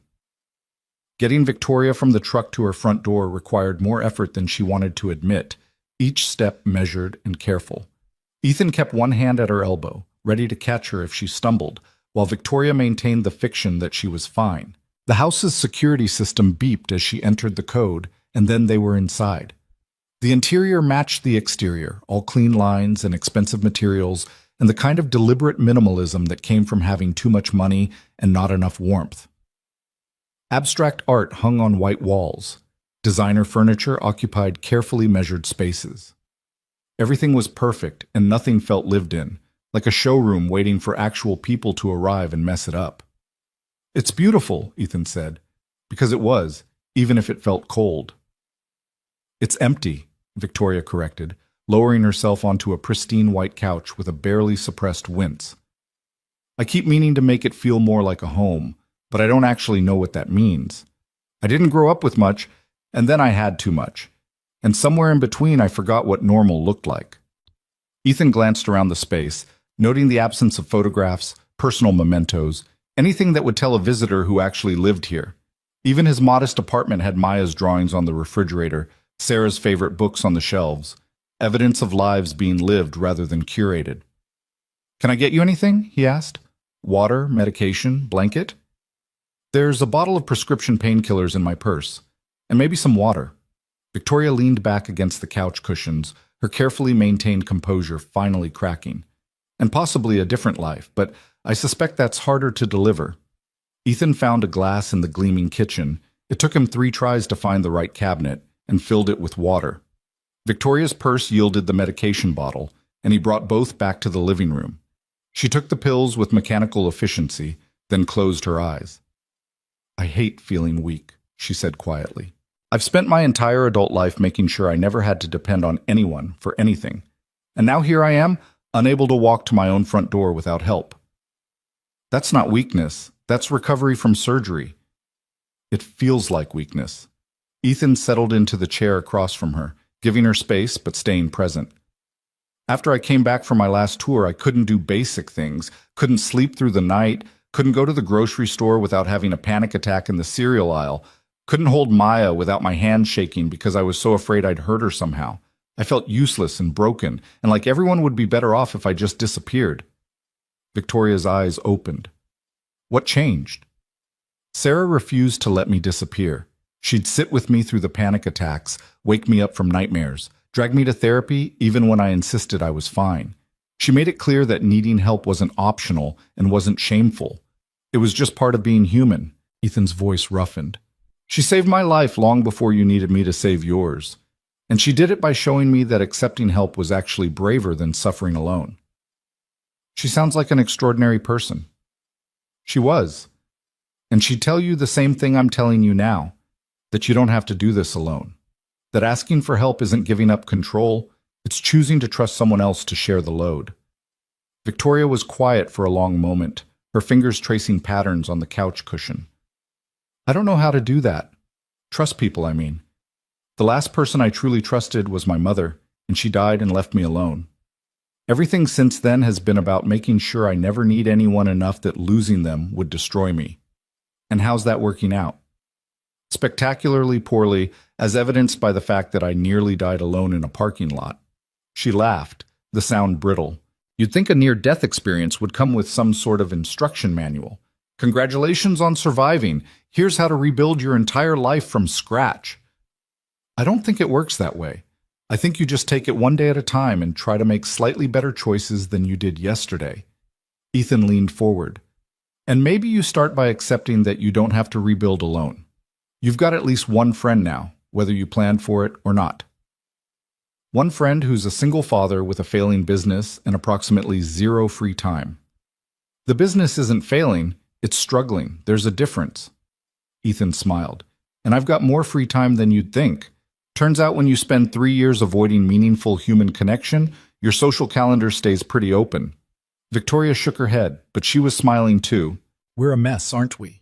Getting Victoria from the truck to her front door required more effort than she wanted to admit, each step measured and careful. Ethan kept one hand at her elbow, ready to catch her if she stumbled, while Victoria maintained the fiction that she was fine. The house's security system beeped as she entered the code, and then they were inside. The interior matched the exterior, all clean lines and expensive materials, and the kind of deliberate minimalism that came from having too much money and not enough warmth. Abstract art hung on white walls. Designer furniture occupied carefully measured spaces. Everything was perfect, and nothing felt lived in, like a showroom waiting for actual people to arrive and mess it up. "It's beautiful," Ethan said, because it was, even if it felt cold. "It's empty," Victoria corrected, lowering herself onto a pristine white couch with a barely suppressed wince. "I keep meaning to make it feel more like a home, but I don't actually know what that means. I didn't grow up with much, and then I had too much. And somewhere in between I forgot what normal looked like." Ethan glanced around the space, noting the absence of photographs, personal mementos, anything that would tell a visitor who actually lived here. Even his modest apartment had Maya's drawings on the refrigerator, Sarah's favorite books on the shelves, evidence of lives being lived rather than curated. "Can I get you anything?" he asked. "Water, medication, blanket?" "There's a bottle of prescription painkillers in my purse, and maybe some water." Victoria leaned back against the couch cushions, her carefully maintained composure finally cracking. "And possibly a different life, but I suspect that's harder to deliver." Ethan found a glass in the gleaming kitchen. It took him 3 tries to find the right cabinet, and filled it with water. Victoria's purse yielded the medication bottle, and he brought both back to the living room. She took the pills with mechanical efficiency, then closed her eyes. "I hate feeling weak," she said quietly. "I've spent my entire adult life making sure I never had to depend on anyone for anything. And now here I am, unable to walk to my own front door without help." "That's not weakness. That's recovery from surgery." "It feels like weakness." Ethan settled into the chair across from her, giving her space but staying present. "After I came back from my last tour, I couldn't do basic things, couldn't sleep through the night, couldn't go to the grocery store without having a panic attack in the cereal aisle, couldn't hold Maya without my hand shaking because I was so afraid I'd hurt her somehow. I felt useless and broken, and like everyone would be better off if I just disappeared." Victoria's eyes opened. "What changed?" "Sarah refused to let me disappear. She'd sit with me through the panic attacks, wake me up from nightmares, drag me to therapy even when I insisted I was fine. She made it clear that needing help wasn't optional and wasn't shameful. It was just part of being human." Ethan's voice roughened. "She saved my life long before you needed me to save yours. And she did it by showing me that accepting help was actually braver than suffering alone." "She sounds like an extraordinary person." "She was. And she'd tell you the same thing I'm telling you now, that you don't have to do this alone. That asking for help isn't giving up control, it's choosing to trust someone else to share the load." Victoria was quiet for a long moment, her fingers tracing patterns on the couch cushion. "I don't know how to do that. Trust people, I mean. The last person I truly trusted was my mother, and she died and left me alone. Everything since then has been about making sure I never need anyone enough that losing them would destroy me. And how's that working out? Spectacularly poorly, as evidenced by the fact that I nearly died alone in a parking lot. She laughed, the sound brittle. You'd think a near-death experience would come with some sort of instruction manual. Congratulations on surviving. Here's how to rebuild your entire life from scratch. I don't think it works that way. I think you just take it one day at a time and try to make slightly better choices than you did yesterday. Ethan leaned forward. And maybe you start by accepting that you don't have to rebuild alone. You've got at least one friend now, whether you planned for it or not. One friend who's a single father with a failing business and approximately zero free time. The business isn't failing, it's struggling. There's a difference. Ethan smiled. And I've got more free time than you'd think. Turns out when you spend 3 years avoiding meaningful human connection, your social calendar stays pretty open. Victoria shook her head, but she was smiling too. We're a mess, aren't we?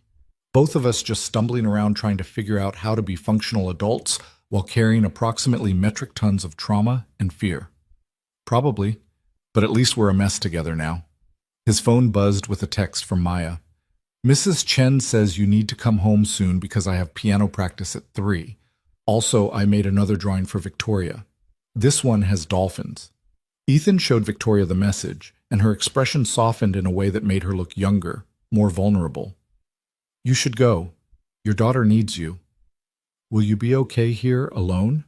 Both of us just stumbling around trying to figure out how to be functional adults while carrying approximately metric tons of trauma and fear. Probably, but at least we're a mess together now. His phone buzzed with a text from Maya. Mrs. Chen says you need to come home soon because I have piano practice at 3. Also, I made another drawing for Victoria. This one has dolphins. Ethan showed Victoria the message, and her expression softened in a way that made her look younger, more vulnerable. You should go. Your daughter needs you. Will you be okay here alone?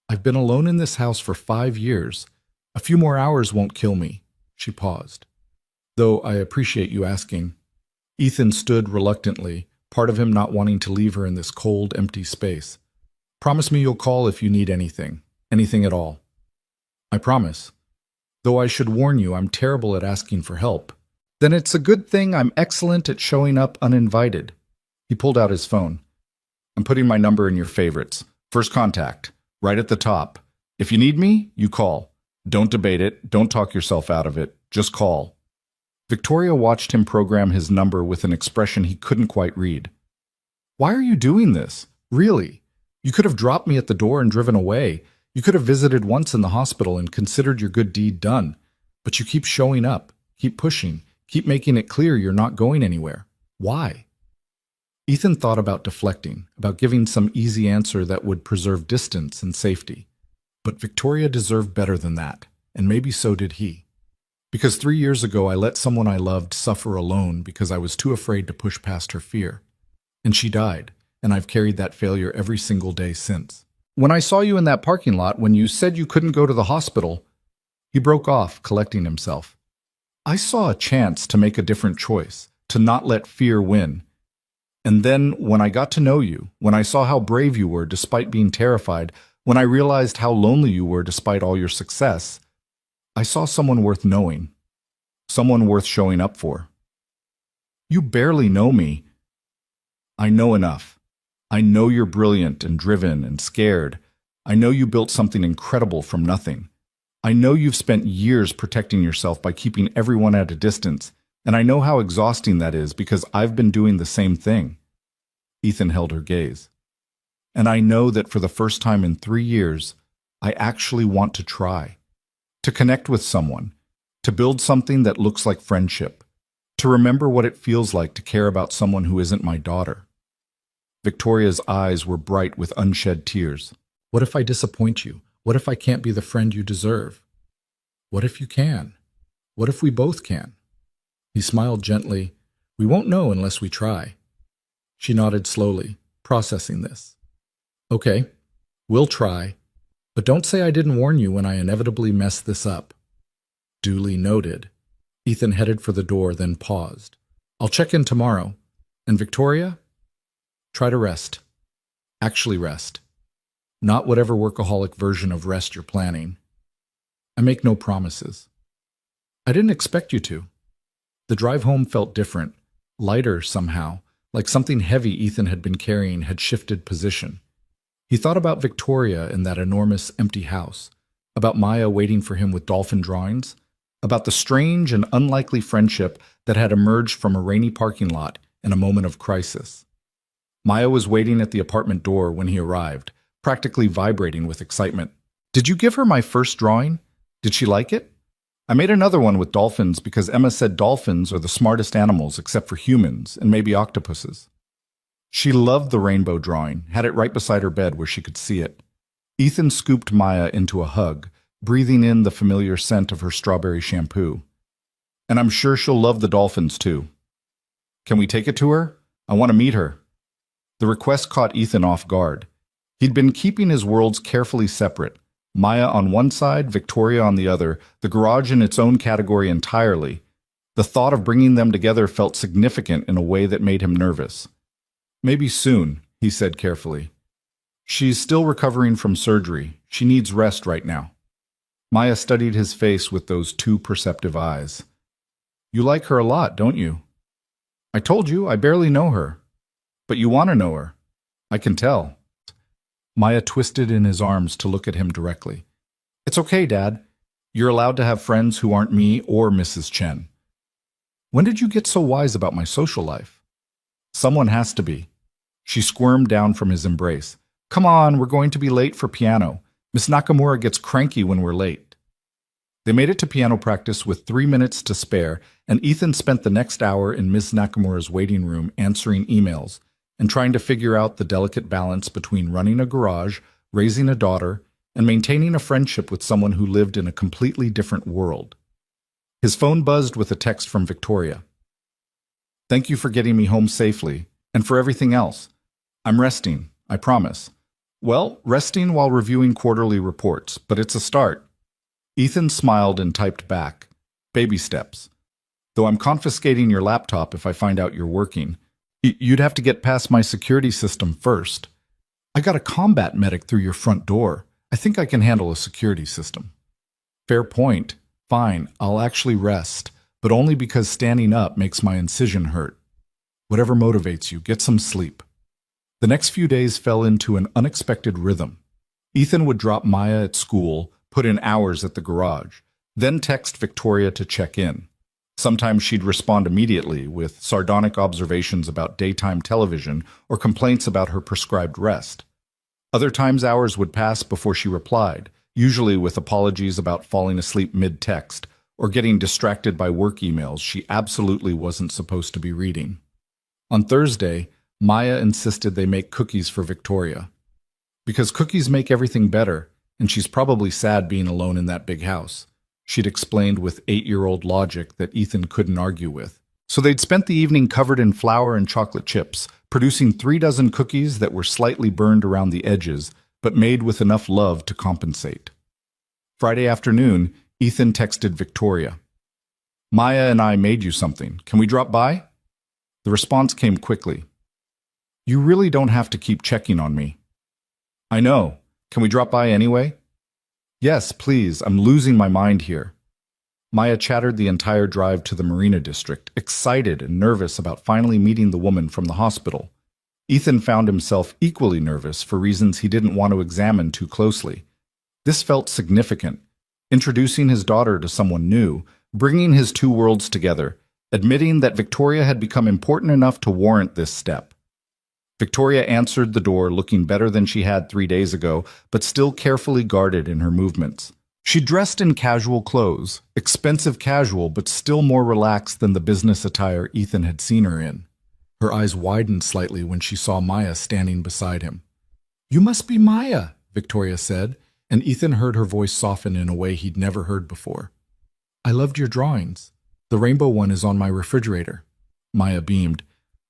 I've been alone in this house for 5 years. A few more hours won't kill me. She paused. Though I appreciate you asking. Ethan stood reluctantly, part of him not wanting to leave her in this cold, empty space. Promise me you'll call if you need anything. Anything at all. I promise. Though I should warn you, I'm terrible at asking for help. Then it's a good thing I'm excellent at showing up uninvited. He pulled out his phone. I'm putting my number in your favorites. First contact, right at the top. If you need me, you call. Don't debate it. Don't talk yourself out of it. Just call. Victoria watched him program his number with an expression he couldn't quite read. Why are you doing this? Really? You could have dropped me at the door and driven away. You could have visited once in the hospital and considered your good deed done. But you keep showing up, keep pushing, keep making it clear you're not going anywhere. Why? Ethan thought about deflecting, about giving some easy answer that would preserve distance and safety. But Victoria deserved better than that, and maybe so did he. Because 3 years ago I let someone I loved suffer alone because I was too afraid to push past her fear. And she died, and I've carried that failure every single day since. When I saw you in that parking lot, when you said you couldn't go to the hospital, he broke off, collecting himself. I saw a chance to make a different choice, to not let fear win. And then, when I got to know you, when I saw how brave you were despite being terrified, when I realized how lonely you were despite all your success, I saw someone worth knowing, someone worth showing up for. You barely know me. I know enough. I know you're brilliant and driven and scared. I know you built something incredible from nothing. I know you've spent years protecting yourself by keeping everyone at a distance, and I know how exhausting that is because I've been doing the same thing. Ethan held her gaze. And I know that for the first time in 3 years, I actually want to try. To connect with someone, to build something that looks like friendship, to remember what it feels like to care about someone who isn't my daughter. Victoria's eyes were bright with unshed tears. What if I disappoint you? What if I can't be the friend you deserve? What if you can? What if we both can? He smiled gently. We won't know unless we try. She nodded slowly, processing this. Okay, we'll try. But don't say I didn't warn you when I inevitably messed this up. Duly noted. Ethan headed for the door, then paused. I'll check in tomorrow. And Victoria? Try to rest. Actually rest. Not whatever workaholic version of rest you're planning. I make no promises. I didn't expect you to. The drive home felt different, lighter somehow, like something heavy Ethan had been carrying had shifted position. He thought about Victoria in that enormous empty house, about Maya waiting for him with dolphin drawings, about the strange and unlikely friendship that had emerged from a rainy parking lot in a moment of crisis. Maya was waiting at the apartment door when he arrived, practically vibrating with excitement. Did you give her my first drawing? Did she like it? I made another one with dolphins because Emma said dolphins are the smartest animals except for humans and maybe octopuses. She loved the rainbow drawing, had it right beside her bed where she could see it. Ethan scooped Maya into a hug, breathing in the familiar scent of her strawberry shampoo. And I'm sure she'll love the dolphins too. Can we take it to her? I want to meet her. The request caught Ethan off guard. He'd been keeping his worlds carefully separate. Maya on one side, Victoria on the other, the garage in its own category entirely. The thought of bringing them together felt significant in a way that made him nervous. Maybe soon, he said carefully. She's still recovering from surgery. She needs rest right now. Maya studied his face with those two perceptive eyes. You like her a lot, don't you? I told you, I barely know her. But you want to know her. I can tell. Maya twisted in his arms to look at him directly. It's okay, Dad. You're allowed to have friends who aren't me or Mrs. Chen. When did you get so wise about my social life? Someone has to be. She squirmed down from his embrace. Come on, we're going to be late for piano. Miss Nakamura gets cranky when we're late. They made it to piano practice with 3 minutes to spare, and Ethan spent the next hour in Miss Nakamura's waiting room answering emails and trying to figure out the delicate balance between running a garage, raising a daughter, and maintaining a friendship with someone who lived in a completely different world. His phone buzzed with a text from Victoria. Thank you for getting me home safely, and for everything else. I'm resting, I promise. Well, resting while reviewing quarterly reports, but it's a start. Ethan smiled and typed back. Baby steps. Though I'm confiscating your laptop if I find out you're working. You'd have to get past my security system first. I got a combat medic through your front door. I think I can handle a security system. Fair point. Fine, I'll actually rest, but only because standing up makes my incision hurt. Whatever motivates you, get some sleep. The next few days fell into an unexpected rhythm. Ethan would drop Maya at school, put in hours at the garage, then text Victoria to check in. Sometimes she'd respond immediately with sardonic observations about daytime television or complaints about her prescribed rest. Other times hours would pass before she replied, usually with apologies about falling asleep mid-text or getting distracted by work emails she absolutely wasn't supposed to be reading. On Thursday, Maya insisted they make cookies for Victoria. Because cookies make everything better, and she's probably sad being alone in that big house. She'd explained with 8-year-old logic that Ethan couldn't argue with. So they'd spent the evening covered in flour and chocolate chips, producing 3 dozen cookies that were slightly burned around the edges, but made with enough love to compensate. Friday afternoon, Ethan texted Victoria. Maya and I made you something. Can we drop by? The response came quickly. You really don't have to keep checking on me. I know. Can we drop by anyway? Yes, please. I'm losing my mind here. Maya chattered the entire drive to the Marina District, excited and nervous about finally meeting the woman from the hospital. Ethan found himself equally nervous for reasons he didn't want to examine too closely. This felt significant. Introducing his daughter to someone new, bringing his two worlds together, admitting that Victoria had become important enough to warrant this step. Victoria answered the door looking better than she had 3 days ago, but still carefully guarded in her movements. She dressed in casual clothes, expensive casual but still more relaxed than the business attire Ethan had seen her in. Her eyes widened slightly when she saw Maya standing beside him. You must be Maya, Victoria said, and Ethan heard her voice soften in a way he'd never heard before. I loved your drawings. The rainbow one is on my refrigerator. Maya beamed.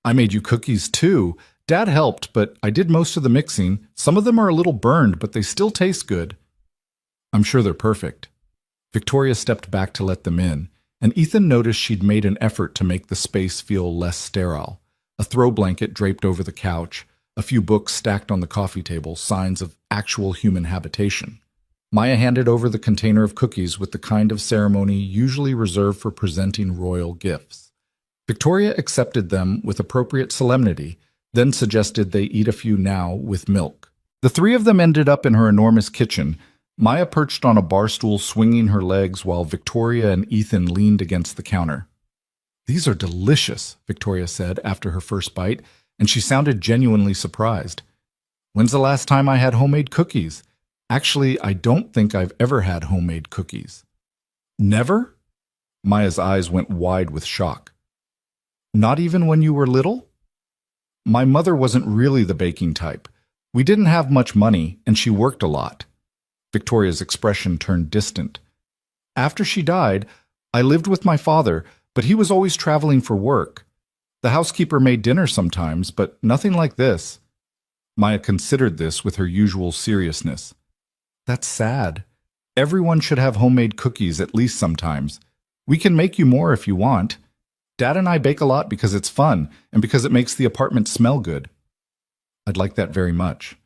I made you cookies too. Dad helped, but I did most of the mixing. Some of them are a little burned, but they still taste good. I'm sure they're perfect. Victoria stepped back to let them in, and Ethan noticed she'd made an effort to make the space feel less sterile. A throw blanket draped over the couch, a few books stacked on the coffee table, signs of actual human habitation. Maya handed over the container of cookies with the kind of ceremony usually reserved for presenting royal gifts. Victoria accepted them with appropriate solemnity, then suggested they eat a few now with milk. The 3 of them ended up in her enormous kitchen, Maya perched on a bar stool swinging her legs while Victoria and Ethan leaned against the counter. These are delicious, Victoria said after her first bite, and she sounded genuinely surprised. When's the last time I had homemade cookies? Actually, I don't think I've ever had homemade cookies. Never? Maya's eyes went wide with shock. Not even when you were little? My mother wasn't really the baking type. We didn't have much money, and she worked a lot. Victoria's expression turned distant. After she died, I lived with my father, but he was always traveling for work. The housekeeper made dinner sometimes, but nothing like this. Maya considered this with her usual seriousness. That's sad. Everyone should have homemade cookies at least sometimes. We can make you more if you want. Dad and I bake a lot because it's fun and because it makes the apartment smell good. I'd like that very much.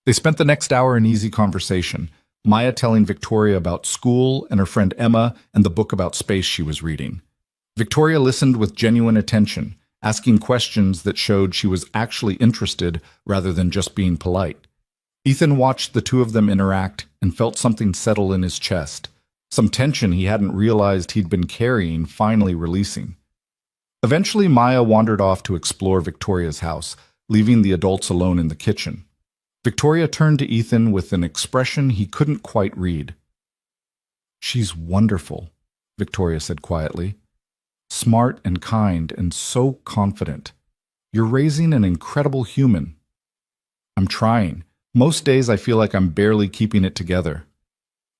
They spent the next hour in easy conversation, Maya telling Victoria about school and her friend Emma and the book about space she was reading. Victoria listened with genuine attention, asking questions that showed she was actually interested rather than just being polite. Ethan watched the two of them interact and felt something settle in his chest, some tension he hadn't realized he'd been carrying finally releasing. Eventually, Maya wandered off to explore Victoria's house, leaving the adults alone in the kitchen. Victoria turned to Ethan with an expression he couldn't quite read. "She's wonderful," Victoria said quietly. "Smart and kind and so confident. You're raising an incredible human." "I'm trying. Most days I feel like I'm barely keeping it together."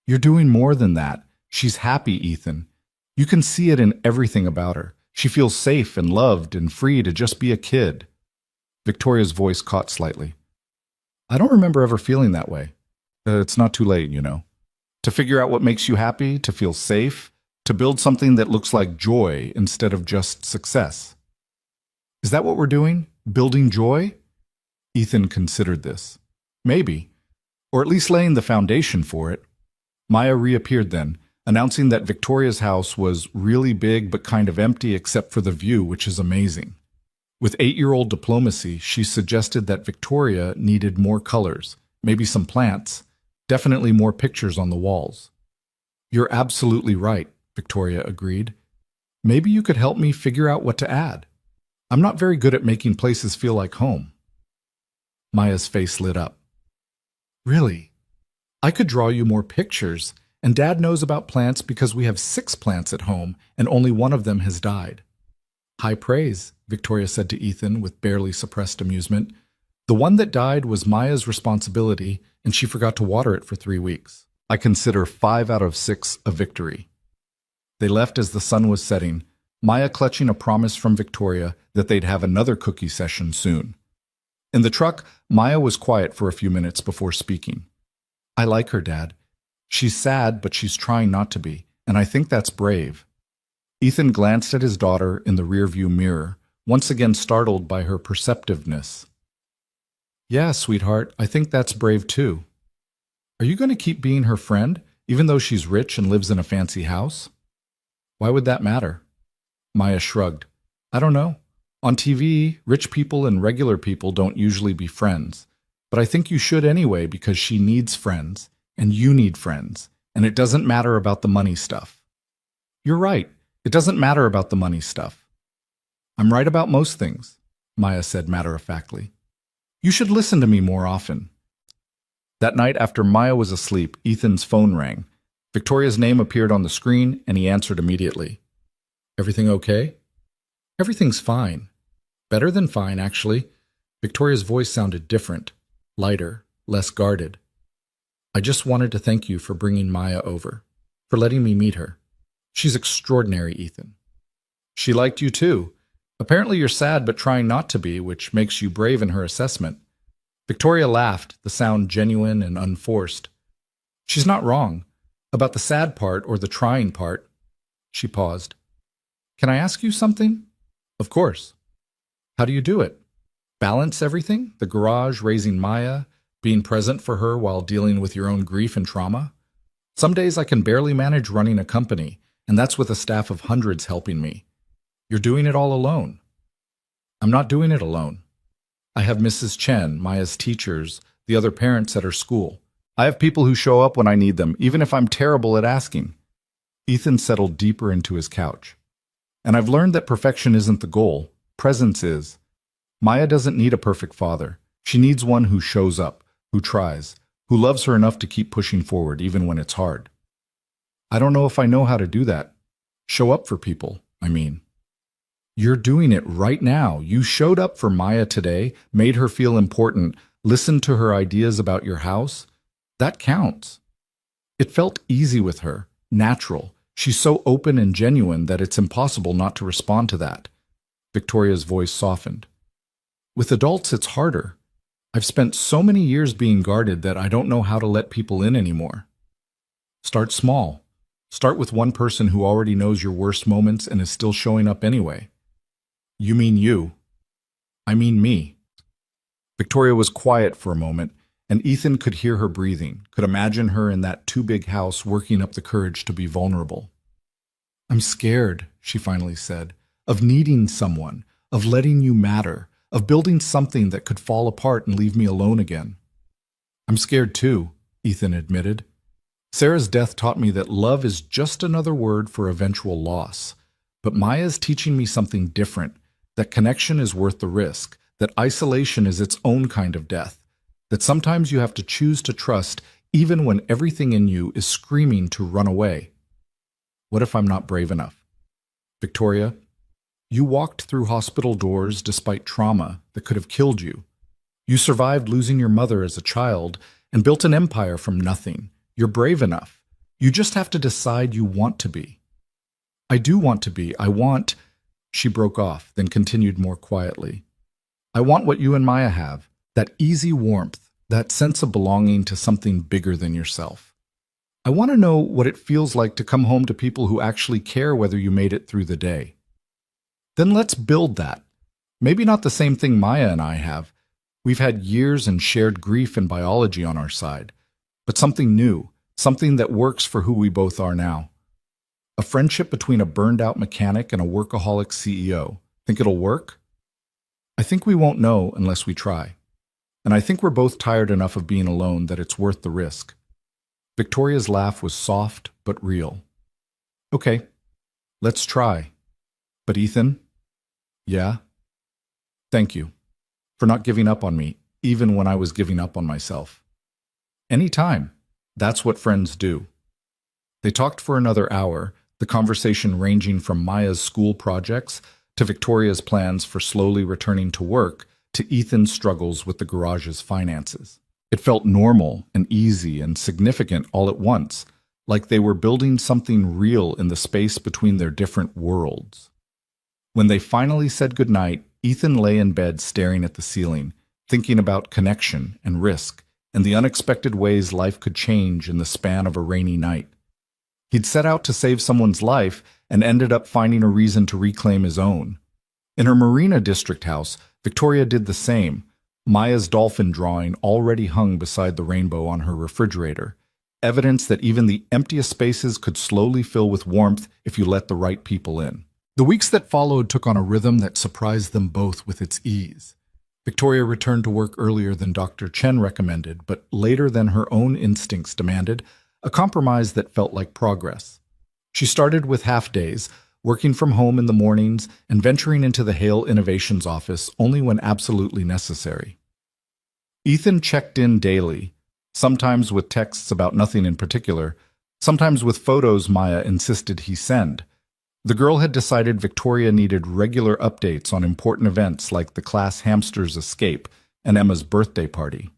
"You're doing more than that. She's happy, Ethan. You can see it in everything about her. She feels safe and loved and free to just be a kid." Victoria's voice caught slightly. "I don't remember ever feeling that way. It's not too late, you know. To figure out what makes you happy, to feel safe, to build something that looks like joy instead of just success." "Is that what we're doing? Building joy?" Ethan considered this. "Maybe. Or at least laying the foundation for it." Maya reappeared then, announcing that Victoria's house was really big but kind of empty except for the view, which is amazing. With 8-year-old diplomacy, she suggested that Victoria needed more colors, maybe some plants, definitely more pictures on the walls. "You're absolutely right," Victoria agreed. "Maybe you could help me figure out what to add. I'm not very good at making places feel like home." Maya's face lit up. "Really? I could draw you more pictures, and Dad knows about plants because we have 6 plants at home, and only one of them has died." "High praise," Victoria said to Ethan with barely suppressed amusement. "The one that died was Maya's responsibility, and she forgot to water it for 3 weeks. I consider 5 out of 6 a victory." They left as the sun was setting, Maya clutching a promise from Victoria that they'd have another cookie session soon. In the truck, Maya was quiet for a few minutes before speaking. "I like her, Dad. She's sad, but she's trying not to be, and I think that's brave." Ethan glanced at his daughter in the rearview mirror, once again startled by her perceptiveness. "Yeah, sweetheart, I think that's brave too. Are you going to keep being her friend, even though she's rich and lives in a fancy house?" "Why would that matter?" Maya shrugged. "I don't know. On TV, rich people and regular people don't usually be friends. But I think you should anyway because she needs friends, and you need friends, and it doesn't matter about the money stuff." "You're right. It doesn't matter about the money stuff." "I'm right about most things," Maya said matter-of-factly. "You should listen to me more often." That night after Maya was asleep, Ethan's phone rang. Victoria's name appeared on the screen, and he answered immediately. "Everything okay?" "Everything's fine. Better than fine, actually." Victoria's voice sounded different, lighter, less guarded. "I just wanted to thank you for bringing Maya over, for letting me meet her. She's extraordinary, Ethan." "She liked you too. Apparently you're sad but trying not to be, which makes you brave in her assessment." Victoria laughed, the sound genuine and unforced. "She's not wrong. About the sad part or the trying part." She paused. "Can I ask you something?" "Of course." "How do you do it? Balance everything? The garage, raising Maya, being present for her while dealing with your own grief and trauma? Some days I can barely manage running a company, and that's with a staff of hundreds helping me. You're doing it all alone." "I'm not doing it alone. I have Mrs. Chen, Maya's teachers, the other parents at her school. I have people who show up when I need them, even if I'm terrible at asking." Ethan settled deeper into his couch. "And I've learned that perfection isn't the goal. Presence is. Maya doesn't need a perfect father. She needs one who shows up, who tries, who loves her enough to keep pushing forward even when it's hard." I don't know if I know how to do that. Show up for people, I mean. You're doing it right now. You showed up for Maya today, made her feel important, listened to her ideas about your house. That counts. It felt easy with her, natural. She's so open and genuine that it's impossible not to respond to that. Victoria's voice softened. With adults, it's harder. I've spent so many years being guarded that I don't know how to let people in anymore. Start small. Start with one person who already knows your worst moments and is still showing up anyway. You mean you. I mean me. Victoria was quiet for a moment, and Ethan could hear her breathing, could imagine her in that too-big house working up the courage to be vulnerable. I'm scared, she finally said, of needing someone, of letting you matter, of building something that could fall apart and leave me alone again. I'm scared too, Ethan admitted. Sarah's death taught me that love is just another word for eventual loss. But Maya's teaching me something different, that connection is worth the risk, that isolation is its own kind of death, that sometimes you have to choose to trust even when everything in you is screaming to run away. What if I'm not brave enough? Victoria, you walked through hospital doors despite trauma that could have killed you. You survived losing your mother as a child and built an empire from nothing. You're brave enough. You just have to decide you want to be. I do want to be. I want... She broke off, then continued more quietly. I want what you and Maya have, that easy warmth, that sense of belonging to something bigger than yourself. I want to know what it feels like to come home to people who actually care whether you made it through the day. Then let's build that. Maybe not the same thing Maya and I have. We've had years and shared grief and biology on our side. But something new, something that works for who we both are now. A friendship between a burned-out mechanic and a workaholic CEO. Think it'll work? I think we won't know unless we try. And I think we're both tired enough of being alone that it's worth the risk. Victoria's laugh was soft but real. Okay, let's try. But Ethan? Yeah? Thank you for not giving up on me, even when I was giving up on myself. Anytime. That's what friends do. They talked for another hour, the conversation ranging from Maya's school projects to Victoria's plans for slowly returning to work to Ethan's struggles with the garage's finances. It felt normal and easy and significant all at once, like they were building something real in the space between their different worlds. When they finally said goodnight, Ethan lay in bed staring at the ceiling, thinking about connection and risk and the unexpected ways life could change in the span of a rainy night. He'd set out to save someone's life and ended up finding a reason to reclaim his own. In her Marina District house, Victoria did the same. Maya's dolphin drawing already hung beside the rainbow on her refrigerator, evidence that even the emptiest spaces could slowly fill with warmth if you let the right people in. The weeks that followed took on a rhythm that surprised them both with its ease. Victoria returned to work earlier than Dr. Chen recommended, but later than her own instincts demanded, a compromise that felt like progress. She started with half-days, working from home in the mornings and venturing into the Hale Innovations office only when absolutely necessary. Ethan checked in daily, sometimes with texts about nothing in particular, sometimes with photos Maya insisted he send. The girl had decided Victoria needed regular updates on important events like the class hamster's escape and Emma's birthday party.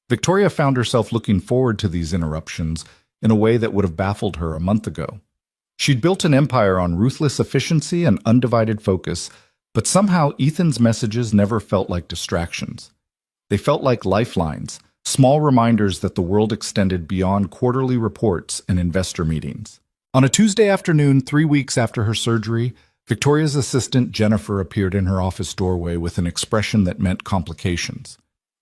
Victoria found herself looking forward to these interruptions in a way that would have baffled her a month ago. She'd built an empire on ruthless efficiency and undivided focus, but somehow Ethan's messages never felt like distractions. They felt like lifelines, small reminders that the world extended beyond quarterly reports and investor meetings. On a Tuesday afternoon, 3 weeks after her surgery, Victoria's assistant Jennifer appeared in her office doorway with an expression that meant complications.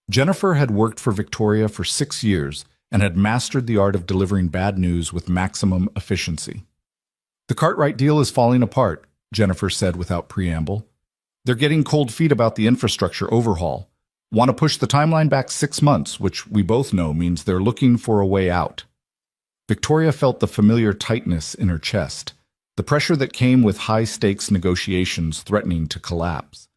Jennifer had worked for Victoria for 6 years and had mastered the art of delivering bad news with maximum efficiency. The Cartwright deal is falling apart, Jennifer said without preamble. They're getting cold feet about the infrastructure overhaul. Want to push the timeline back 6 months, which we both know means they're looking for a way out. Victoria felt the familiar tightness in her chest, the pressure that came with high-stakes negotiations threatening to collapse.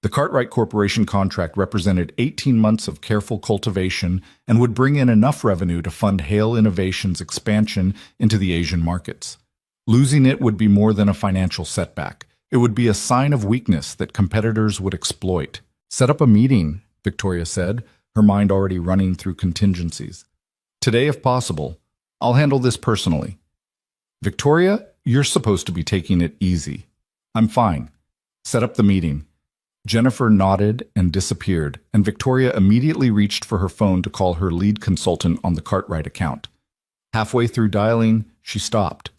The Cartwright Corporation contract represented 18 months of careful cultivation and would bring in enough revenue to fund Hale Innovations' expansion into the Asian markets. Losing it would be more than a financial setback. It would be a sign of weakness that competitors would exploit. "Set up a meeting," Victoria said, her mind already running through contingencies. "Today, if possible. I'll handle this personally." "Victoria, you're supposed to be taking it easy." "I'm fine. Set up the meeting." Jennifer nodded and disappeared, and Victoria immediately reached for her phone to call her lead consultant on the Cartwright account. Halfway through dialing, she stopped.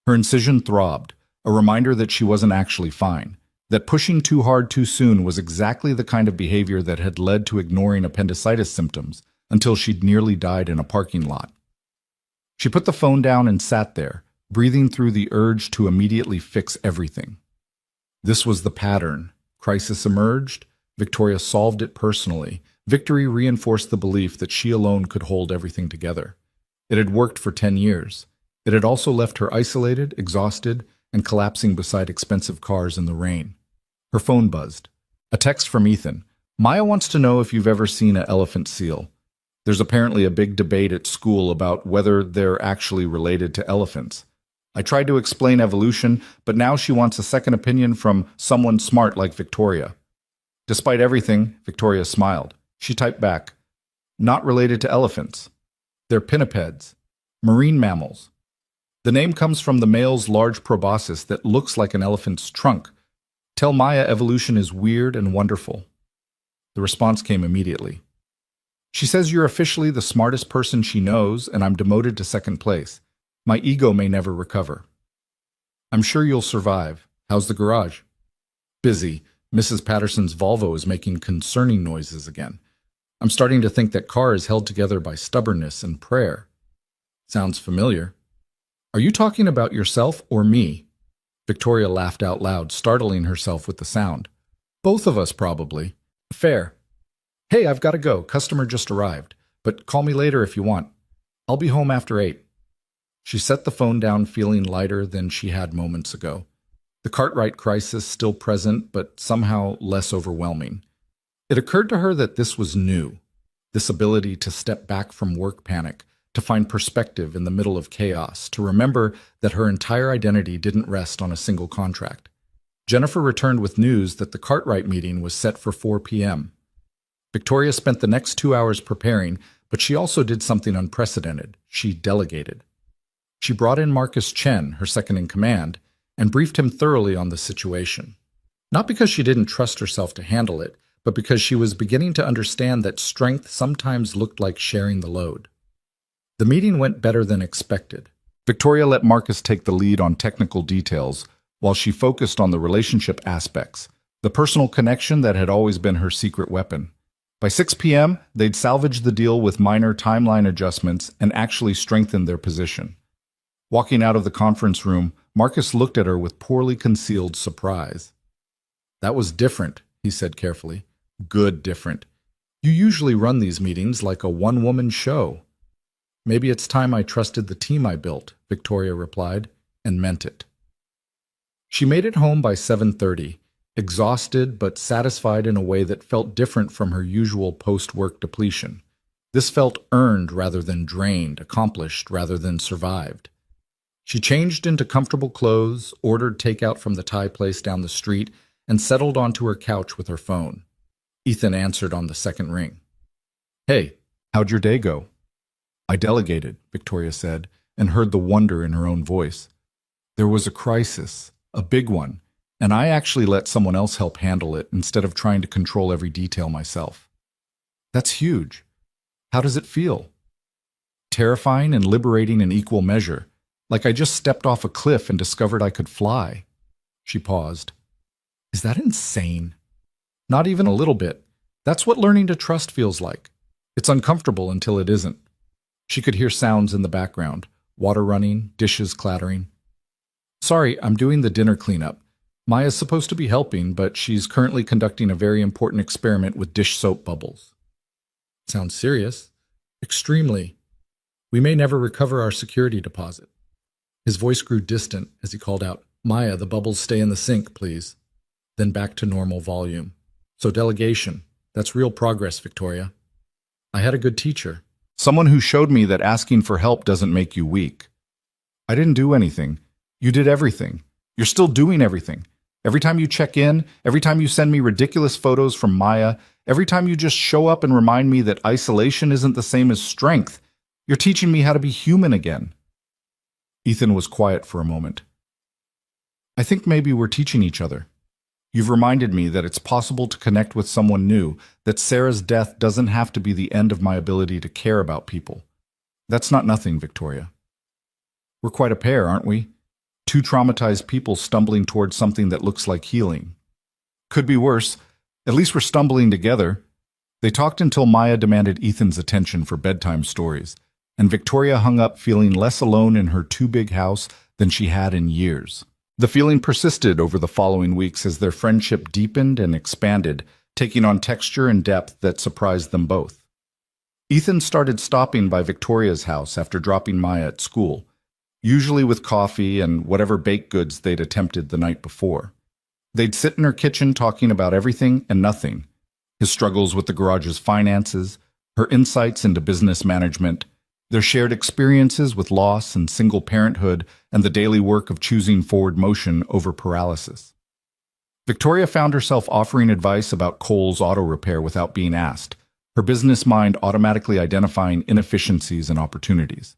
Her incision throbbed, a reminder that she wasn't actually fine, that pushing too hard too soon was exactly the kind of behavior that had led to ignoring appendicitis symptoms until she'd nearly died in a parking lot. She put the phone down and sat there, breathing through the urge to immediately fix everything. This was the pattern. Crisis emerged. Victoria solved it personally. Victory reinforced the belief that she alone could hold everything together. It had worked for 10 years. It had also left her isolated, exhausted, and collapsing beside expensive cars in the rain. Her phone buzzed. A text from Ethan. "Maya wants to know if you've ever seen an elephant seal. There's apparently a big debate at school about whether they're actually related to elephants. I tried to explain evolution, but now she wants a second opinion from someone smart like Victoria." Despite everything, Victoria smiled. She typed back, "Not related to elephants. They're pinnipeds, marine mammals. The name comes from the male's large proboscis that looks like an elephant's trunk. Tell Maya evolution is weird and wonderful." The response came immediately. "She says you're officially the smartest person she knows, and I'm demoted to second place. My ego may never recover. I'm sure you'll survive. How's the garage?" "Busy. Mrs. Patterson's Volvo is making concerning noises again. I'm starting to think that car is held together by stubbornness and prayer." "Sounds familiar." "Are you talking about yourself or me?" Victoria laughed out loud, startling herself with the sound. "Both of us, probably." "Fair. Hey, I've got to go. Customer just arrived. But call me later if you want. I'll be home after 8. She set the phone down, feeling lighter than she had moments ago. The Cartwright crisis still present, but somehow less overwhelming. It occurred to her that this was new, this ability to step back from work panic, to find perspective in the middle of chaos, to remember that her entire identity didn't rest on a single contract. Jennifer returned with news that the Cartwright meeting was set for 4 p.m. Victoria spent the next 2 hours preparing, but she also did something unprecedented. She delegated. She brought in Marcus Chen, her second-in-command, and briefed him thoroughly on the situation. Not because she didn't trust herself to handle it, but because she was beginning to understand that strength sometimes looked like sharing the load. The meeting went better than expected. Victoria let Marcus take the lead on technical details, while she focused on the relationship aspects, the personal connection that had always been her secret weapon. By 6 p.m., they'd salvaged the deal with minor timeline adjustments and actually strengthened their position. Walking out of the conference room, Marcus looked at her with poorly concealed surprise. "That was different," he said carefully. "Good different. You usually run these meetings like a one-woman show." "Maybe it's time I trusted the team I built," Victoria replied, and meant it. She made it home by 7:30, exhausted but satisfied in a way that felt different from her usual post-work depletion. This felt earned rather than drained, accomplished rather than survived. She changed into comfortable clothes, ordered takeout from the Thai place down the street, and settled onto her couch with her phone. Ethan answered on the second ring. "Hey, how'd your day go?" "I delegated," Victoria said, and heard the wonder in her own voice. "There was a crisis, a big one, and I actually let someone else help handle it instead of trying to control every detail myself." "That's huge. How does it feel?" "Terrifying and liberating in equal measure. Like I just stepped off a cliff and discovered I could fly." She paused. "Is that insane?" "Not even a little bit. That's what learning to trust feels like. It's uncomfortable until it isn't." She could hear sounds in the background, water running, dishes clattering. "Sorry, I'm doing the dinner cleanup. Maya's supposed to be helping, but she's currently conducting a very important experiment with dish soap bubbles." "Sounds serious." "Extremely. We may never recover our security deposit." His voice grew distant as he called out, "Maya, the bubbles stay in the sink, please." Then back to normal volume. So delegation, that's real progress, Victoria. I had a good teacher. Someone who showed me that asking for help doesn't make you weak. I didn't do anything. You did everything. You're still doing everything. Every time you check in, every time you send me ridiculous photos from Maya, every time you just show up and remind me that isolation isn't the same as strength, you're teaching me how to be human again. Ethan was quiet for a moment. I think maybe we're teaching each other. You've reminded me that it's possible to connect with someone new, that Sarah's death doesn't have to be the end of my ability to care about people. That's not nothing, Victoria. We're quite a pair, aren't we? Two traumatized people stumbling towards something that looks like healing. Could be worse. At least we're stumbling together. They talked until Maya demanded Ethan's attention for bedtime stories, and Victoria hung up feeling less alone in her too big house than she had in years. The feeling persisted over the following weeks as their friendship deepened and expanded, taking on texture and depth that surprised them both. Ethan started stopping by Victoria's house after dropping Maya at school, usually with coffee and whatever baked goods they'd attempted the night before. They'd sit in her kitchen talking about everything and nothing: his struggles with the garage's finances, her insights into business management, their shared experiences with loss and single parenthood, and the daily work of choosing forward motion over paralysis. Victoria found herself offering advice about Kohl's auto repair without being asked, her business mind automatically identifying inefficiencies and opportunities.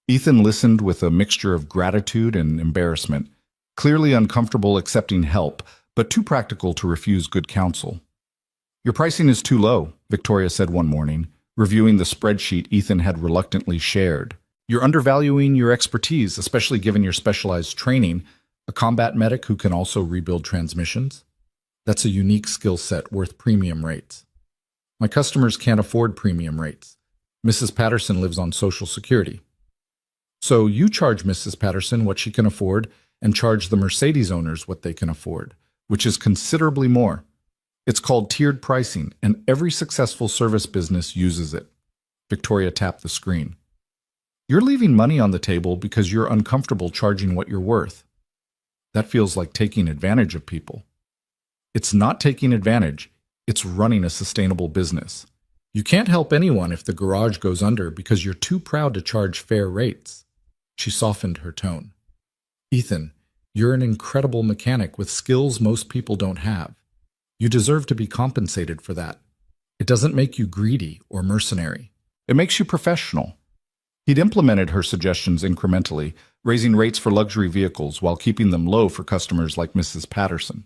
Ethan listened with a mixture of gratitude and embarrassment, clearly uncomfortable accepting help, but too practical to refuse good counsel. Your pricing is too low, Victoria said one morning, reviewing the spreadsheet Ethan had reluctantly shared. You're undervaluing your expertise, especially given your specialized training, a combat medic who can also rebuild transmissions. That's a unique skill set worth premium rates. My customers can't afford premium rates. Mrs. Patterson lives on Social Security. So you charge Mrs. Patterson what she can afford and charge the Mercedes owners what they can afford, which is considerably more. It's called tiered pricing, and every successful service business uses it. Victoria tapped the screen. You're leaving money on the table because you're uncomfortable charging what you're worth. That feels like taking advantage of people. It's not taking advantage, it's running a sustainable business. You can't help anyone if the garage goes under because you're too proud to charge fair rates. She softened her tone. Ethan, you're an incredible mechanic with skills most people don't have. You deserve to be compensated for that. It doesn't make you greedy or mercenary. It makes you professional. He'd implemented her suggestions incrementally, raising rates for luxury vehicles while keeping them low for customers like Mrs. Patterson.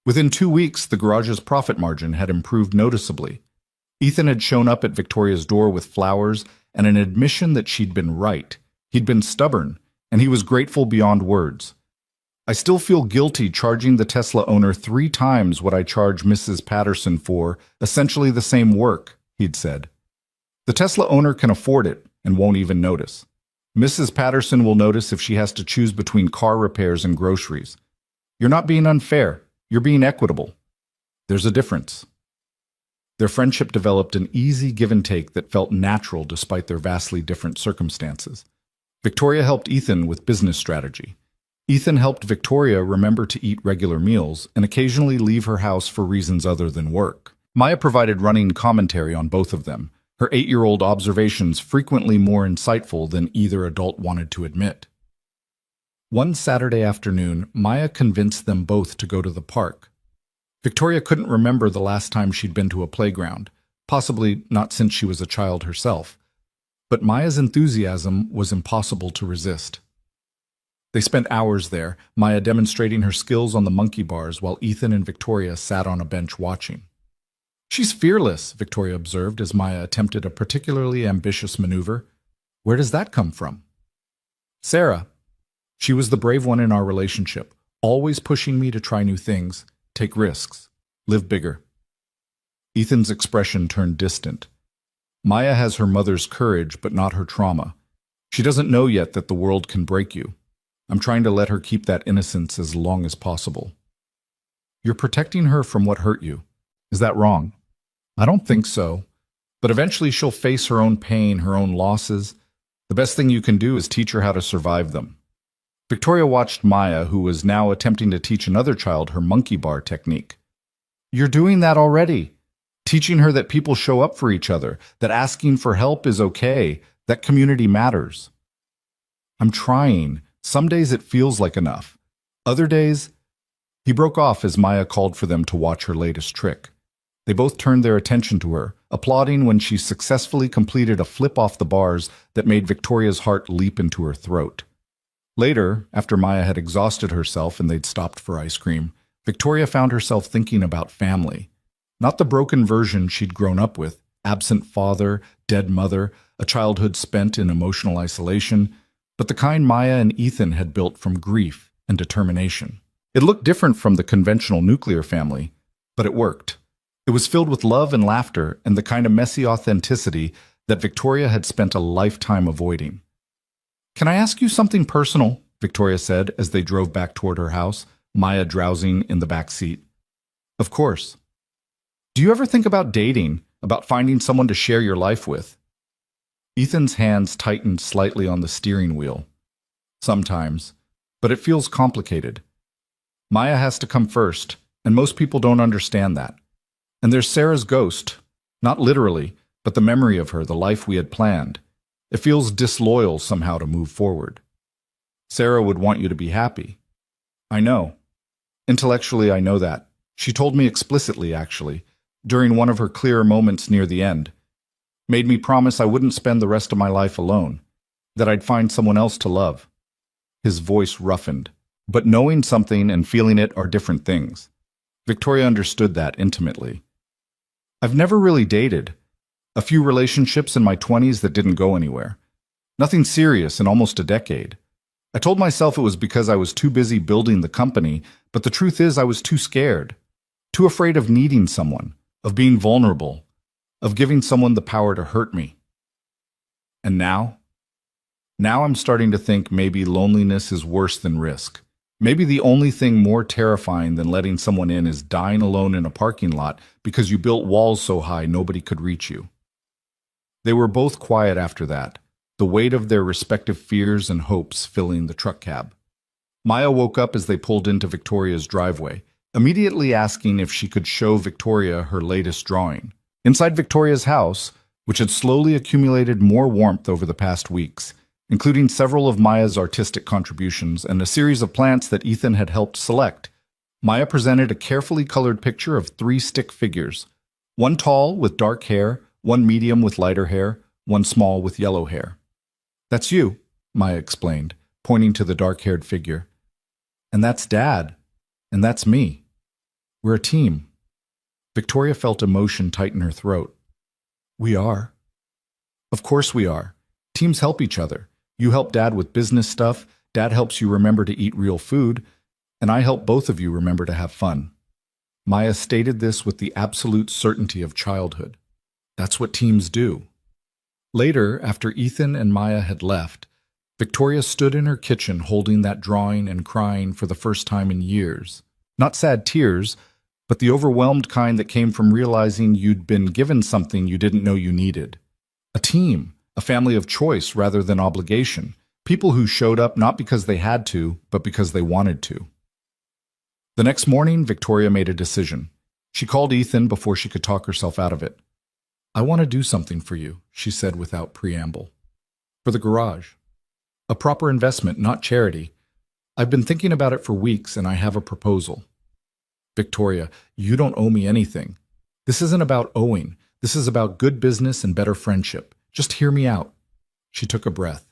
Within 2 weeks, the garage's profit margin had improved noticeably. Ethan had shown up at Victoria's door with flowers and an admission that she'd been right. He'd been stubborn, and he was grateful beyond words. I still feel guilty charging the Tesla owner 3 times what I charge Mrs. Patterson for essentially the same work, he'd said. The Tesla owner can afford it and won't even notice. Mrs. Patterson will notice if she has to choose between car repairs and groceries. You're not being unfair, you're being equitable. There's a difference. Their friendship developed an easy give and take that felt natural despite their vastly different circumstances. Victoria helped Ethan with business strategy. Ethan helped Victoria remember to eat regular meals and occasionally leave her house for reasons other than work. Maya provided running commentary on both of them, her 8-year-old observations frequently more insightful than either adult wanted to admit. One Saturday afternoon, Maya convinced them both to go to the park. Victoria couldn't remember the last time she'd been to a playground, possibly not since she was a child herself. But Maya's enthusiasm was impossible to resist. They spent hours there, Maya demonstrating her skills on the monkey bars while Ethan and Victoria sat on a bench watching. She's fearless, Victoria observed as Maya attempted a particularly ambitious maneuver. Where does that come from? Sarah. She was the brave one in our relationship, always pushing me to try new things, take risks, live bigger. Ethan's expression turned distant. Maya has her mother's courage, but not her trauma. She doesn't know yet that the world can break you. I'm trying to let her keep that innocence as long as possible. You're protecting her from what hurt you. Is that wrong? I don't think so. But eventually she'll face her own pain, her own losses. The best thing you can do is teach her how to survive them. Victoria watched Maya, who was now attempting to teach another child her monkey bar technique. You're doing that already. Teaching her that people show up for each other, that asking for help is okay, that community matters. I'm trying. Some days it feels like enough. Other days, he broke off as Maya called for them to watch her latest trick. They both turned their attention to her, applauding when she successfully completed a flip off the bars that made Victoria's heart leap into her throat. Later, after Maya had exhausted herself and they'd stopped for ice cream, Victoria found herself thinking about family. Not the broken version she'd grown up with, absent father, dead mother, a childhood spent in emotional isolation, but the kind Maya and Ethan had built from grief and determination. It looked different from the conventional nuclear family, but it worked. It was filled with love and laughter and the kind of messy authenticity that Victoria had spent a lifetime avoiding. "Can I ask you something personal?" Victoria said as they drove back toward her house, Maya drowsing in the back seat. "Of course." "Do you ever think about dating, about finding someone to share your life with?" Ethan's hands tightened slightly on the steering wheel. "Sometimes, but it feels complicated. Maya has to come first, and most people don't understand that. And there's Sarah's ghost, not literally, but the memory of her, the life we had planned. It feels disloyal somehow to move forward. Sarah would want you to be happy. I know. Intellectually, I know that. She told me explicitly, actually, during one of her clearer moments near the end. Made me promise I wouldn't spend the rest of my life alone, that I'd find someone else to love." His voice roughened. But knowing something and feeling it are different things. Victoria understood that intimately. "I've never really dated. A few relationships in my 20s that didn't go anywhere. Nothing serious in almost a decade. I told myself it was because I was too busy building the company, but the truth is I was too scared. Too afraid of needing someone, of being vulnerable, of giving someone the power to hurt me. And now? Now I'm starting to think maybe loneliness is worse than risk. Maybe the only thing more terrifying than letting someone in is dying alone in a parking lot because you built walls so high nobody could reach you." They were both quiet after that, the weight of their respective fears and hopes filling the truck cab. Maya woke up as they pulled into Victoria's driveway, immediately asking if she could show Victoria her latest drawing. Inside Victoria's house, which had slowly accumulated more warmth over the past weeks, including several of Maya's artistic contributions and a series of plants that Ethan had helped select, Maya presented a carefully colored picture of 3 stick figures, one tall with dark hair, one medium with lighter hair, one small with yellow hair. "That's you," Maya explained, pointing to the dark-haired figure. "And that's Dad, and that's me. We're a team." Victoria felt emotion tighten her throat. "We are." "Of course we are. Teams help each other. You help Dad with business stuff, Dad helps you remember to eat real food, and I help both of you remember to have fun." Maya stated this with the absolute certainty of childhood. That's what teams do. Later, after Ethan and Maya had left, Victoria stood in her kitchen holding that drawing and crying for the first time in years. Not sad tears, but the overwhelmed kind that came from realizing you'd been given something you didn't know you needed. A team. A family of choice rather than obligation. People who showed up not because they had to, but because they wanted to. The next morning, Victoria made a decision. She called Ethan before she could talk herself out of it. "I want to do something for you," she said without preamble. "For the garage. A proper investment, not charity. I've been thinking about it for weeks and I have a proposal." "Victoria, you don't owe me anything. This isn't about owing. This is about good business and better friendship. Just hear me out." She took a breath.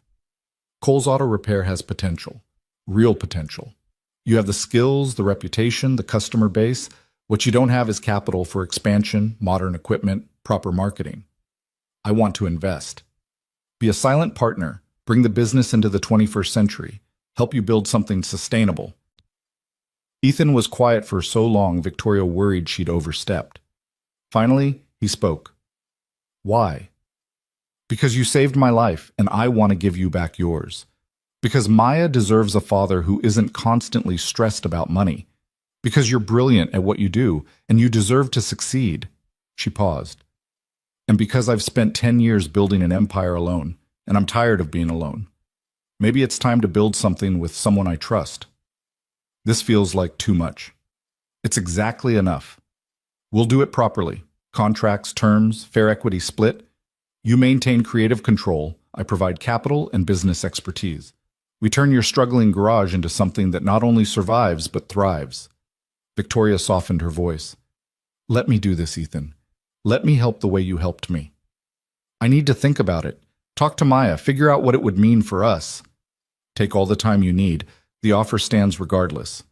"Kohl's Auto Repair has potential. Real potential. You have the skills, the reputation, the customer base. What you don't have is capital for expansion, modern equipment, proper marketing. I want to invest. Be a silent partner. Bring the business into the 21st century. Help you build something sustainable." Ethan was quiet for so long Victoria worried she'd overstepped. Finally, he spoke. "Why?" "Because you saved my life, and I want to give you back yours. Because Maya deserves a father who isn't constantly stressed about money. Because you're brilliant at what you do, and you deserve to succeed." She paused. "And because I've spent 10 years building an empire alone, and I'm tired of being alone. Maybe it's time to build something with someone I trust. This feels like too much. It's exactly enough." We'll do it properly. Contracts, terms, fair equity split. You maintain creative control. I provide capital and business expertise. We turn your struggling garage into something that not only survives but thrives. Victoria softened her voice. Let me do this, Ethan. Let me help the way you helped me. I need to think about it. Talk to Maya, figure out what it would mean for us. Take all the time you need. The offer stands regardless.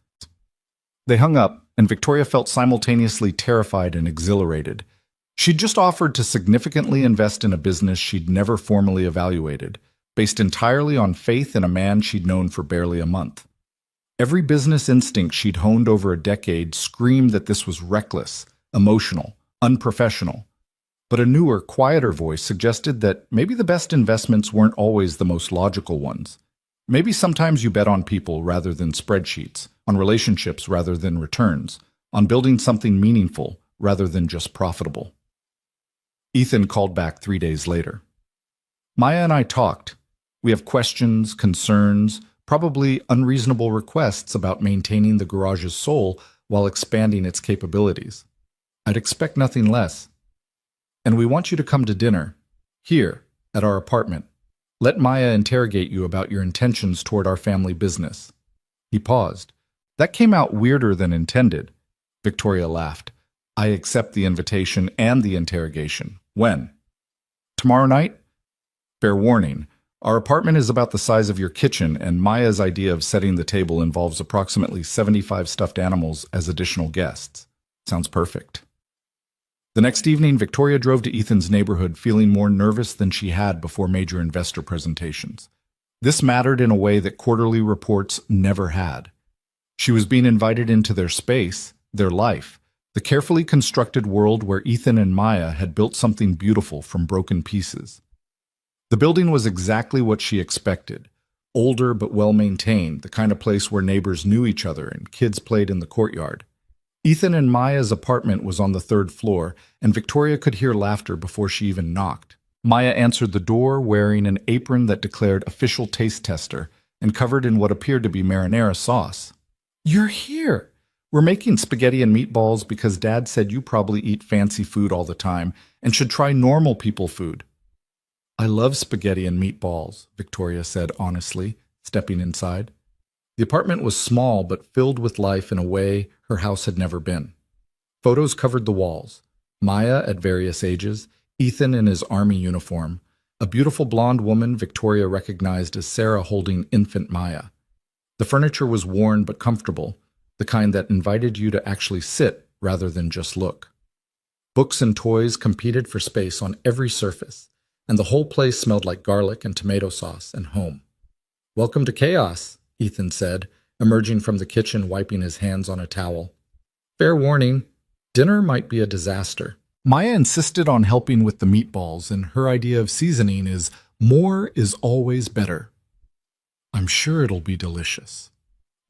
They hung up, and Victoria felt simultaneously terrified and exhilarated. She'd just offered to significantly invest in a business she'd never formally evaluated, based entirely on faith in a man she'd known for barely a month. Every business instinct she'd honed over a decade screamed that this was reckless, emotional, unprofessional. But a newer, quieter voice suggested that maybe the best investments weren't always the most logical ones. Maybe sometimes you bet on people rather than spreadsheets, on relationships rather than returns, on building something meaningful rather than just profitable. Ethan called back 3 days later. Maya and I talked. We have questions, concerns, probably unreasonable requests about maintaining the garage's soul while expanding its capabilities. I'd expect nothing less. And we want you to come to dinner, here, at our apartment. Let Maya interrogate you about your intentions toward our family business. He paused. That came out weirder than intended. Victoria laughed. I accept the invitation and the interrogation. When? Tomorrow night? Fair warning. Our apartment is about the size of your kitchen, and Maya's idea of setting the table involves approximately 75 stuffed animals as additional guests. Sounds perfect. The next evening, Victoria drove to Ethan's neighborhood feeling more nervous than she had before major investor presentations. This mattered in a way that quarterly reports never had. She was being invited into their space, their life, the carefully constructed world where Ethan and Maya had built something beautiful from broken pieces. The building was exactly what she expected, older but well-maintained, the kind of place where neighbors knew each other and kids played in the courtyard. Ethan and Maya's apartment was on the 3rd floor, and Victoria could hear laughter before she even knocked. Maya answered the door wearing an apron that declared official taste tester and covered in what appeared to be marinara sauce. You're here! We're making spaghetti and meatballs because Dad said you probably eat fancy food all the time and should try normal people food. I love spaghetti and meatballs, Victoria said honestly, stepping inside. The apartment was small but filled with life in a way her house had never been. Photos covered the walls. Maya at various ages, Ethan in his army uniform, a beautiful blonde woman Victoria recognized as Sarah holding infant Maya. The furniture was worn but comfortable, the kind that invited you to actually sit rather than just look. Books and toys competed for space on every surface, and the whole place smelled like garlic and tomato sauce and home. Welcome to chaos, Ethan said, emerging from the kitchen wiping his hands on a towel. Fair warning, dinner might be a disaster. Maya insisted on helping with the meatballs, and her idea of seasoning is more is always better. I'm sure it'll be delicious.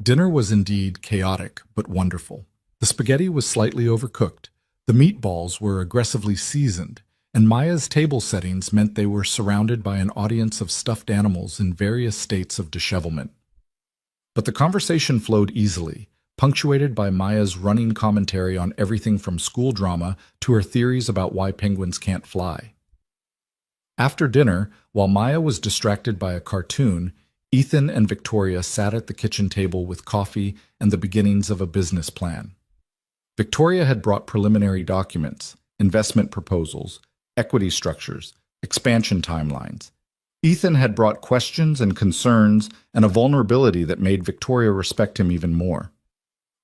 Dinner was indeed chaotic, but wonderful. The spaghetti was slightly overcooked, the meatballs were aggressively seasoned, and Maya's table settings meant they were surrounded by an audience of stuffed animals in various states of dishevelment. But the conversation flowed easily, punctuated by Maya's running commentary on everything from school drama to her theories about why penguins can't fly. After dinner, while Maya was distracted by a cartoon, Ethan and Victoria sat at the kitchen table with coffee and the beginnings of a business plan. Victoria had brought preliminary documents, investment proposals, equity structures, expansion timelines. Ethan had brought questions and concerns and a vulnerability that made Victoria respect him even more.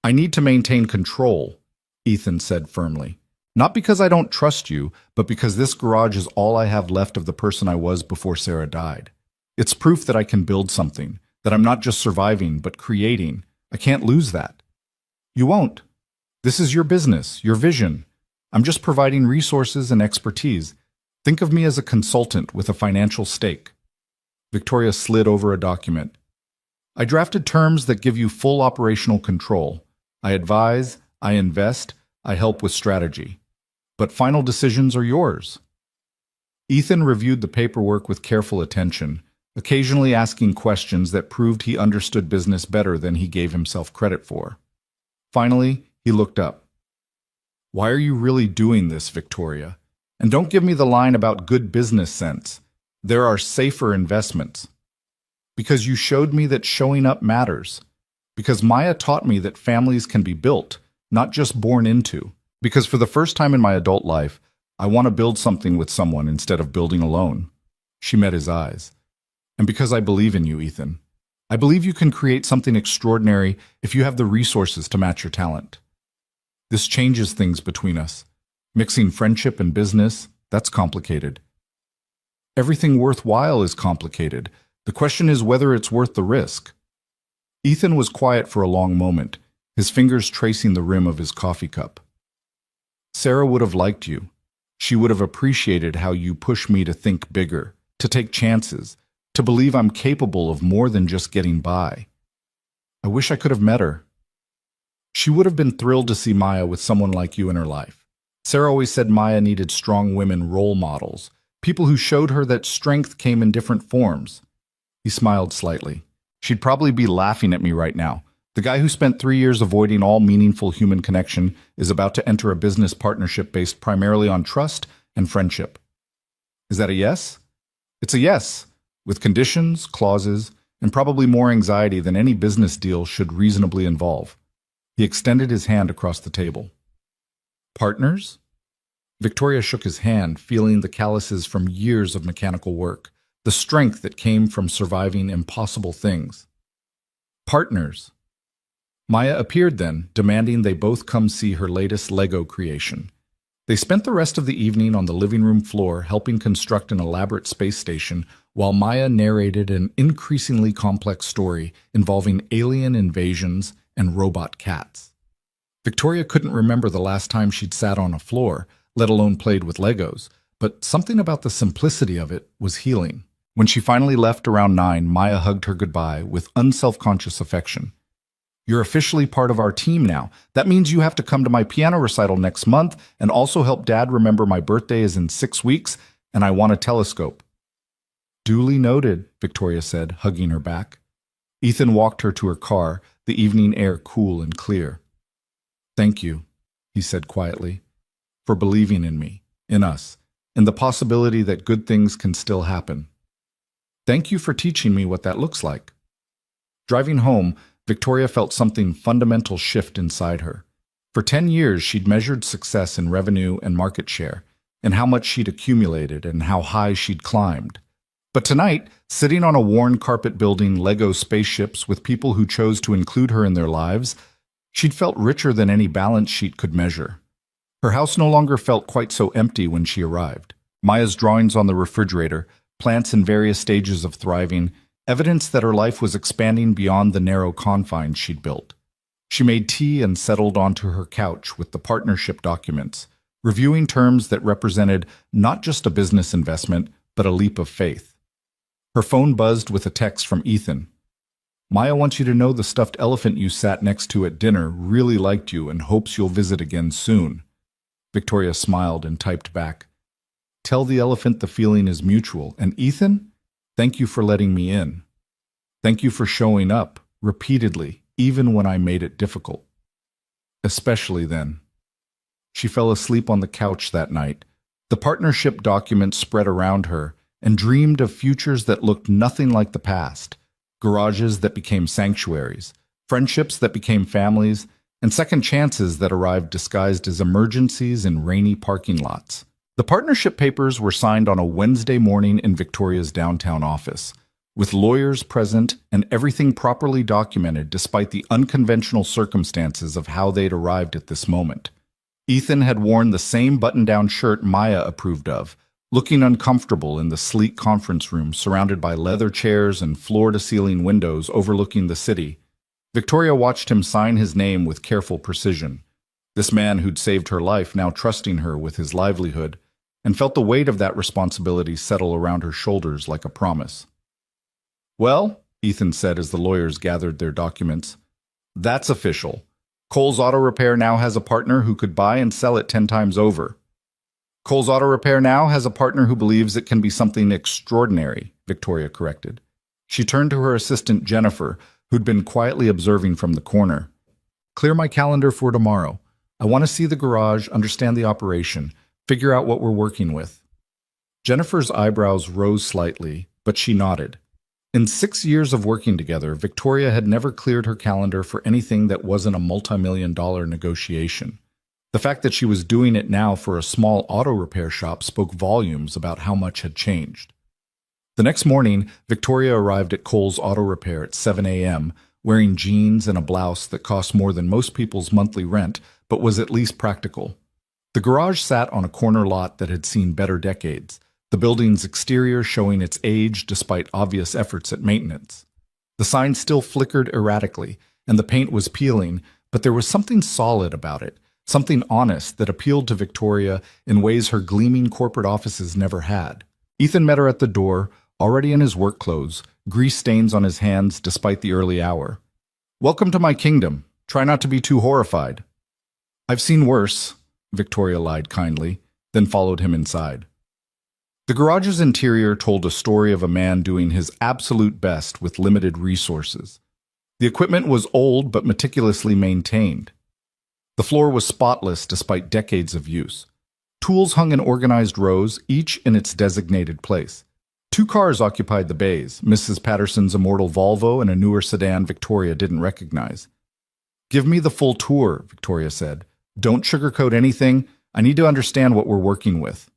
I need to maintain control, Ethan said firmly. Not because I don't trust you, but because this garage is all I have left of the person I was before Sarah died. It's proof that I can build something, that I'm not just surviving, but creating. I can't lose that. You won't. This is your business, your vision. I'm just providing resources and expertise. Think of me as a consultant with a financial stake. Victoria slid over a document. I drafted terms that give you full operational control. I advise, I invest, I help with strategy. But final decisions are yours. Ethan reviewed the paperwork with careful attention, occasionally asking questions that proved he understood business better than he gave himself credit for. Finally, he looked up. Why are you really doing this, Victoria? And don't give me the line about good business sense. There are safer investments. Because you showed me that showing up matters. Because Maya taught me that families can be built, not just born into. Because for the first time in my adult life, I want to build something with someone instead of building alone. She met his eyes. And because I believe in you, Ethan. I believe you can create something extraordinary if you have the resources to match your talent. This changes things between us. Mixing friendship and business, that's complicated. Everything worthwhile is complicated. The question is whether it's worth the risk. Ethan was quiet for a long moment, his fingers tracing the rim of his coffee cup. Sarah would have liked you. She would have appreciated how you push me to think bigger, to take chances, to believe I'm capable of more than just getting by. I wish I could have met her. She would have been thrilled to see Maya with someone like you in her life. Sarah always said Maya needed strong women role models, people who showed her that strength came in different forms. He smiled slightly. She'd probably be laughing at me right now. The guy who spent 3 years avoiding all meaningful human connection is about to enter a business partnership based primarily on trust and friendship. Is that a yes? It's a yes, with conditions, clauses, and probably more anxiety than any business deal should reasonably involve. He extended his hand across the table. Partners? Victoria shook his hand, feeling the calluses from years of mechanical work, the strength that came from surviving impossible things. Partners. Maya appeared then, demanding they both come see her latest Lego creation. They spent the rest of the evening on the living room floor helping construct an elaborate space station while Maya narrated an increasingly complex story involving alien invasions and robot cats. Victoria couldn't remember the last time she'd sat on a floor, let alone played with Legos, but something about the simplicity of it was healing. When she finally left around 9, Maya hugged her goodbye with unselfconscious affection. You're officially part of our team now. That means you have to come to my piano recital next month and also help Dad remember my birthday is in 6 weeks and I want a telescope. Duly noted, Victoria said, hugging her back. Ethan walked her to her car, the evening air cool and clear. Thank you, he said quietly, for believing in me, in us, in the possibility that good things can still happen. Thank you for teaching me what that looks like. Driving home, Victoria felt something fundamental shift inside her. For 10 years, she'd measured success in revenue and market share, and how much she'd accumulated and how high she'd climbed. But tonight, sitting on a worn carpet building Lego spaceships with people who chose to include her in their lives, she'd felt richer than any balance sheet could measure. Her house no longer felt quite so empty when she arrived. Maya's drawings on the refrigerator, plants in various stages of thriving, evidence that her life was expanding beyond the narrow confines she'd built. She made tea and settled onto her couch with the partnership documents, reviewing terms that represented not just a business investment, but a leap of faith. Her phone buzzed with a text from Ethan. Maya wants you to know the stuffed elephant you sat next to at dinner really liked you and hopes you'll visit again soon. Victoria smiled and typed back, Tell the elephant the feeling is mutual, and Ethan, thank you for letting me in. Thank you for showing up, repeatedly, even when I made it difficult. Especially then. She fell asleep on the couch that night. The partnership documents spread around her, and dreamed of futures that looked nothing like the past, garages that became sanctuaries, friendships that became families, and second chances that arrived disguised as emergencies in rainy parking lots. The partnership papers were signed on a Wednesday morning in Victoria's downtown office, with lawyers present and everything properly documented despite the unconventional circumstances of how they'd arrived at this moment. Ethan had worn the same button-down shirt Maya approved of, looking uncomfortable in the sleek conference room surrounded by leather chairs and floor-to-ceiling windows overlooking the city. Victoria watched him sign his name with careful precision. This man who'd saved her life now trusting her with his livelihood, and felt the weight of that responsibility settle around her shoulders like a promise. Well, Ethan said as the lawyers gathered their documents, that's official. Cole's Auto Repair now has a partner who could buy and sell it 10 times over. Cole's Auto Repair now has a partner who believes it can be something extraordinary, Victoria corrected. She turned to her assistant Jennifer, who'd been quietly observing from the corner. Clear my calendar for tomorrow. I want to see the garage, understand the operation, figure out what we're working with." Jennifer's eyebrows rose slightly, but she nodded. In 6 years of working together, Victoria had never cleared her calendar for anything that wasn't a multi-million-dollar negotiation. The fact that she was doing it now for a small auto repair shop spoke volumes about how much had changed. The next morning, Victoria arrived at Cole's Auto Repair at 7 a.m., wearing jeans and a blouse that cost more than most people's monthly rent, but was at least practical. The garage sat on a corner lot that had seen better decades, the building's exterior showing its age despite obvious efforts at maintenance. The sign still flickered erratically, and the paint was peeling, but there was something solid about it, something honest that appealed to Victoria in ways her gleaming corporate offices never had. Ethan met her at the door, already in his work clothes, grease stains on his hands despite the early hour. "Welcome to my kingdom. Try not to be too horrified." "I've seen worse," Victoria lied kindly, then followed him inside. The garage's interior told a story of a man doing his absolute best with limited resources. The equipment was old but meticulously maintained. The floor was spotless despite decades of use. Tools hung in organized rows, each in its designated place. 2 cars occupied the bays, Mrs. Patterson's immortal Volvo and a newer sedan Victoria didn't recognize. "Give me the full tour," Victoria said. "Don't sugarcoat anything. I need to understand what we're working with."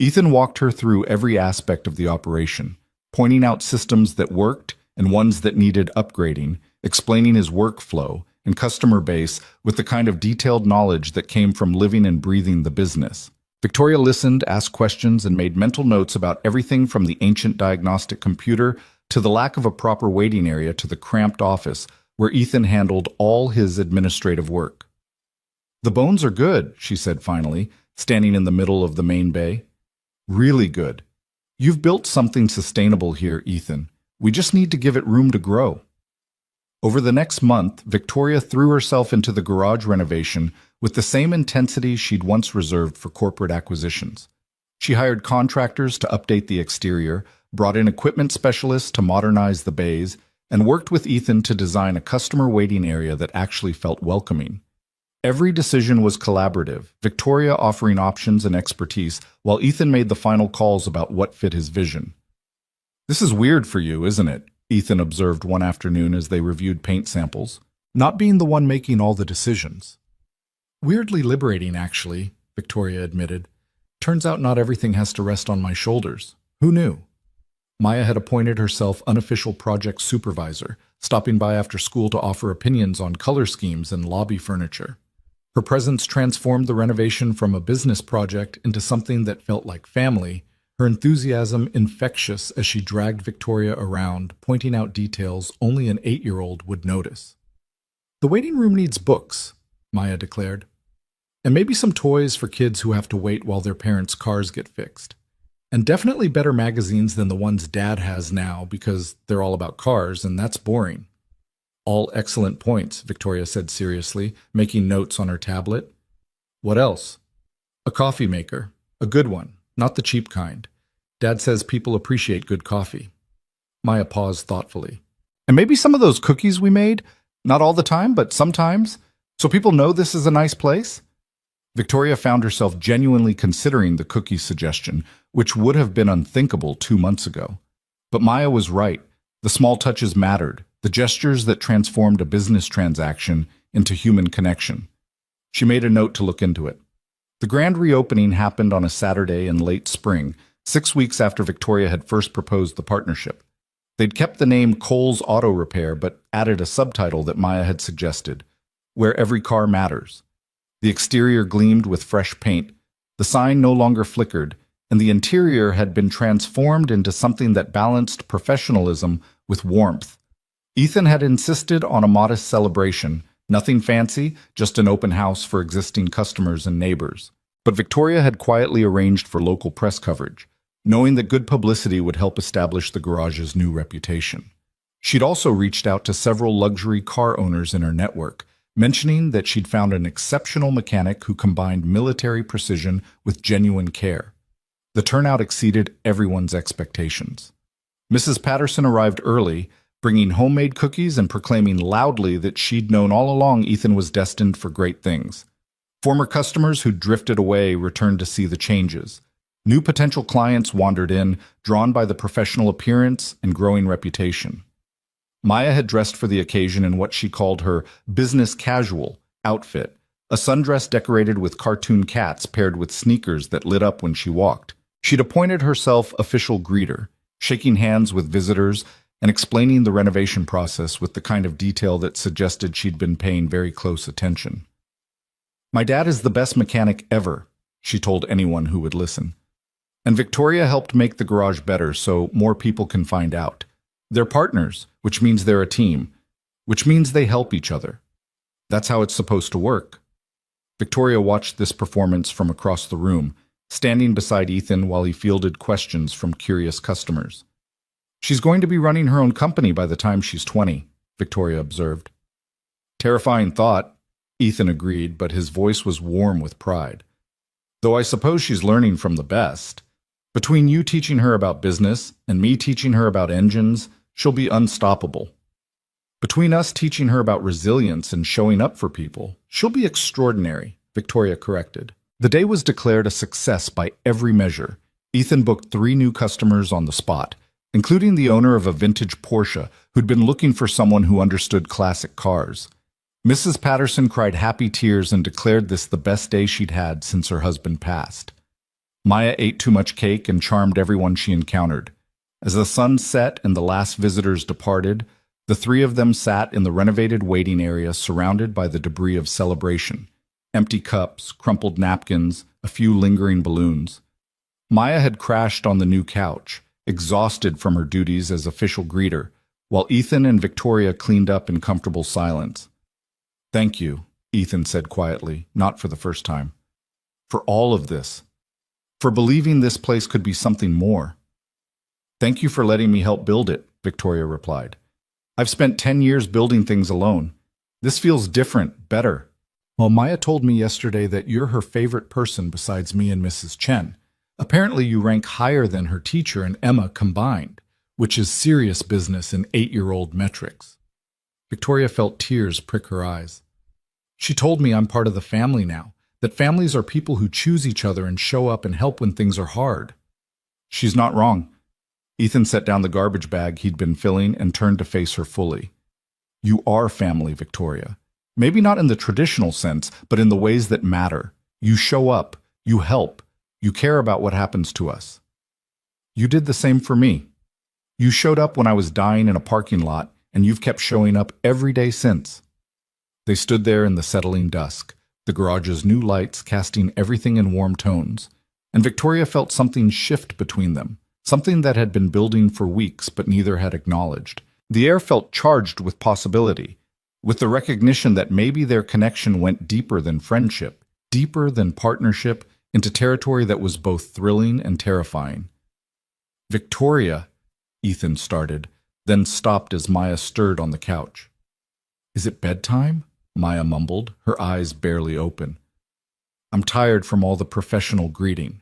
Ethan walked her through every aspect of the operation, pointing out systems that worked and ones that needed upgrading, explaining his workflow and customer base with the kind of detailed knowledge that came from living and breathing the business. Victoria listened, asked questions, and made mental notes about everything from the ancient diagnostic computer to the lack of a proper waiting area to the cramped office where Ethan handled all his administrative work. "The bones are good," she said finally, standing in the middle of the main bay. "Really good. You've built something sustainable here, Ethan. We just need to give it room to grow." Over the next month, Victoria threw herself into the garage renovation with the same intensity she'd once reserved for corporate acquisitions. She hired contractors to update the exterior, brought in equipment specialists to modernize the bays, and worked with Ethan to design a customer waiting area that actually felt welcoming. Every decision was collaborative, Victoria offering options and expertise, while Ethan made the final calls about what fit his vision. "This is weird for you, isn't it?" Ethan observed one afternoon as they reviewed paint samples, "not being the one making all the decisions." "Weirdly liberating, actually," Victoria admitted. "Turns out not everything has to rest on my shoulders. Who knew?" Maya had appointed herself unofficial project supervisor, stopping by after school to offer opinions on color schemes and lobby furniture. Her presence transformed the renovation from a business project into something that felt like family, her enthusiasm infectious as she dragged Victoria around, pointing out details only an 8-year-old would notice. "The waiting room needs books," Maya declared. "And maybe some toys for kids who have to wait while their parents' cars get fixed. And definitely better magazines than the ones Dad has now because they're all about cars, and that's boring." "All excellent points," Victoria said seriously, making notes on her tablet. "What else?" "A coffee maker. A good one, not the cheap kind. Dad says people appreciate good coffee." Maya paused thoughtfully. "And maybe some of those cookies we made? Not all the time, but sometimes? So people know this is a nice place?" Victoria found herself genuinely considering the cookie suggestion, which would have been unthinkable 2 months ago. But Maya was right. The small touches mattered, the gestures that transformed a business transaction into human connection. She made a note to look into it. The grand reopening happened on a Saturday in late spring, 6 weeks after Victoria had first proposed the partnership. They'd kept the name Cole's Auto Repair, but added a subtitle that Maya had suggested, "Where Every Car Matters." The exterior gleamed with fresh paint, the sign no longer flickered, and the interior had been transformed into something that balanced professionalism with warmth. Ethan had insisted on a modest celebration, nothing fancy, just an open house for existing customers and neighbors. But Victoria had quietly arranged for local press coverage, knowing that good publicity would help establish the garage's new reputation. She'd also reached out to several luxury car owners in her network, mentioning that she'd found an exceptional mechanic who combined military precision with genuine care. The turnout exceeded everyone's expectations. Mrs. Patterson arrived early, bringing homemade cookies and proclaiming loudly that she'd known all along Ethan was destined for great things. Former customers who drifted away returned to see the changes. New potential clients wandered in, drawn by the professional appearance and growing reputation. Maya had dressed for the occasion in what she called her business casual outfit, a sundress decorated with cartoon cats paired with sneakers that lit up when she walked. She'd appointed herself official greeter, shaking hands with visitors and explaining the renovation process with the kind of detail that suggested she'd been paying very close attention. "My dad is the best mechanic ever," she told anyone who would listen. "And Victoria helped make the garage better so more people can find out. They're partners, which means they're a team, which means they help each other. That's how it's supposed to work." Victoria watched this performance from across the room, standing beside Ethan while he fielded questions from curious customers. "She's going to be running her own company by the time she's 20, Victoria observed. "Terrifying thought," Ethan agreed, but his voice was warm with pride. "Though I suppose she's learning from the best. Between you teaching her about business and me teaching her about engines, she'll be unstoppable. Between us teaching her about resilience and showing up for people, she'll be extraordinary," Victoria corrected. The day was declared a success by every measure. Ethan booked 3 new customers on the spot, including the owner of a vintage Porsche who'd been looking for someone who understood classic cars. Mrs. Patterson cried happy tears and declared this the best day she'd had since her husband passed. Maya ate too much cake and charmed everyone she encountered. As the sun set and the last visitors departed, the 3 of them sat in the renovated waiting area surrounded by the debris of celebration. Empty cups, crumpled napkins, a few lingering balloons. Maya had crashed on the new couch, exhausted from her duties as official greeter, while Ethan and Victoria cleaned up in comfortable silence. "Thank you," Ethan said quietly, not for the first time. "For all of this. For believing this place could be something more." "Thank you for letting me help build it," Victoria replied. "I've spent 10 years building things alone. This feels different, better." "Well, Maya told me yesterday that you're her favorite person besides me and Mrs. Chen. Apparently you rank higher than her teacher and Emma combined, which is serious business in 8-year-old metrics." Victoria felt tears prick her eyes. "She told me I'm part of the family now, that families are people who choose each other and show up and help when things are hard." "She's not wrong." Ethan set down the garbage bag he'd been filling and turned to face her fully. "You are family, Victoria. Maybe not in the traditional sense, but in the ways that matter. You show up, you help, you care about what happens to us. You did the same for me. You showed up when I was dying in a parking lot, and you've kept showing up every day since." They stood there in the settling dusk, the garage's new lights casting everything in warm tones, and Victoria felt something shift between them, something that had been building for weeks but neither had acknowledged. The air felt charged with possibility, with the recognition that maybe their connection went deeper than friendship, deeper than partnership, into territory that was both thrilling and terrifying. "Victoria," Ethan started, then stopped as Maya stirred on the couch. "Is it bedtime?" Maya mumbled, her eyes barely open. "I'm tired from all the professional greeting."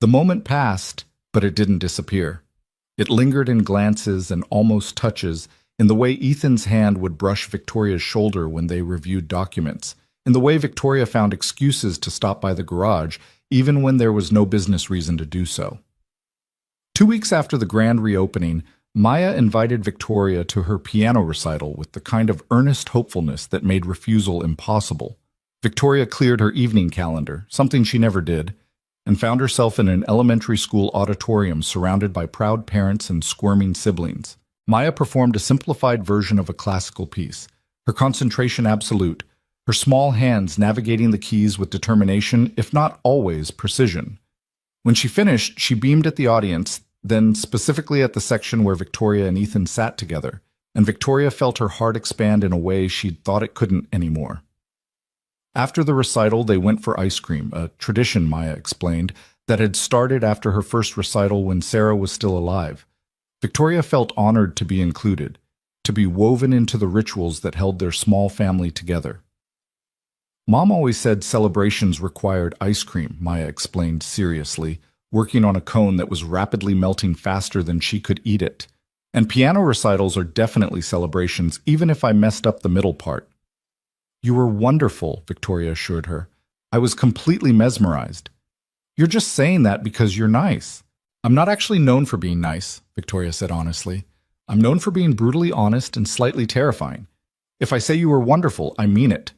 The moment passed, but it didn't disappear. It lingered in glances and almost touches, in the way Ethan's hand would brush Victoria's shoulder when they reviewed documents, in the way Victoria found excuses to stop by the garage, even when there was no business reason to do so. 2 weeks after the grand reopening, Maya invited Victoria to her piano recital with the kind of earnest hopefulness that made refusal impossible. Victoria cleared her evening calendar, something she never did, and found herself in an elementary school auditorium surrounded by proud parents and squirming siblings. Maya performed a simplified version of a classical piece, her concentration absolute, her small hands navigating the keys with determination, if not always precision. When she finished, she beamed at the audience, then specifically at the section where Victoria and Ethan sat together, and Victoria felt her heart expand in a way she'd thought it couldn't anymore. After the recital, they went for ice cream, a tradition, Maya explained, that had started after her first recital when Sarah was still alive. Victoria felt honored to be included, to be woven into the rituals that held their small family together. "Mom always said celebrations required ice cream," Maya explained seriously, working on a cone that was rapidly melting faster than she could eat it. "And piano recitals are definitely celebrations, even if I messed up the middle part." You were wonderful, Victoria assured her. I was completely mesmerized. You're just saying that because you're nice. I'm not actually known for being nice, Victoria said honestly. I'm known for being brutally honest and slightly terrifying. If I say you were wonderful, I mean it.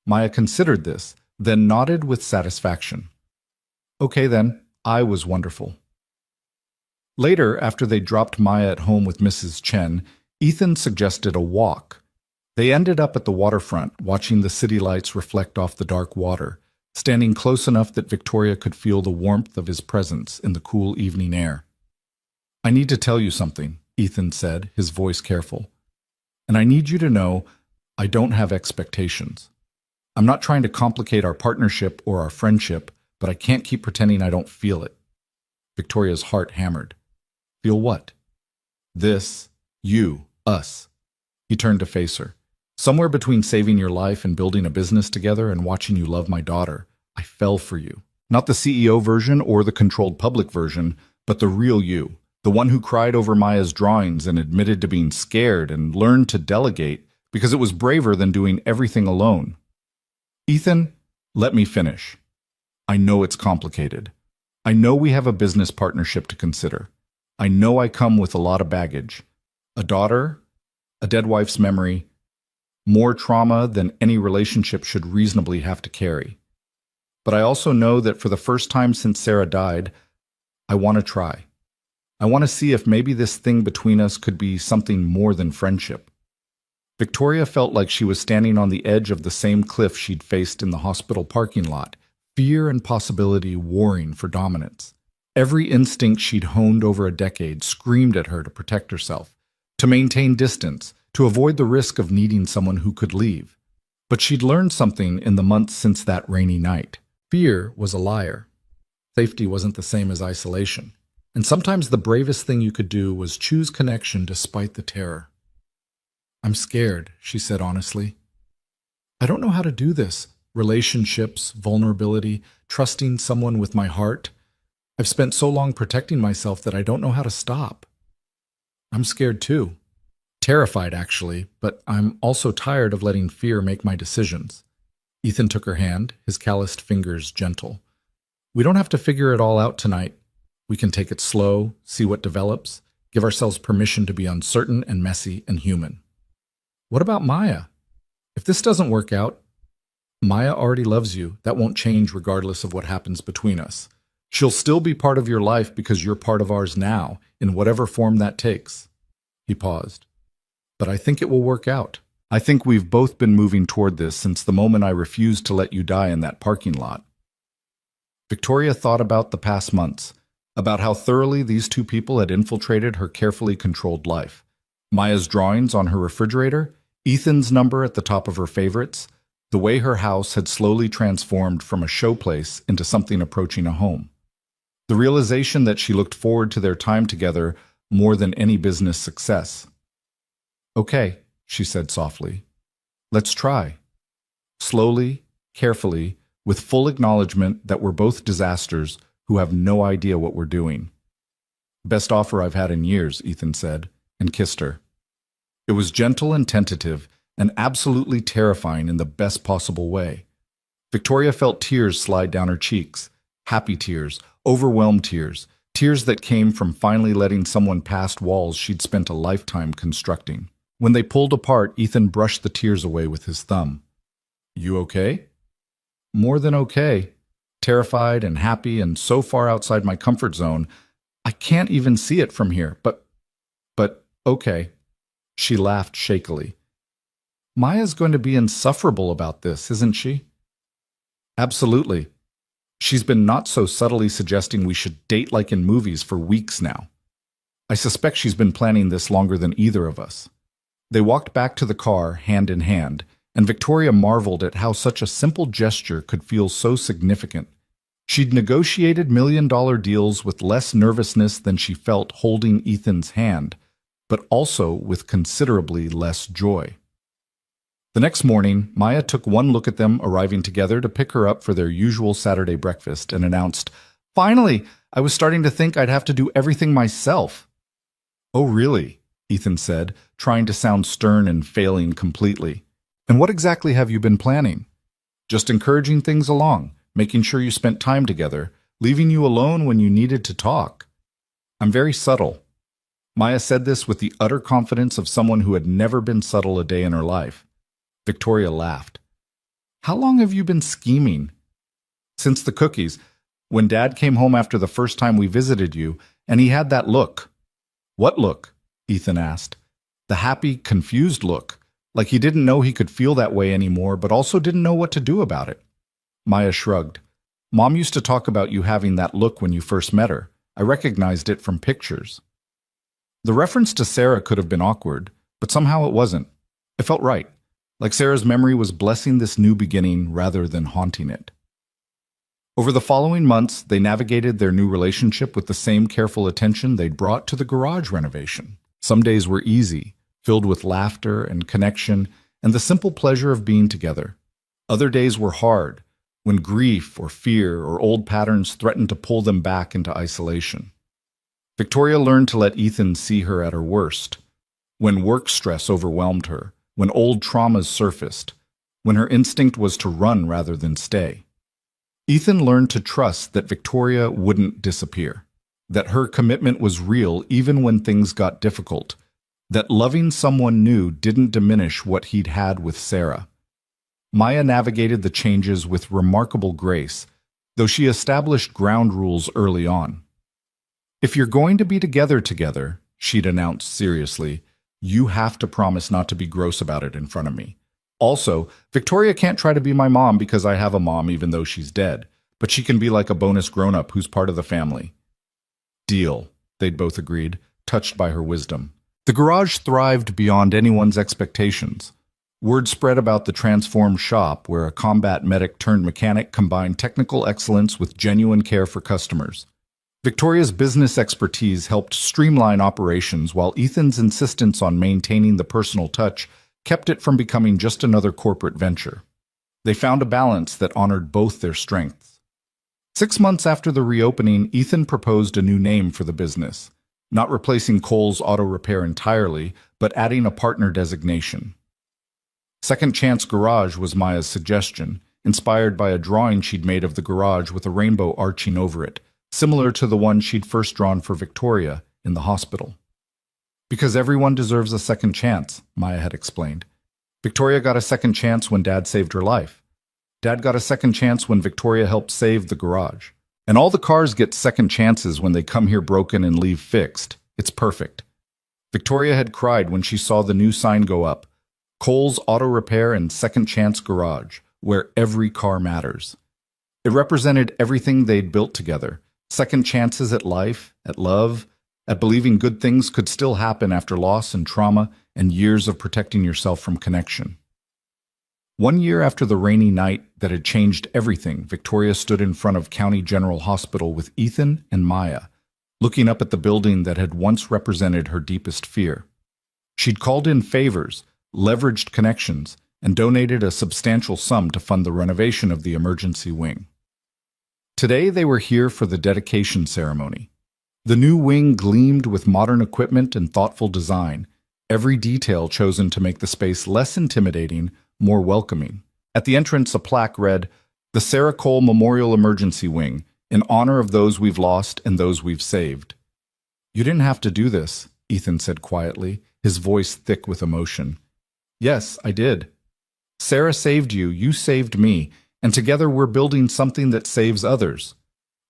Maya considered this, then nodded with satisfaction. Okay then, I was wonderful. Later, after they dropped Maya at home with Mrs. Chen, Ethan suggested a walk. They ended up at the waterfront, watching the city lights reflect off the dark water, standing close enough that Victoria could feel the warmth of his presence in the cool evening air. I need to tell you something, Ethan said, his voice careful. And I need you to know I don't have expectations. I'm not trying to complicate our partnership or our friendship, but I can't keep pretending I don't feel it. Victoria's heart hammered. Feel what? This, you, us. He turned to face her. Somewhere between saving your life and building a business together and watching you love my daughter, I fell for you. Not the CEO version or the controlled public version, but the real you. The one who cried over Maya's drawings and admitted to being scared and learned to delegate because it was braver than doing everything alone. Ethan, let me finish. I know it's complicated. I know we have a business partnership to consider. I know I come with a lot of baggage. A daughter, a dead wife's memory, more trauma than any relationship should reasonably have to carry. But I also know that for the first time since Sarah died, I want to try. I want to see if maybe this thing between us could be something more than friendship. Victoria felt like she was standing on the edge of the same cliff she'd faced in the hospital parking lot, fear and possibility warring for dominance. Every instinct she'd honed over a decade screamed at her to protect herself, to maintain distance, to avoid the risk of needing someone who could leave. But she'd learned something in the months since that rainy night. Fear was a liar. Safety wasn't the same as isolation. And sometimes the bravest thing you could do was choose connection despite the terror. I'm scared, she said honestly. I don't know how to do this. Relationships, vulnerability, trusting someone with my heart. I've spent so long protecting myself that I don't know how to stop. I'm scared too. Terrified, actually, but I'm also tired of letting fear make my decisions. Ethan took her hand, his calloused fingers gentle. We don't have to figure it all out tonight. We can take it slow, see what develops, give ourselves permission to be uncertain and messy and human. What about Maya? If this doesn't work out, Maya already loves you. That won't change regardless of what happens between us. She'll still be part of your life because you're part of ours now, in whatever form that takes. He paused. But I think it will work out. I think we've both been moving toward this since the moment I refused to let you die in that parking lot. Victoria thought about the past months, about how thoroughly these two people had infiltrated her carefully controlled life. Maya's drawings on her refrigerator, Ethan's number at the top of her favorites, the way her house had slowly transformed from a showplace into something approaching a home. The realization that she looked forward to their time together more than any business success. Okay, she said softly. Let's try. Slowly, carefully, with full acknowledgement that we're both disasters who have no idea what we're doing. Best offer I've had in years, Ethan said, and kissed her. It was gentle and tentative, and absolutely terrifying in the best possible way. Victoria felt tears slide down her cheeks, happy tears, overwhelmed tears, tears that came from finally letting someone past walls she'd spent a lifetime constructing. When they pulled apart, Ethan brushed the tears away with his thumb. You okay? More than okay. Terrified and happy and so far outside my comfort zone, I can't even see it from here, but okay. She laughed shakily. Maya's going to be insufferable about this, isn't she? Absolutely. She's been not so subtly suggesting we should date like in movies for weeks now. I suspect she's been planning this longer than either of us. They walked back to the car, hand in hand, and Victoria marveled at how such a simple gesture could feel so significant. She'd negotiated million-dollar deals with less nervousness than she felt holding Ethan's hand, but also with considerably less joy. The next morning, Maya took one look at them arriving together to pick her up for their usual Saturday breakfast and announced, "Finally, I was starting to think I'd have to do everything myself." "Oh, really?" Ethan said, trying to sound stern and failing completely. And what exactly have you been planning? Just encouraging things along, making sure you spent time together, leaving you alone when you needed to talk. I'm very subtle. Maya said this with the utter confidence of someone who had never been subtle a day in her life. Victoria laughed. How long have you been scheming? Since the cookies, when Dad came home after the first time we visited you, and he had that look. What look? Ethan asked. The happy, confused look, like he didn't know he could feel that way anymore, but also didn't know what to do about it. Maya shrugged. Mom used to talk about you having that look when you first met her. I recognized it from pictures. The reference to Sarah could have been awkward, but somehow it wasn't. It felt right, like Sarah's memory was blessing this new beginning rather than haunting it. Over the following months, they navigated their new relationship with the same careful attention they'd brought to the garage renovation. Some days were easy, filled with laughter and connection and the simple pleasure of being together. Other days were hard, when grief or fear or old patterns threatened to pull them back into isolation. Victoria learned to let Ethan see her at her worst, when work stress overwhelmed her, when old traumas surfaced, when her instinct was to run rather than stay. Ethan learned to trust that Victoria wouldn't disappear, that her commitment was real even when things got difficult, that loving someone new didn't diminish what he'd had with Sarah. Maya navigated the changes with remarkable grace, though she established ground rules early on. If you're going to be together, she'd announced seriously, you have to promise not to be gross about it in front of me. Also, Victoria can't try to be my mom because I have a mom even though she's dead, but she can be like a bonus grown-up who's part of the family. Deal, they'd both agreed, touched by her wisdom. The garage thrived beyond anyone's expectations. Word spread about the transformed shop where a combat medic turned mechanic combined technical excellence with genuine care for customers. Victoria's business expertise helped streamline operations while Ethan's insistence on maintaining the personal touch kept it from becoming just another corporate venture. They found a balance that honored both their strengths. 6 months after the reopening, Ethan proposed a new name for the business, not replacing Cole's Auto Repair entirely, but adding a partner designation. Second Chance Garage was Maya's suggestion, inspired by a drawing she'd made of the garage with a rainbow arching over it, similar to the one she'd first drawn for Victoria in the hospital. Because everyone deserves a second chance, Maya had explained. Victoria got a second chance when Dad saved her life. Dad got a second chance when Victoria helped save the garage. And all the cars get second chances when they come here broken and leave fixed. It's perfect. Victoria had cried when she saw the new sign go up, Cole's Auto Repair and Second Chance Garage, where every car matters. It represented everything they'd built together, second chances at life, at love, at believing good things could still happen after loss and trauma and years of protecting yourself from connection. 1 year after the rainy night that had changed everything, Victoria stood in front of County General Hospital with Ethan and Maya, looking up at the building that had once represented her deepest fear. She'd called in favors, leveraged connections, and donated a substantial sum to fund the renovation of the emergency wing. Today they were here for the dedication ceremony. The new wing gleamed with modern equipment and thoughtful design, every detail chosen to make the space less intimidating, more welcoming. At the entrance, a plaque read, "The Sarah Cole Memorial Emergency Wing, in honor of those we've lost and those we've saved." "You didn't have to do this," Ethan said quietly, his voice thick with emotion. "Yes, I did. Sarah saved you, you saved me, and together we're building something that saves others."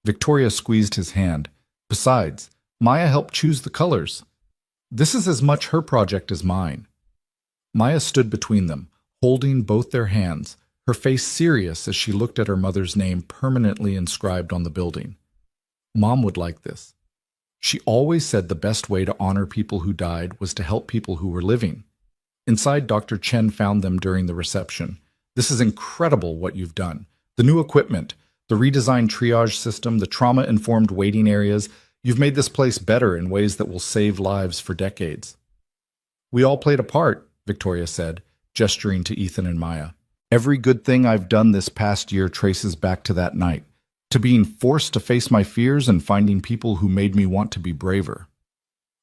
Victoria squeezed his hand. "Besides, Maya helped choose the colors. This is as much her project as mine." Maya stood between them, holding both their hands, her face serious as she looked at her mother's name permanently inscribed on the building. Mom would like this. She always said the best way to honor people who died was to help people who were living. Inside, Dr. Chen found them during the reception. "This is incredible what you've done. The new equipment, the redesigned triage system, the trauma-informed waiting areas, you've made this place better in ways that will save lives for decades." "We all played a part," Victoria said, gesturing to Ethan and Maya. "Every good thing I've done this past year traces back to that night, to being forced to face my fears and finding people who made me want to be braver."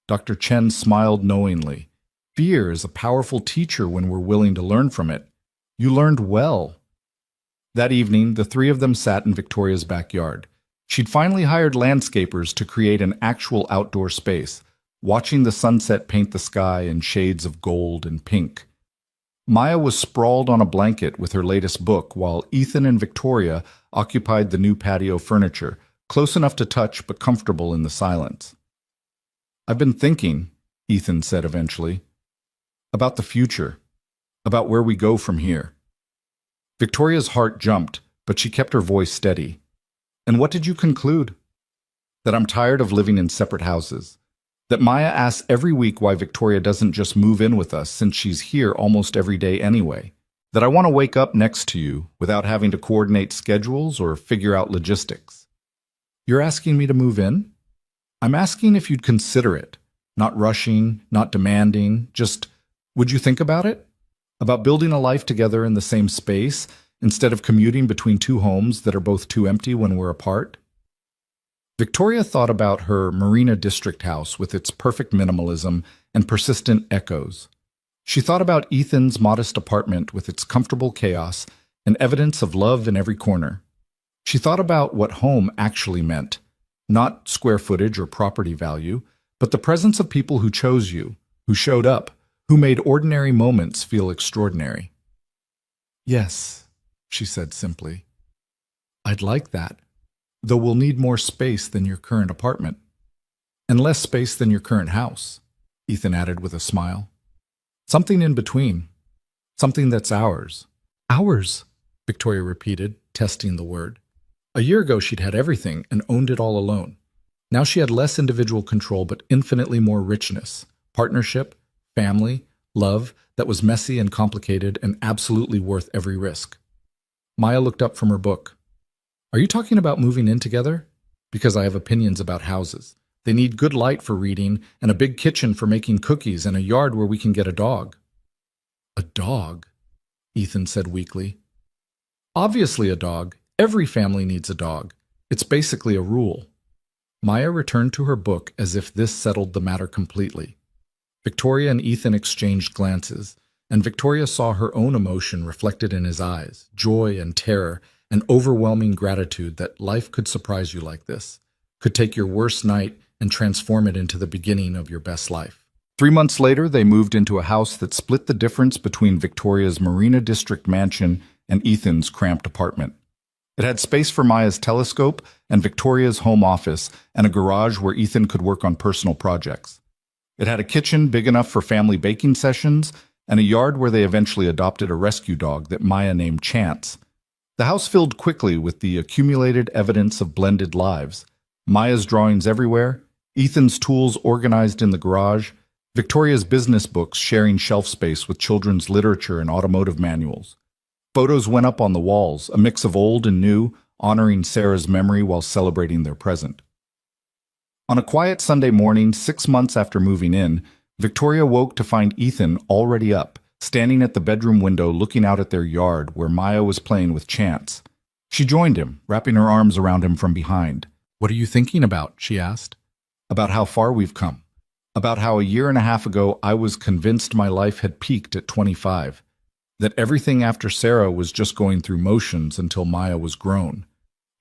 Dr. Chen smiled knowingly. Fear is a powerful teacher when we're willing to learn from it. You learned well. That evening, the three of them sat in Victoria's backyard. She'd finally hired landscapers to create an actual outdoor space, watching the sunset paint the sky in shades of gold and pink. Maya was sprawled on a blanket with her latest book, while Ethan and Victoria occupied the new patio furniture, close enough to touch but comfortable in the silence. "I've been thinking," Ethan said eventually, "about the future, about where we go from here." Victoria's heart jumped, but she kept her voice steady. "And what did you conclude?" "That I'm tired of living in separate houses. That Maya asks every week why Victoria doesn't just move in with us since she's here almost every day anyway. That I want to wake up next to you without having to coordinate schedules or figure out logistics." "You're asking me to move in?" "I'm asking if you'd consider it. Not rushing, not demanding, just, would you think about it? About building a life together in the same space instead of commuting between two homes that are both too empty when we're apart?" Victoria thought about her Marina District house with its perfect minimalism and persistent echoes. She thought about Ethan's modest apartment with its comfortable chaos and evidence of love in every corner. She thought about what home actually meant, not square footage or property value, but the presence of people who chose you, who showed up, who made ordinary moments feel extraordinary. "Yes," she said simply. "I'd like that. Though we'll need more space than your current apartment. And less space than your current house," Ethan added with a smile. "Something in between. Something that's ours." "Ours," Victoria repeated, testing the word. A year ago she'd had everything and owned it all alone. Now she had less individual control but infinitely more richness, partnership, family, love that was messy and complicated and absolutely worth every risk. Maya looked up from her book. "Are you talking about moving in together? Because I have opinions about houses. They need good light for reading, and a big kitchen for making cookies, and a yard where we can get a dog." "A dog?" Ethan said weakly. "Obviously a dog. Every family needs a dog. It's basically a rule." Maya returned to her book as if this settled the matter completely. Victoria and Ethan exchanged glances, and Victoria saw her own emotion reflected in his eyes, joy and terror, an overwhelming gratitude that life could surprise you like this, could take your worst night and transform it into the beginning of your best life. 3 months later, they moved into a house that split the difference between Victoria's Marina District mansion and Ethan's cramped apartment. It had space for Maya's telescope and Victoria's home office and a garage where Ethan could work on personal projects. It had a kitchen big enough for family baking sessions and a yard where they eventually adopted a rescue dog that Maya named Chance. The house filled quickly with the accumulated evidence of blended lives. Maya's drawings everywhere, Ethan's tools organized in the garage, Victoria's business books sharing shelf space with children's literature and automotive manuals. Photos went up on the walls, a mix of old and new, honoring Sarah's memory while celebrating their present. On a quiet Sunday morning, 6 months after moving in, Victoria woke to find Ethan already up, standing at the bedroom window looking out at their yard where Maya was playing with Chance. She joined him, wrapping her arms around him from behind. "What are you thinking about?" she asked. "About how far we've come. About how a year and a half ago I was convinced my life had peaked at 25. That everything after Sarah was just going through motions until Maya was grown."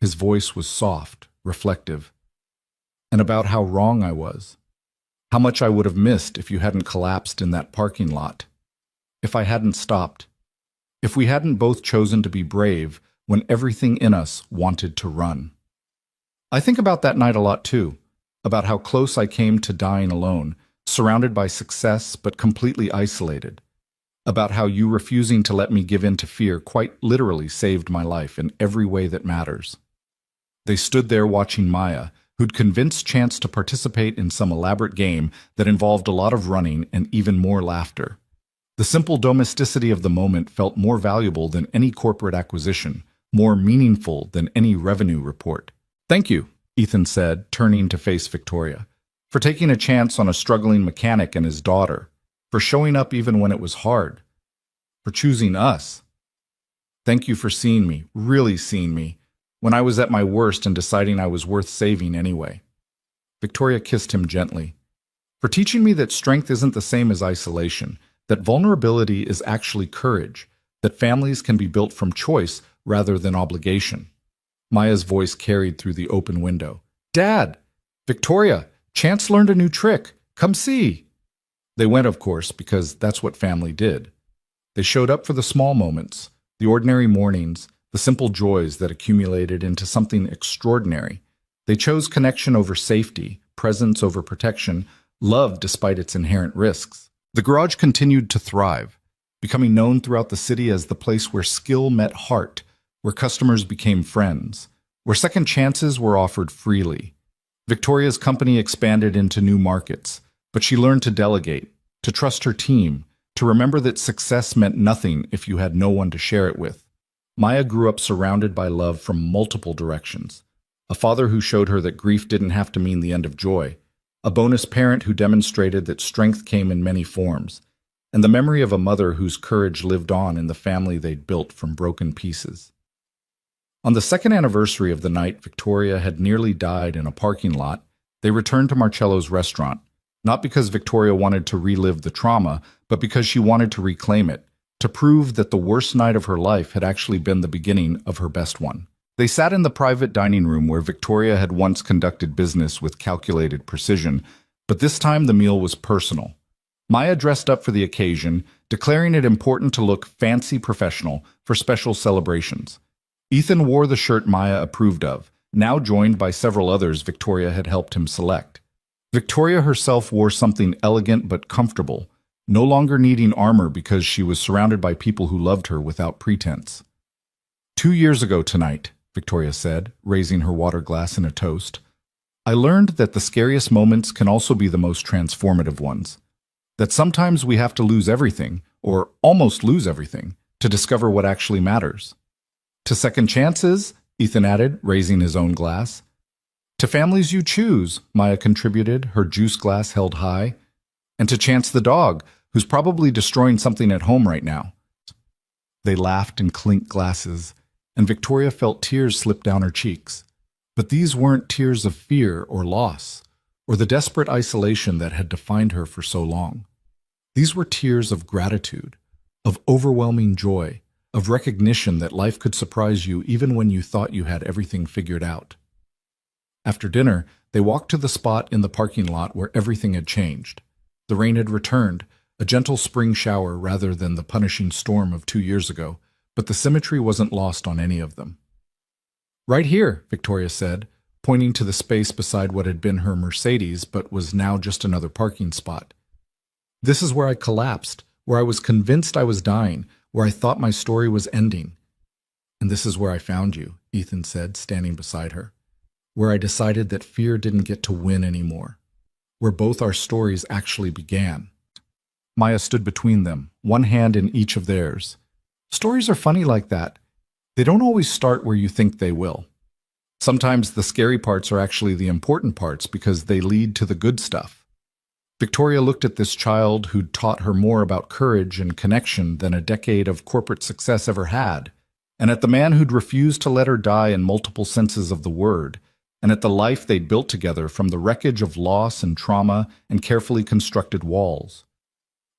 His voice was soft, reflective. "And about how wrong I was. How much I would have missed if you hadn't collapsed in that parking lot. If I hadn't stopped. If we hadn't both chosen to be brave when everything in us wanted to run." I think about that night a lot too, about how close I came to dying alone, surrounded by success but completely isolated. About how you refusing to let me give in to fear quite literally saved my life in every way that matters. They stood there watching Maya, who'd convinced Chance to participate in some elaborate game that involved a lot of running and even more laughter. The simple domesticity of the moment felt more valuable than any corporate acquisition, more meaningful than any revenue report. "Thank you," Ethan said, turning to face Victoria, "for taking a chance on a struggling mechanic and his daughter, for showing up even when it was hard, for choosing us. Thank you for seeing me, really seeing me, when I was at my worst and deciding I was worth saving anyway." Victoria kissed him gently. "For teaching me that strength isn't the same as isolation, that vulnerability is actually courage, that families can be built from choice rather than obligation. Maya's voice carried through the open window. "Dad! Victoria! Chance learned a new trick. Come see!" They went, of course, because that's what family did. They showed up for the small moments, the ordinary mornings, the simple joys that accumulated into something extraordinary. They chose connection over safety, presence over protection, love despite its inherent risks. The garage continued to thrive, becoming known throughout the city as the place where skill met heart, where customers became friends, where second chances were offered freely. Victoria's company expanded into new markets, but she learned to delegate, to trust her team, to remember that success meant nothing if you had no one to share it with. Maya grew up surrounded by love from multiple directions. A father who showed her that grief didn't have to mean the end of joy, a bonus parent who demonstrated that strength came in many forms, and the memory of a mother whose courage lived on in the family they'd built from broken pieces. On the second anniversary of the night Victoria had nearly died in a parking lot, they returned to Marcello's restaurant, not because Victoria wanted to relive the trauma, but because she wanted to reclaim it, to prove that the worst night of her life had actually been the beginning of her best one. They sat in the private dining room where Victoria had once conducted business with calculated precision, but this time the meal was personal. Maya dressed up for the occasion, declaring it important to look fancy professional for special celebrations. Ethan wore the shirt Maya approved of, now joined by several others Victoria had helped him select. Victoria herself wore something elegant but comfortable, no longer needing armor because she was surrounded by people who loved her without pretense. 2 years ago tonight, Victoria said, raising her water glass in a toast, I learned that the scariest moments can also be the most transformative ones. That sometimes we have to lose everything, or almost lose everything, to discover what actually matters. To second chances, Ethan added, raising his own glass. To families you choose, Maya contributed, her juice glass held high. And to Chance the dog, who's probably destroying something at home right now. They laughed and clinked glasses, and Victoria felt tears slip down her cheeks. But these weren't tears of fear or loss, or the desperate isolation that had defined her for so long. These were tears of gratitude, of overwhelming joy, of recognition that life could surprise you even when you thought you had everything figured out. After dinner, they walked to the spot in the parking lot where everything had changed. The rain had returned, a gentle spring shower rather than the punishing storm of 2 years ago, but the symmetry wasn't lost on any of them. Right here, Victoria said, pointing to the space beside what had been her Mercedes but was now just another parking spot. This is where I collapsed, where I was convinced I was dying, where I thought my story was ending. And this is where I found you, Ethan said, standing beside her, where I decided that fear didn't get to win anymore, where both our stories actually began. Maya stood between them, one hand in each of theirs. Stories are funny like that. They don't always start where you think they will. Sometimes the scary parts are actually the important parts because they lead to the good stuff. Victoria looked at this child who'd taught her more about courage and connection than a decade of corporate success ever had, and at the man who'd refused to let her die in multiple senses of the word, and at the life they'd built together from the wreckage of loss and trauma and carefully constructed walls.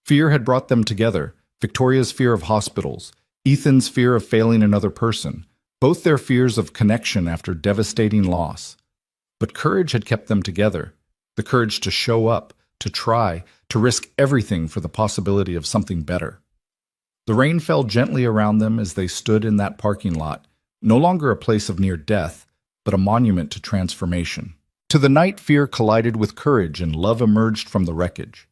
Fear had brought them together, Victoria's fear of hospitals, Ethan's fear of failing another person, both their fears of connection after devastating loss. But courage had kept them together, the courage to show up, to try, to risk everything for the possibility of something better. The rain fell gently around them as they stood in that parking lot, no longer a place of near death, but a monument to transformation. To the night, fear collided with courage and love emerged from the wreckage.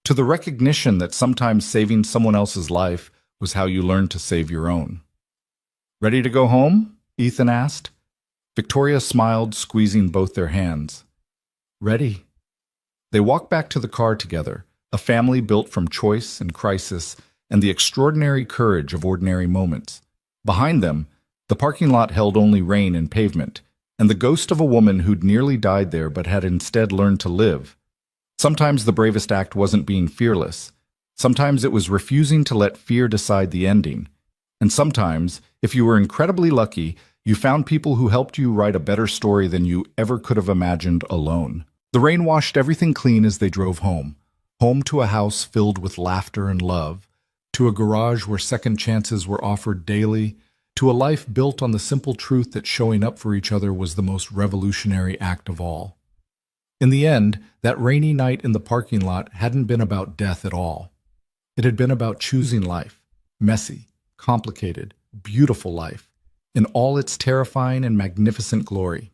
To the recognition that sometimes saving someone else's life was how you learned to save your own. Ready to go home? Ethan asked. Victoria smiled, squeezing both their hands. Ready. They walked back to the car together, a family built from choice and crisis and the extraordinary courage of ordinary moments. Behind them, the parking lot held only rain and pavement, and the ghost of a woman who'd nearly died there but had instead learned to live. Sometimes the bravest act wasn't being fearless. Sometimes it was refusing to let fear decide the ending. And sometimes, if you were incredibly lucky, you found people who helped you write a better story than you ever could have imagined alone. The rain washed everything clean as they drove home to a house filled with laughter and love, to a garage where second chances were offered daily, to a life built on the simple truth that showing up for each other was the most revolutionary act of all. In the end, that rainy night in the parking lot hadn't been about death at all. It had been about choosing life, messy, complicated, beautiful life, in all its terrifying and magnificent glory.